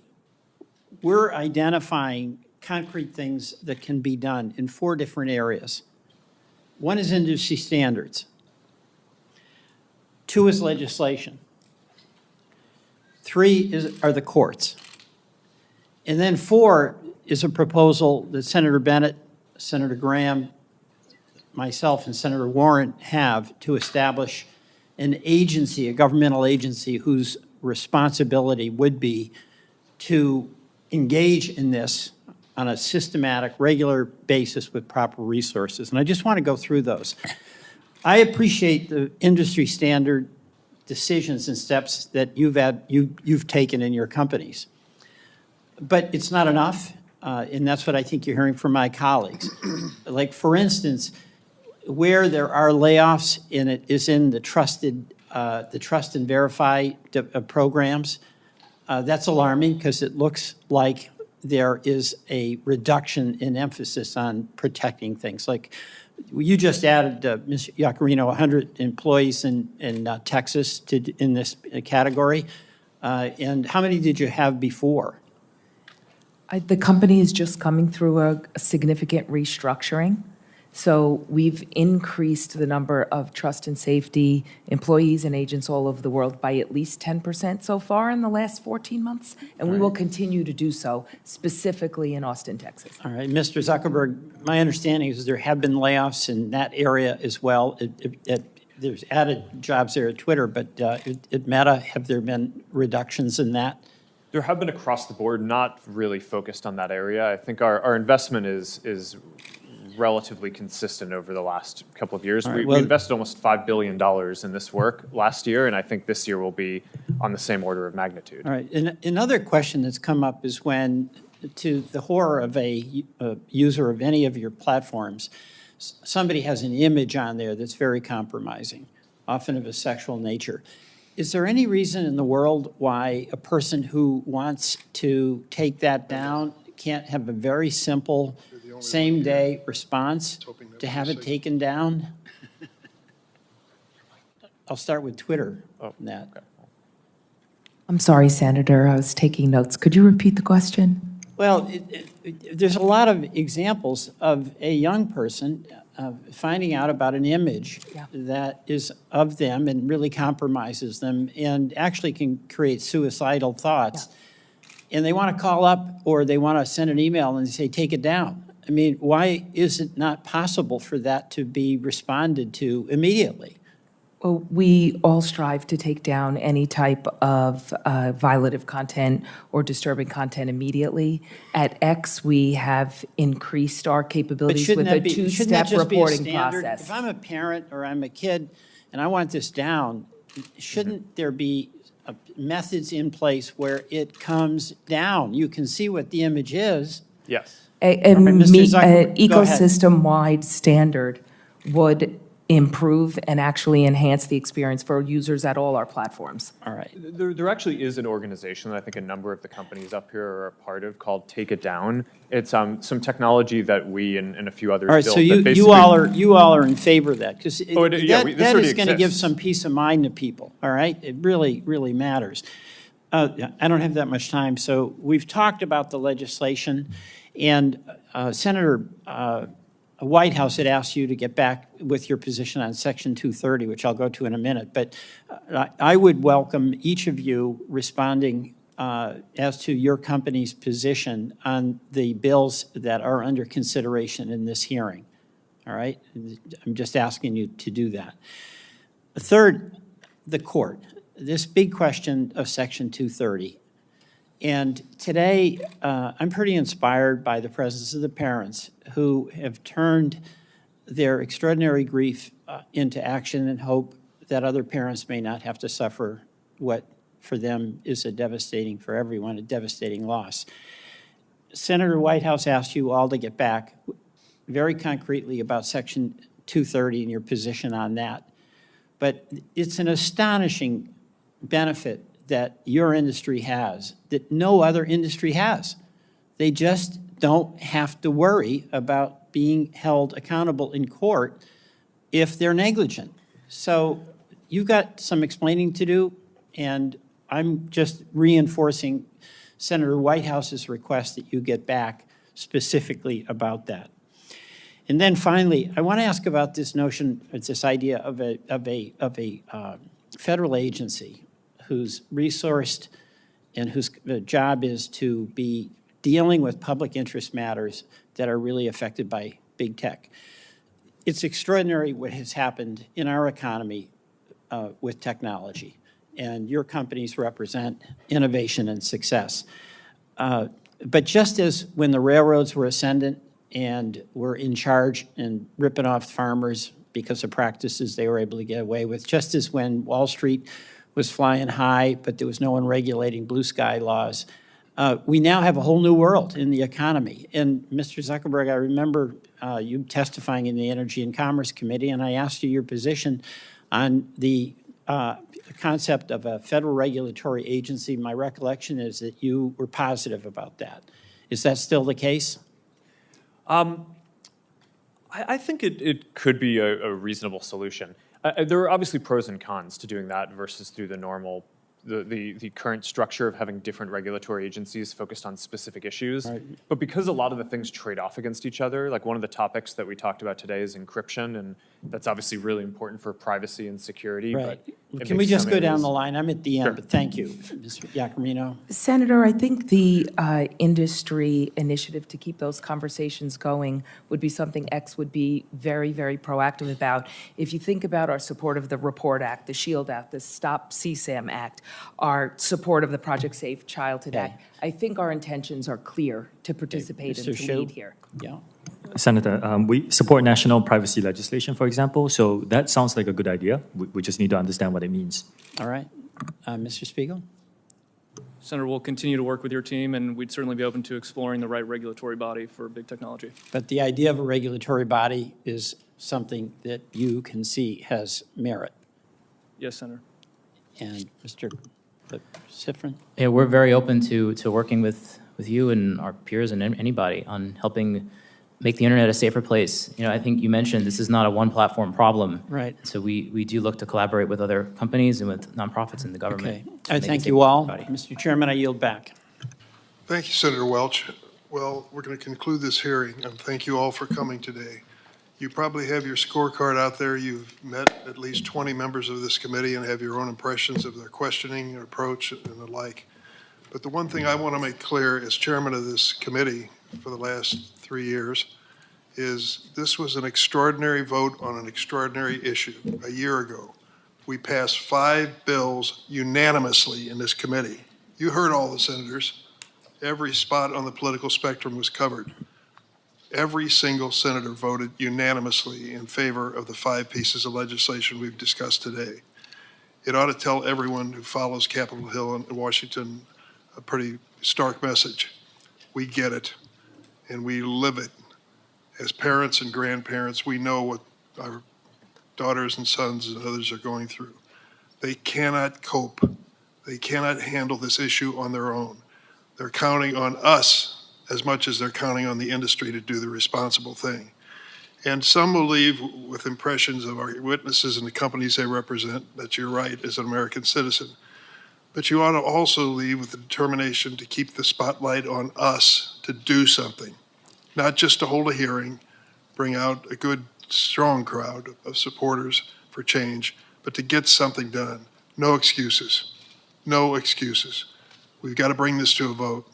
we're identifying concrete things that can be done in 4 different areas. 1 is industry standards. 2 is legislation. 3 are the courts. And then 4 is a proposal that Senator Bennett, Senator Graham, myself, and Senator Warren have to establish an agency, a governmental agency, whose responsibility would be to engage in this on a systematic, regular basis with proper resources. And I just want to go through those. I appreciate the industry standard decisions and steps that you've taken in your companies. But it's not enough, and that's what I think you're hearing from my colleagues. Like, for instance, where there are layoffs, and it is in the Trust and Verify programs, that's alarming because it looks like there is a reduction in emphasis on protecting things. Like, you just added, Ms. Yaccarino, 100 employees in Texas in this category. And how many did you have before? The company is just coming through a significant restructuring. So we've increased the number of trust and safety employees and agents all over the world by at least 10% so far in the last 14 months, and we will continue to do so, specifically in Austin, Texas. All right, Mr. Zuckerberg, my understanding is there have been layoffs in that area as well. There's added jobs there at Twitter, but at Meta, have there been reductions in that? There have been across the board, not really focused on that area. I think our investment is relatively consistent over the last couple of years. We invested almost $5 billion in this work last year, and I think this year will be on the same order of magnitude. All right. And another question that's come up is when, to the horror of a user of any of your platforms, somebody has an image on there that's very compromising, often of a sexual nature. Is there any reason in the world why a person who wants to take that down can't have a very simple same-day response to have it taken down? I'll start with Twitter on that. Okay. I'm sorry, Senator, I was taking notes. Could you repeat the question? Well, there's a lot of examples of a young person finding out about an image that is of them and really compromises them and actually can create suicidal thoughts. And they want to call up or they want to send an email and say, take it down. I mean, why is it not possible for that to be responded to immediately? Well, we all strive to take down any type of violative content or disturbing content immediately. At X, we have increased our capabilities with a two-step reporting process. If I'm a parent or I'm a kid and I want this down, shouldn't there be methods in place where it comes down? You can see what the image is. Yes. An ecosystem-wide standard would improve and actually enhance the experience for users at all our platforms. All right. There actually is an organization that I think a number of the companies up here are a part of called Take It Down. It's some technology that we and a few others built. All right, so you all are in favor of that, because that is going to give some peace of mind to people, all right? It really, really matters. I don't have that much time, so we've talked about the legislation, and Senator White House had asked you to get back with your position on Section 230, which I'll go to in a minute. But I would welcome each of you responding as to your company's position on the bills that are under consideration in this hearing. All right? I'm just asking you to do that. Third, the court. This big question of Section 230. And today, I'm pretty inspired by the presence of the parents who have turned their extraordinary grief into action and hope that other parents may not have to suffer what for them is a devastating, for everyone, a devastating loss. Senator Whitehouse asked you all to get back very concretely about Section 230 and your position on that. But it's an astonishing benefit that your industry has, that no other industry has. They just don't have to worry about being held accountable in court if they're negligent. So you've got some explaining to do, and I'm just reinforcing Senator Whitehouse's request that you get back specifically about that. And then finally, I want to ask about this notion, it's this idea of a federal agency who's resourced and whose job is to be dealing with public interest matters that are really affected by big tech. It's extraordinary what has happened in our economy with technology, and your companies represent innovation and success. But just as when the railroads were ascendant and were in charge and ripping off farmers because of practices they were able to get away with, just as when Wall Street was flying high, but there was no one regulating blue sky laws, we now have a whole new world in the economy. And Mr. Zuckerberg, I remember you testifying in the Energy and Commerce Committee, and I asked you your position on the concept of a federal regulatory agency. My recollection is that you were positive about that. Is that still the case? I think it could be a reasonable solution. There are obviously pros and cons to doing that versus through the normal, the current structure of having different regulatory agencies focused on specific issues. Right. But because a lot of the things trade off against each other, like one of the topics that we talked about today is encryption, and that's obviously really important for privacy and security. Right. But Can we just go down the line? I'm at the end, but thank you, Mr. Yaccarino. Senator, I think the industry initiative to keep those conversations going would be something X would be very, very proactive about. If you think about our support of the REPORT Act, the SHIELD Act, the Stop CSAM Act, our support of the Project Safe Childhood Act, I think our intentions are clear to participate and to lead here. Yeah. Senator, we support national privacy legislation, for example, so that sounds like a good idea. We just need to understand what it means. All right. Mr. Spiegel? Senator, we'll continue to work with your team, and we'd certainly be open to exploring the right regulatory body for big technology. But the idea of a regulatory body is something that you can see has merit. Yes, Senator. And Mr. Sifrin? Yeah, we're very open to working with you and our peers and anybody on helping make the internet a safer place. You know, I think you mentioned this is not a one-platform problem. Right. So we do look to collaborate with other companies and with nonprofits in the government. Okay. I thank you all. Mr. Chairman, I yield back. Thank you, Senator Welch. Well, we're going to conclude this hearing, and thank you all for coming today. You probably have your scorecard out there. You've met at least 20 members of this committee and have your own impressions of their questioning, approach, and the like. But the one thing I want to make clear as chairman of this committee for the last 3 years is this was an extraordinary vote on an extraordinary issue. A year ago, we passed 5 bills unanimously in this committee. You heard all the senators. Every spot on the political spectrum was covered. Every single senator voted unanimously in favor of the 5 pieces of legislation we've discussed today. It ought to tell everyone who follows Capitol Hill and Washington a pretty stark message. We get it, and we live it. As parents and grandparents, we know what our daughters and sons and others are going through. They cannot cope. They cannot handle this issue on their own. They're counting on us as much as they're counting on the industry to do the responsible thing. And some will leave with impressions of our witnesses and the companies they represent that you're right as an American citizen. But you ought to also leave with the determination to keep the spotlight on us to do something, not just to hold a hearing, bring out a good, strong crowd of supporters for change, but to get something done. No excuses. No excuses. We've got to bring this to a vote.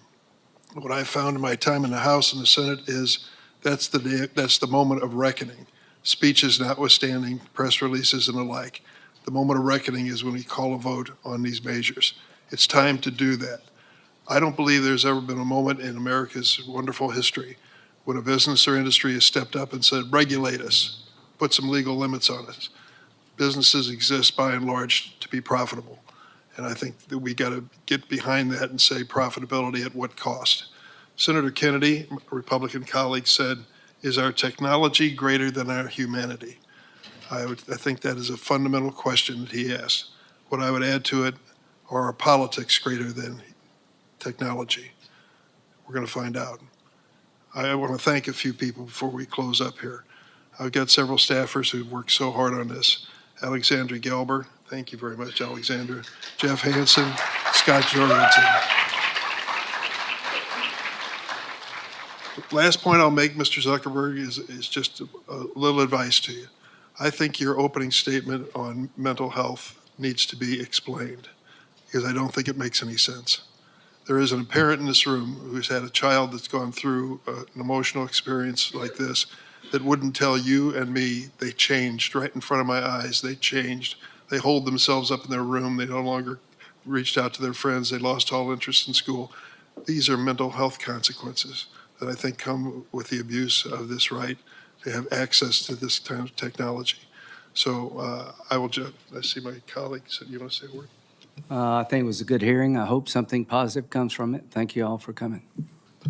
What I found in my time in the House and the Senate is that's the moment of reckoning. Speeches notwithstanding, press releases and the like. The moment of reckoning is when we call a vote on these measures. It's time to do that. I don't believe there's ever been a moment in America's wonderful history when a business or industry has stepped up and said, regulate us, put some legal limits on us. Businesses exist by and large to be profitable. And I think that we got to get behind that and say profitability at what cost. Senator Kennedy, a Republican colleague, said, is our technology greater than our humanity? I think that is a fundamental question that he asked. What I would add to it, are our politics greater than technology? We're going to find out. I want to thank a few people before we close up here. I've got several staffers who've worked so hard on this. Alexandra Gelber. Thank you very much, Alexandra. Jeff Hansen, Scott Jorgensen. Last point I'll make, Mr. Zuckerberg, is just a little advice to you. I think your opening statement on mental health needs to be explained, because I don't think it makes any sense. There is a parent in this room who's had a child that's gone through an emotional experience like this that wouldn't tell you and me they changed right in front of my eyes. They changed. They holed themselves up in their room. They no longer reached out to their friends. They lost all interest in school. These are mental health consequences that I think come with the abuse of this right to have access to this kind of technology. So I see my colleague said, you want to say a word? I think it was a good hearing. I hope something positive comes from it. Thank you all for coming.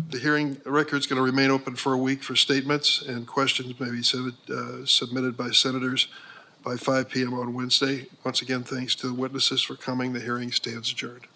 The hearing record's going to remain open for a week for statements, and questions may be submitted by senators by 5 p.m. on Wednesday. Once again, thanks to the witnesses for coming. The hearing stands adjourned.